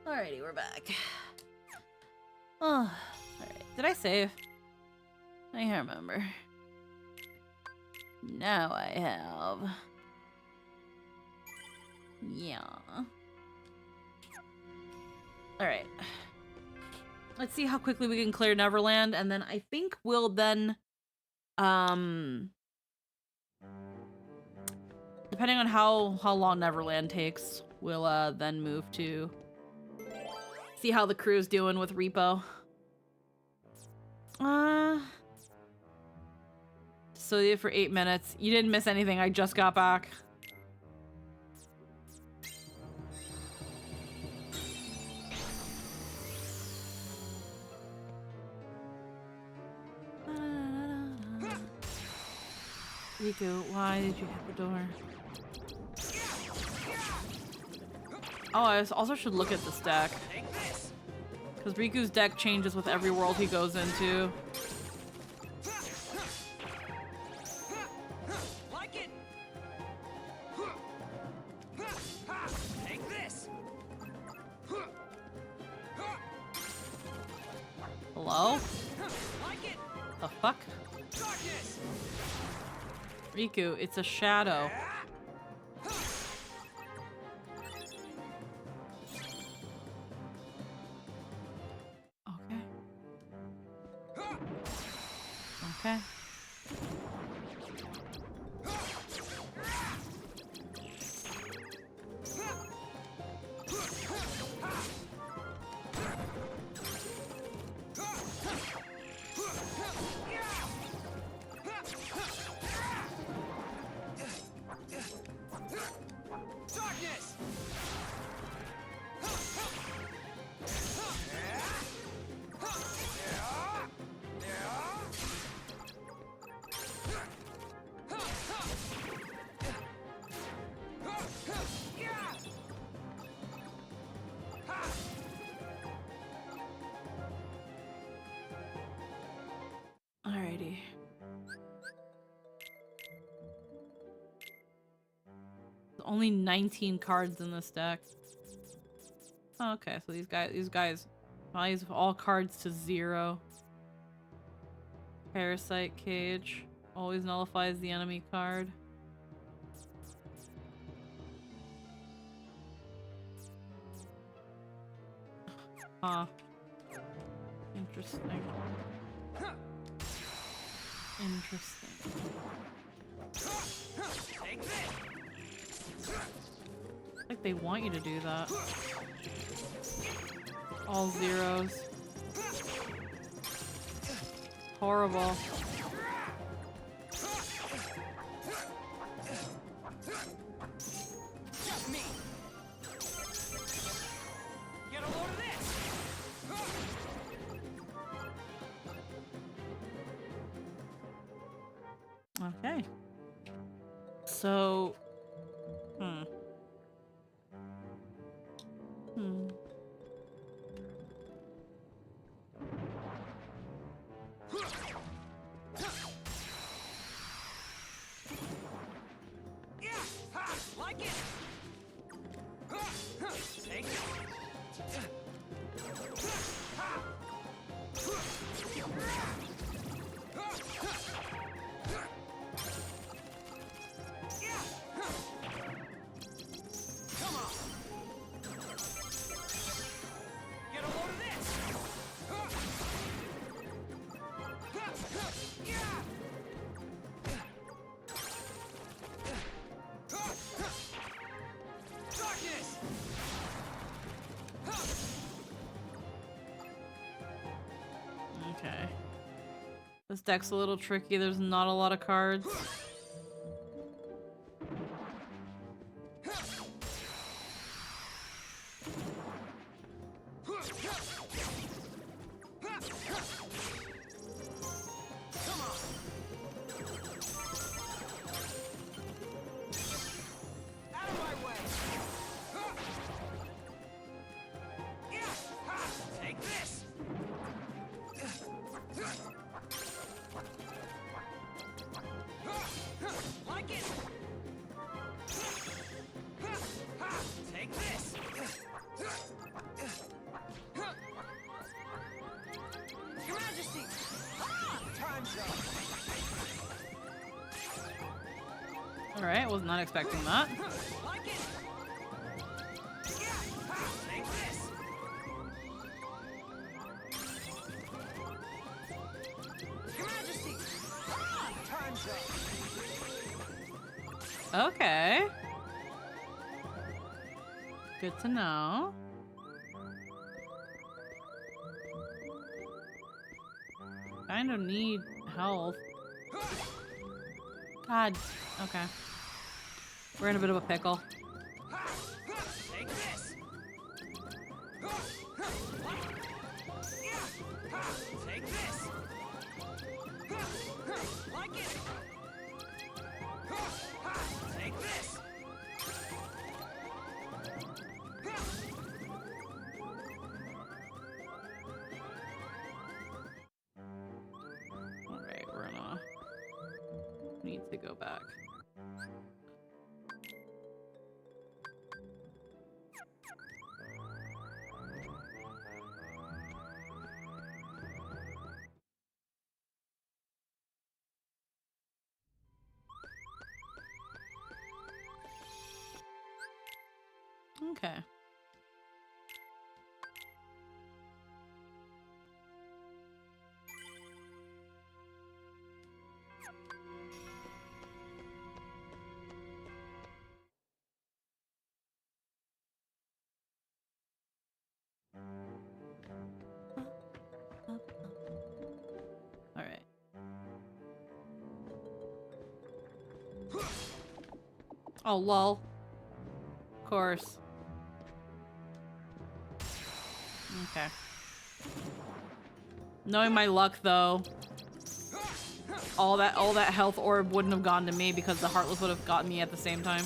Speaker 1: Alrighty, we're back. Oh, alright. Did I save? I can't remember. Now I have. Yeah. Alright. Let's see how quickly we can clear Neverland, and then I think we'll then, depending on how long Neverland takes, we'll then move to see how the crew's doing with Repo. So yeah, for 8 minutes. You didn't miss anything, I just got back. Riku, why did you hit the door? Oh, I also should look at this deck. Because Riku's deck changes with every world he goes into.
Speaker 3: Like it. Take this.
Speaker 1: Hello?
Speaker 3: Like it.
Speaker 1: The fuck?
Speaker 3: Darkness.
Speaker 1: Riku, it's a shadow. Okay. Okay.
Speaker 3: Darkness.
Speaker 1: Alrighty. Only 19 cards in this deck. Oh, okay, so these guys values all cards to 0. Parasite Cage always nullifies the enemy card. Huh. Interesting. Interesting.
Speaker 3: Take this.
Speaker 1: Like they want you to do that. All 0s. Horrible.
Speaker 3: Just me. Get a load of this.
Speaker 1: Okay. So,
Speaker 3: Yeah. Ha. Like it. Take it. Ha. Come on. Get a load of this. Darkness.
Speaker 1: okay. This deck's a little tricky. There's not a lot of cards.
Speaker 3: Come on. Out of my way. Yeah. Ha. Take this. Like it. Ha. Take this.
Speaker 1: Alright, was not expecting that.
Speaker 3: Like it. Take this. Your Majesty. Time's up.
Speaker 1: Okay. Good to know. Kind of need health. God. Okay. We're in a bit of a pickle.
Speaker 3: Take this. Take this. Like it. Take this.
Speaker 1: Alright, we're gonna need to go back. Okay. All right. Oh, lol. Of course. Okay. Knowing my luck, though, all that health orb wouldn't have gone to me because the Heartless would have gotten me at the same time.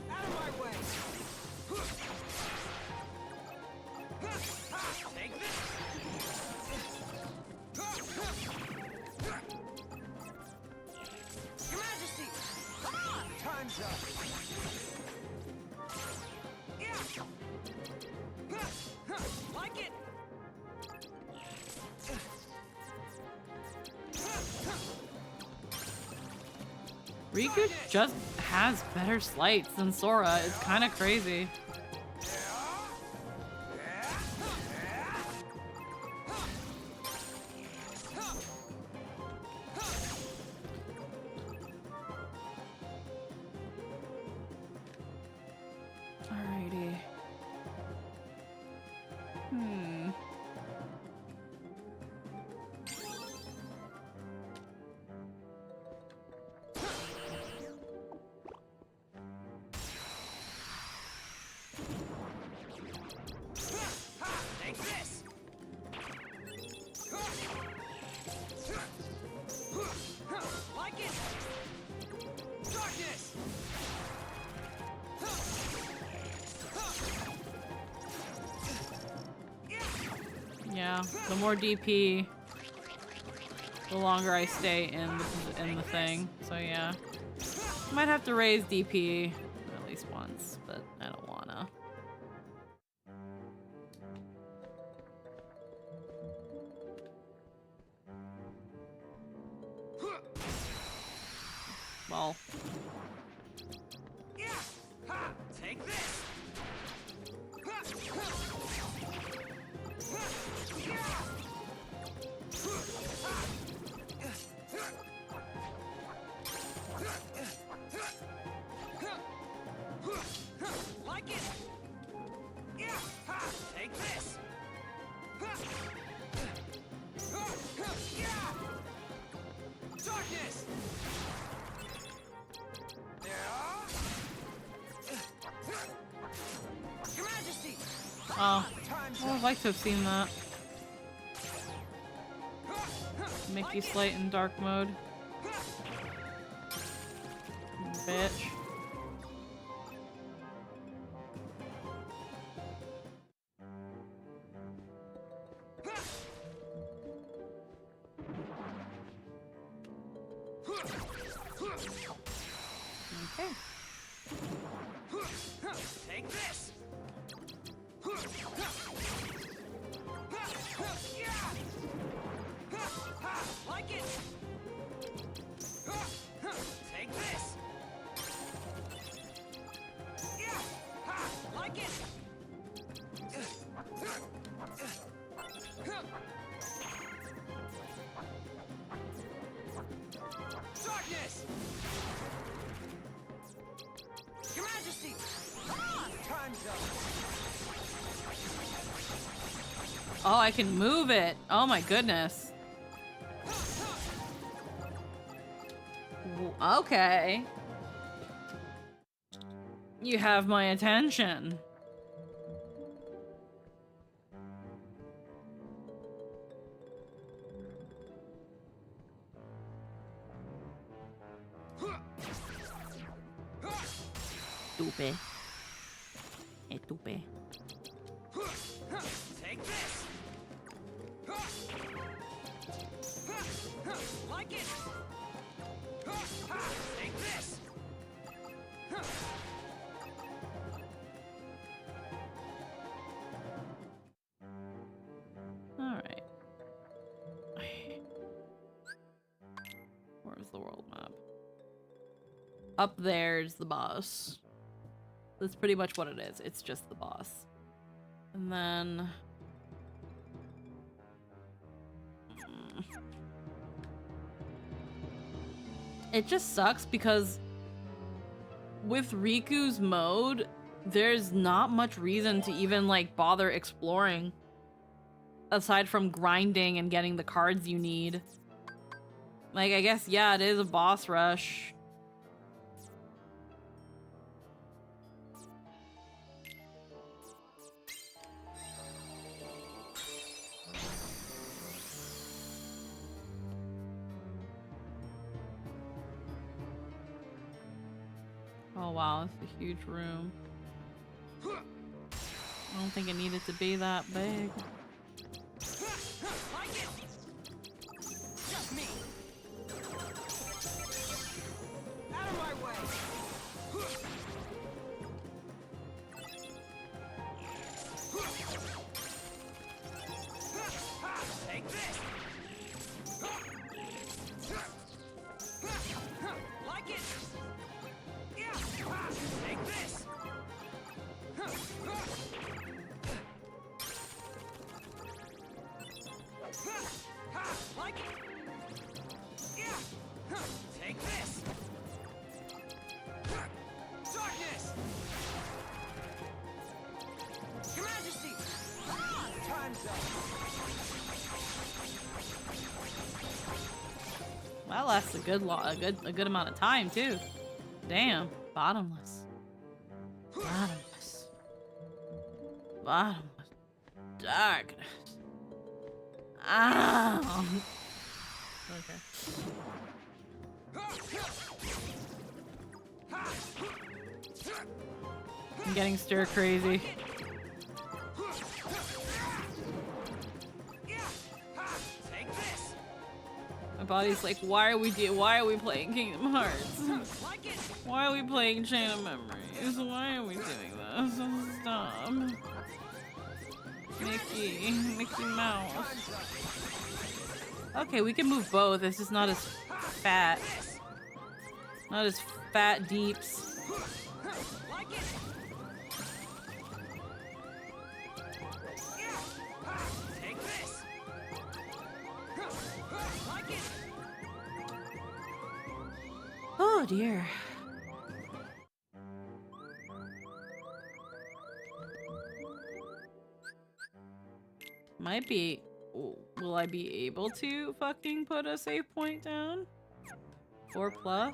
Speaker 3: Out of my way. Take this. Your Majesty. Time's up. Like it.
Speaker 1: Riku just has better sleights than Sora. It's kind of crazy. Alrighty.
Speaker 3: Take this. Like it. Darkness.
Speaker 1: Yeah, the more DP, the longer I stay in the thing. So yeah, might have to raise DP at least once, but I don't wanna. Well,
Speaker 3: Take this. Like it. Take this. Darkness. Your Majesty.
Speaker 1: oh, I would like to have seen that. Mickey Slate in dark mode. Bitch. Okay.
Speaker 3: Take this. Like it. Take this.
Speaker 1: Oh, I can move it. Oh my goodness. Okay. You have my attention. Stupid. Stupid.
Speaker 3: Take this. Like it. Take this.
Speaker 1: All right. Where's the world map? Up there's the boss. That's pretty much what it is. It's just the boss. And then... It just sucks because with Riku's mode, there's not much reason to even like bother exploring aside from grinding and getting the cards you need. Like, I guess, yeah, it is a boss rush. Oh wow, it's a huge room. I don't think it needed to be that big.
Speaker 3: Just me. Out of my way. Take this. Like it. Yeah. Take this. Like it. Yeah. Take this. Darkness. Your Majesty. Time's up.
Speaker 1: That lasts a good amount of time too. Damn, bottomless. Bottomless. Bottomless. Darkness. Ow. Okay. I'm getting stir crazy.
Speaker 3: Take this.
Speaker 1: My body's like, why are we playing Kingdom Hearts?
Speaker 3: Like it.
Speaker 1: Why are we playing Chain of Memories? Why are we doing this? Stop. Mickey Mouse. Okay, we can move both. It's just not as fat. Not as fat deeps.
Speaker 3: Like it. Take this. Like it.
Speaker 1: Oh dear. Might be. Will I be able to fucking put a save point down? 4+?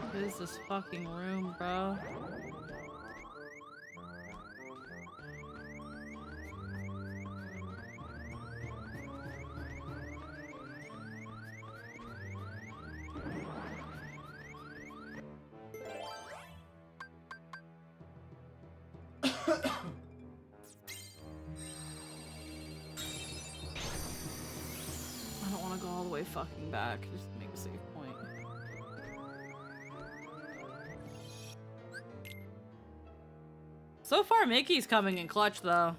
Speaker 1: What is this fucking room, bro? I don't want to go all the way fucking back just to make a save point. So far, Mickey's coming in clutch, though.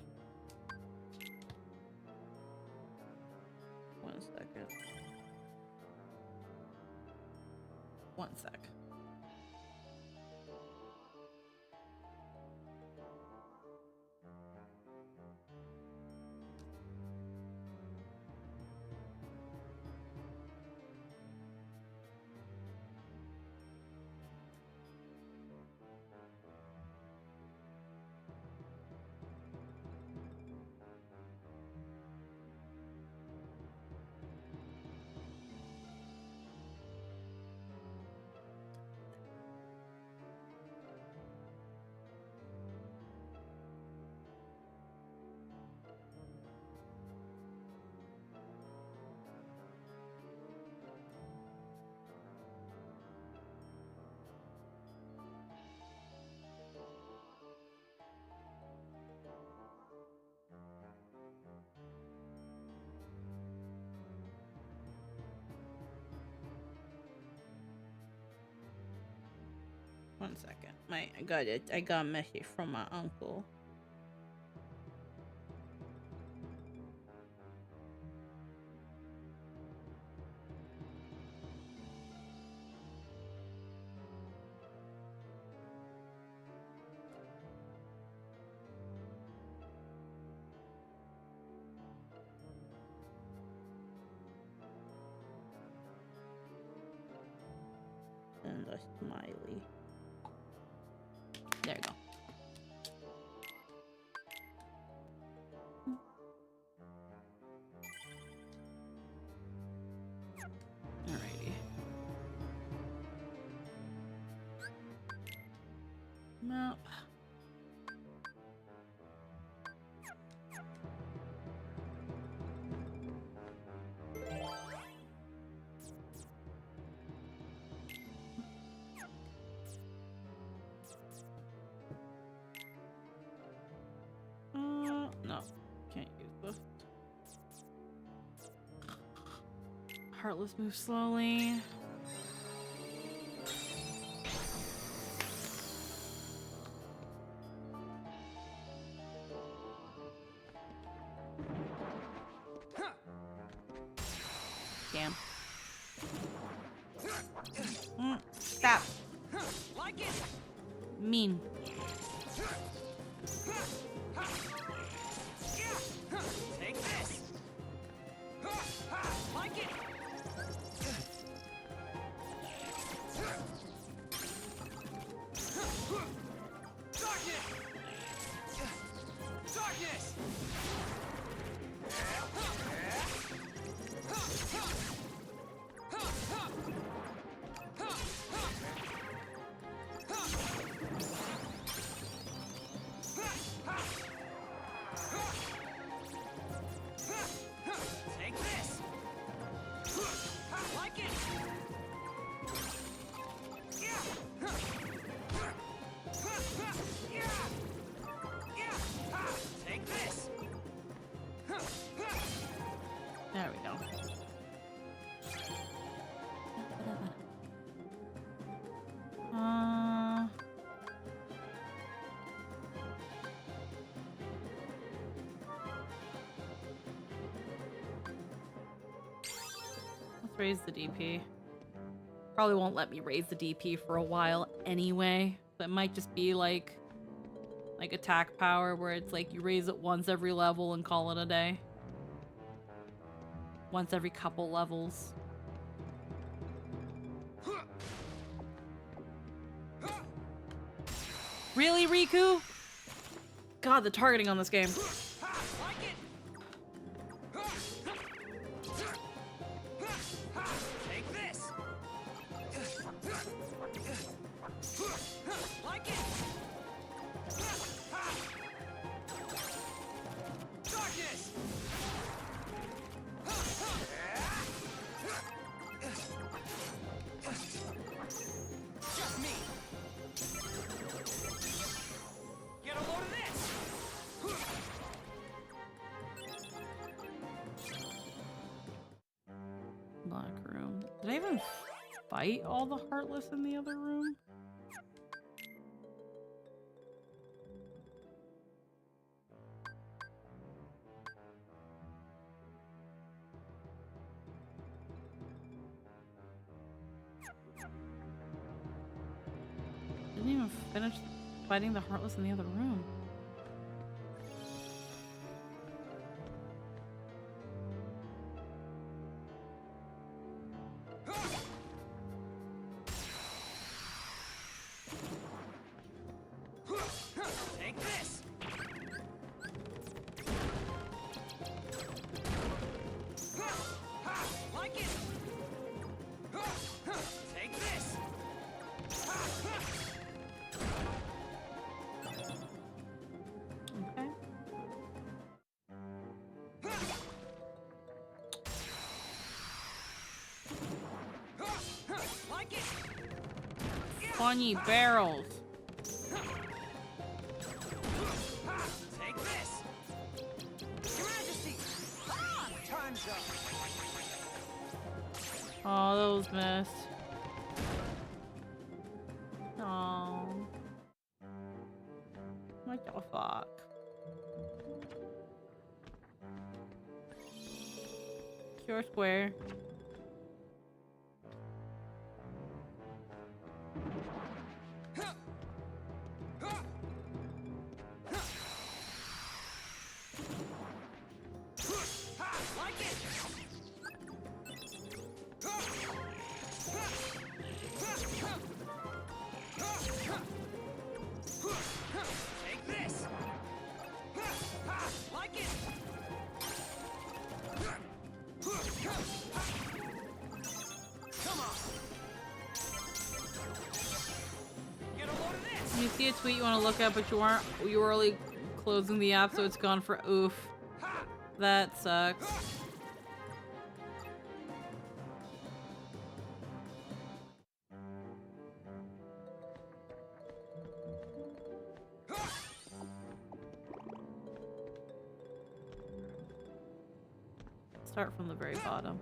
Speaker 1: 1 second. I got it. I got a message from my uncle. And a smiley. There you go. Alrighty. Map. No, can't use this. Heartless move slowly. Damn. Stop.
Speaker 3: Like it.
Speaker 1: Mean.
Speaker 3: Take this. Like it. Darkness. Darkness. Take this. Like it. Take this.
Speaker 1: There we go. Let's raise the DP. Probably won't let me raise the DP for a while anyway. So it might just be like attack power where it's like you raise it once every level and call it a day. Once every couple levels. Really, Riku? God, the targeting on this game.
Speaker 3: Like it. Take this. Like it. Darkness. Just me. Get a load of this.
Speaker 1: Black room. Did I even fight all the Heartless in the other room? Didn't even finish fighting the Heartless in the other room.
Speaker 3: Take this. Like it. Take this.
Speaker 1: Okay.
Speaker 3: Like it.
Speaker 1: Funny barrels.
Speaker 3: Take this. Your Majesty. Time's up.
Speaker 1: Oh, those missed. Oh. What the fuck? Cure square.
Speaker 3: Take this. Like it. Come on. Get a load of this.
Speaker 1: You see a tweet you want to look at, but you were already closing the app, so it's gone for oof. That sucks. Start from the very bottom.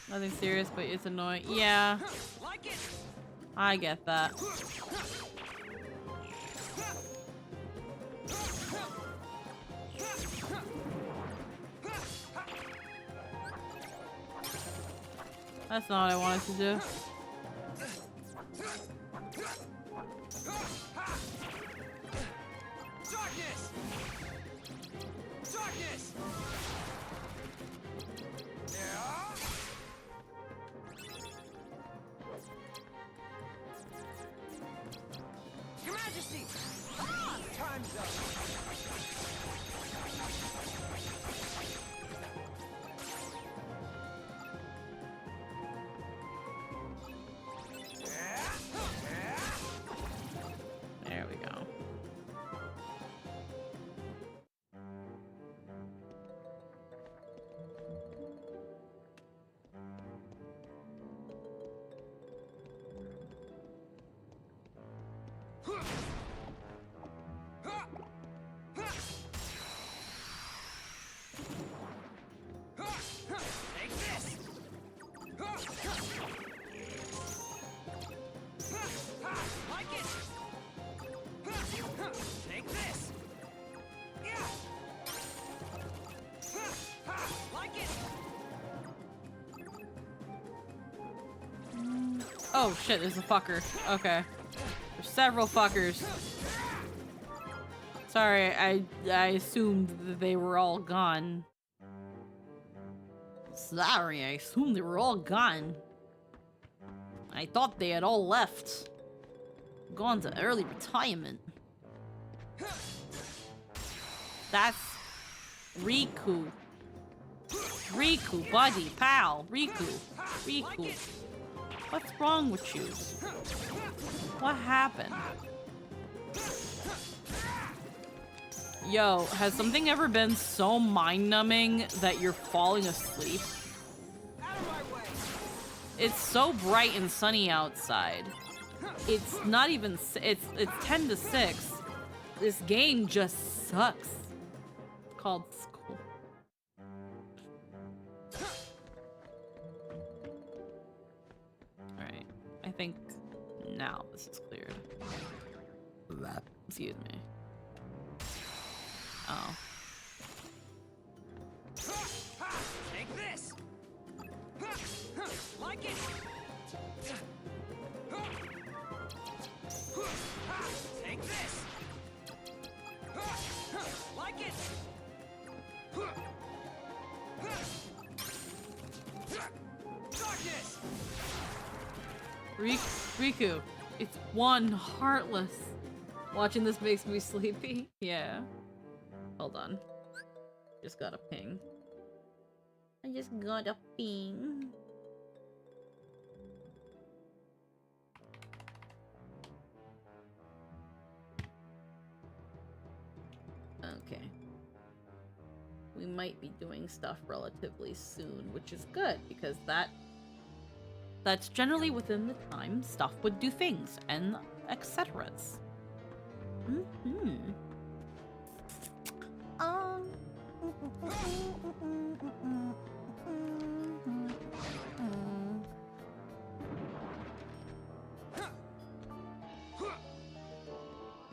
Speaker 1: Nothing serious, but it's annoying. Yeah,
Speaker 3: Like it.
Speaker 1: I get that. That's not what I wanted to do.
Speaker 3: Darkness. Darkness. Yeah. Your Majesty. Ah, time's up.
Speaker 1: There we go.
Speaker 3: Take this. Like it. Take this. Yeah. Like it.
Speaker 1: Oh shit, there's a fucker. Okay. There's several fuckers. Sorry, I assumed that they were all gone. Sorry, I assumed they were all gone. I thought they had all left. Gone to early retirement. That's Riku. Riku, buddy, pal, Riku. Riku. What's wrong with you? What happened? Yo, has something ever been so mind-numbing that you're falling asleep?
Speaker 3: Out of my way.
Speaker 1: It's so bright and sunny outside. It's not even it's 10 to 6. This game just sucks. It's called school. Alright. I think now this is cleared. Excuse me. Oh.
Speaker 3: Take this. Like it. Take this. Like it. Darkness.
Speaker 1: Riku, it's one heartless. Watching this makes me sleepy. Yeah. Hold on. Just got a ping. I just got a ping. Okay. We might be doing stuff relatively soon, which is good because that's generally within the time stuff would do things and etc. Mm-hmm.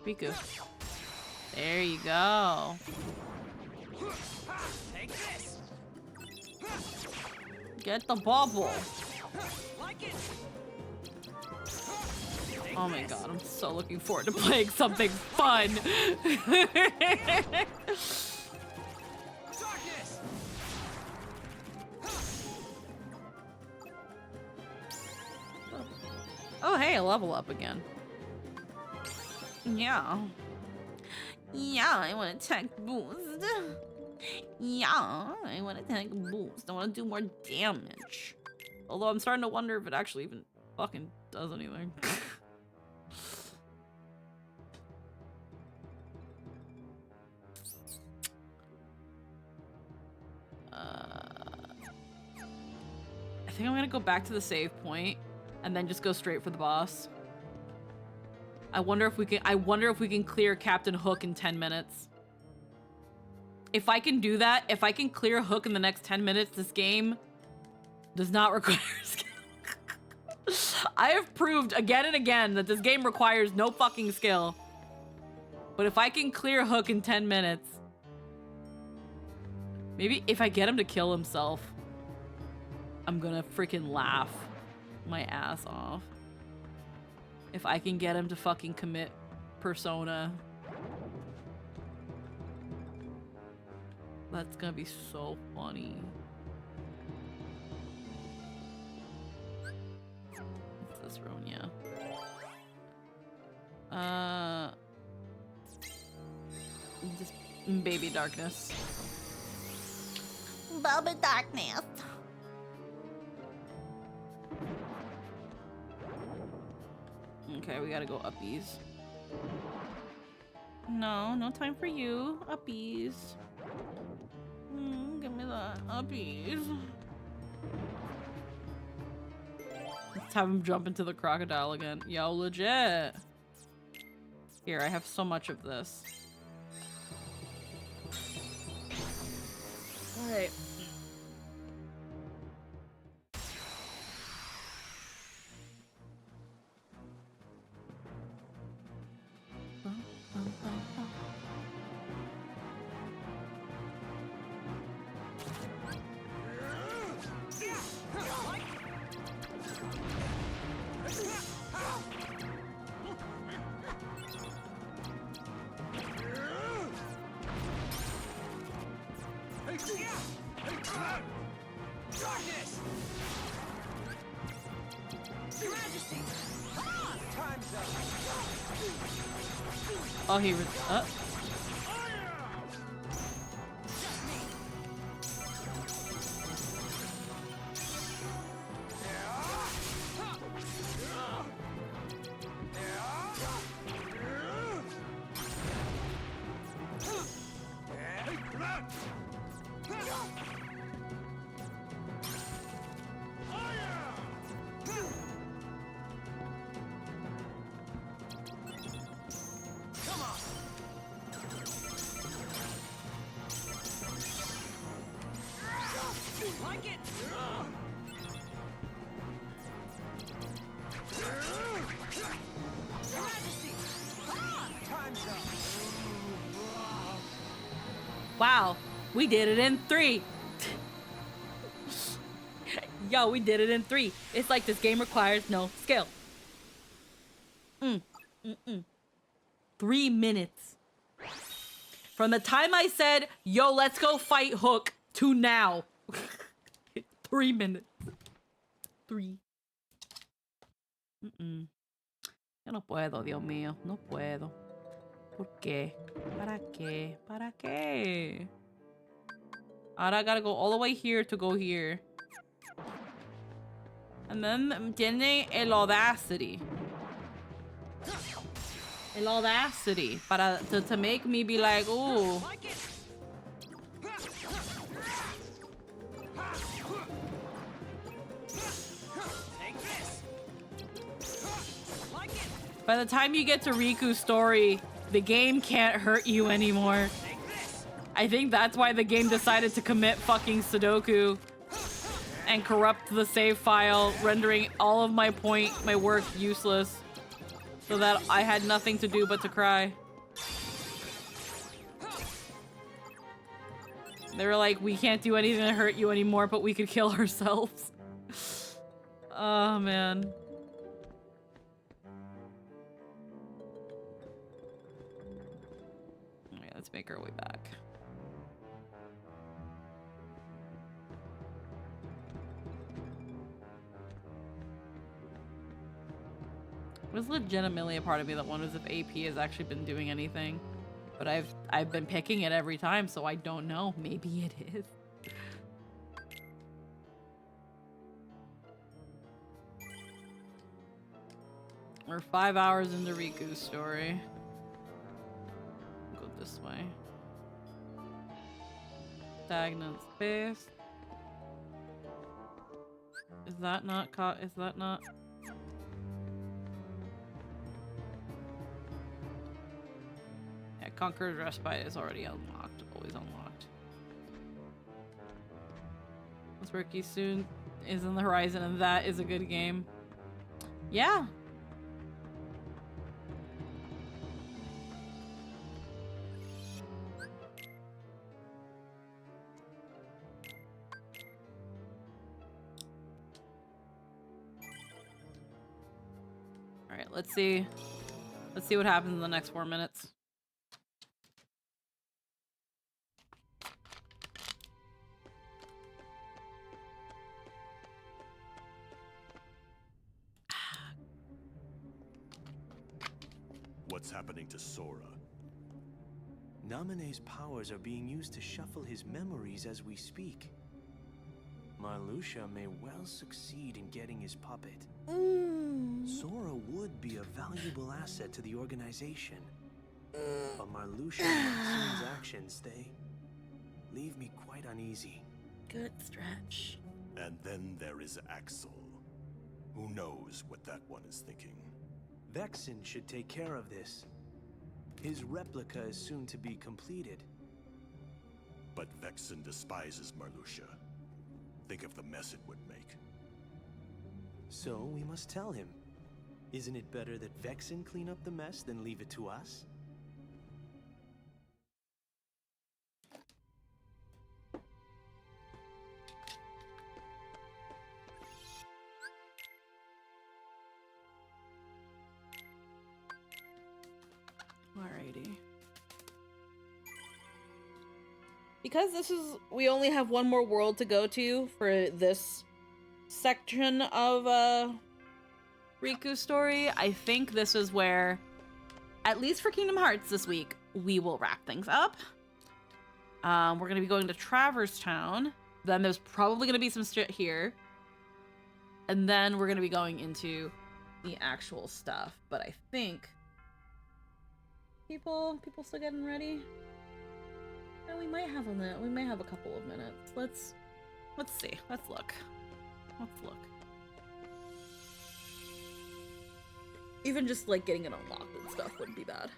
Speaker 1: Riku. There you go.
Speaker 3: Take this.
Speaker 1: Get the bubble.
Speaker 3: Like it.
Speaker 1: Oh my god, I'm so looking forward to playing something fun.
Speaker 3: Darkness.
Speaker 1: Oh hey, a level up again. Yeah. Yeah, I want to tech boost. Yeah, I want to tech boost. I want to do more damage. Although I'm starting to wonder if it actually even fucking does anything. I think I'm gonna go back to the save point and then just go straight for the boss. I wonder if we can clear Captain Hook in 10 minutes. If I can do that, if I can clear Hook in the next 10 minutes, this game does not require skill. I have proved again and again that this game requires no fucking skill. But if I can clear Hook in 10 minutes, maybe if I get him to kill himself, I'm gonna freaking laugh my ass off. If I can get him to fucking commit Persona. That's gonna be so funny. What's this room? Yeah. Just baby darkness.
Speaker 2: Baby darkness.
Speaker 1: Okay, we gotta go uppies. No, no time for you. Uppies. Give me the uppies. Let's have him jump into the crocodile again. Yo, legit. Here, I have so much of this. Alright.
Speaker 3: Darkness. Your Majesty. Time's up.
Speaker 1: Oh, he was
Speaker 3: Like it. Your Majesty. Time's up.
Speaker 1: Wow, we did it in 3. Yo, we did it in 3. It's like this game requires no skill. 3 minutes. From the time I said, yo, let's go fight Hook, to now. 3 minutes. 3. Yo no puedo, Dios mío. No puedo. ¿Por qué? ¿Para qué? ¿Para qué? Ahora I gotta go all the way here to go here. And then tiene el audacity. El audacity. To make me be like, ooh.
Speaker 3: Like it. Take this. Like it.
Speaker 1: By the time you get to Riku's story, the game can't hurt you anymore.
Speaker 3: Take this.
Speaker 1: I think that's why the game decided to commit fucking Sudoku and corrupt the save file, rendering all of my work useless. So that I had nothing to do but to cry. They were like, we can't do anything to hurt you anymore, but we could kill ourselves. Oh, man. Alright, let's make our way back. There's legitimately a part of me that wonders if AP has actually been doing anything. But I've been picking it every time, so I don't know. Maybe it is. We're 5 hours into Riku's story. Go this way. Stagnant space. Is that not caught? Is that not? Yeah, Conqueror's Respite is already unlocked. Always unlocked. This Rookie soon is in the horizon, and that is a good game. Yeah. Alright, let's see. Let's see what happens in the next 4 minutes.
Speaker 6: What's happening to Sora?
Speaker 4: Naminé's powers are being used to shuffle his memories as we speak. Marluxia may well succeed in getting his puppet. Sora would be a valuable asset to the organization. But Marluxia and Maxine's actions, they leave me quite uneasy.
Speaker 1: Good stretch.
Speaker 6: And then there is Axel. Who knows what that one is thinking?
Speaker 4: Vexen should take care of this. His replica is soon to be completed.
Speaker 6: But Vexen despises Marluxia. Think of the mess it would make.
Speaker 4: So we must tell him. Isn't it better that Vexen clean up the mess than leave it to us?
Speaker 1: Alrighty. Because we only have one more world to go to for this section of Riku's story, I think this is where, at least for Kingdom Hearts this week, we will wrap things up. We're going to be going to Traverse Town. Then there's probably going to be some shit here. And then we're going to be going into the actual stuff. But I think people still getting ready. And we might have a couple of minutes. Let's see. Let's look. Even just like getting it unlocked and stuff wouldn't be bad.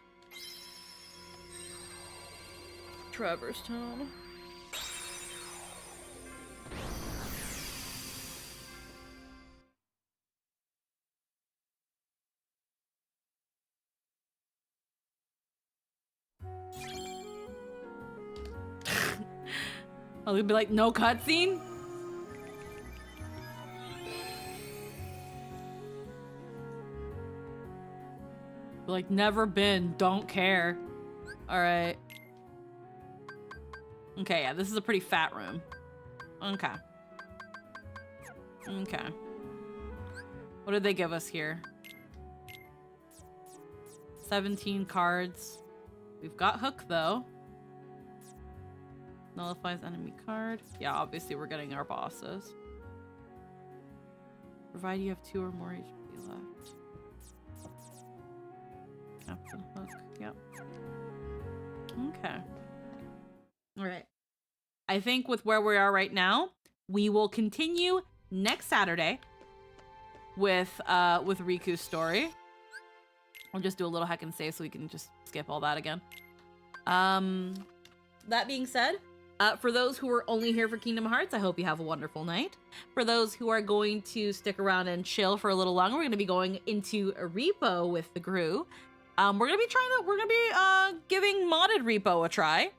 Speaker 1: Traverse Town. I'll be like, no cutscene? Like, never been, don't care. Alright. Okay, yeah, this is a pretty fat room. Okay. Okay. What did they give us here? 17 cards. We've got Hook, though. Nullifies enemy card. Yeah, obviously we're getting our bosses. Provided you have 2 or more HP left. Captain Hook. Yep. Okay. Alright. I think with where we are right now, we will continue next Saturday with Riku's story. We'll just do a little hack and save so we can just skip all that again. That being said, For those who are only here for Kingdom Hearts, I hope you have a wonderful night. For those who are going to stick around and chill for a little longer, we're going to be going into a repo with the crew. We're going to be giving modded repo a try.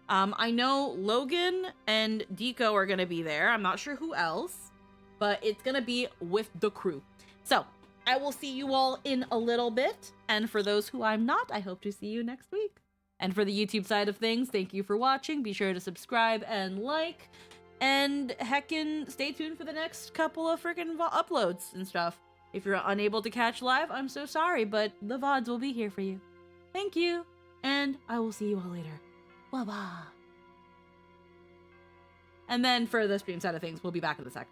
Speaker 1: I know Logan and Deco are going to be there. I'm not sure who else, but it's going to be with the crew. So I will see you all in a little bit. And for those who I'm not, I hope to see you next week. And for the YouTube side of things, thank you for watching. Be sure to subscribe and like. And heckin' stay tuned for the next couple of freaking uploads and stuff. If you're unable to catch live, I'm so sorry, but the VODs will be here for you. Thank you, and I will see you all later. Bye-bye. And then for the stream side of things, we'll be back in a sec.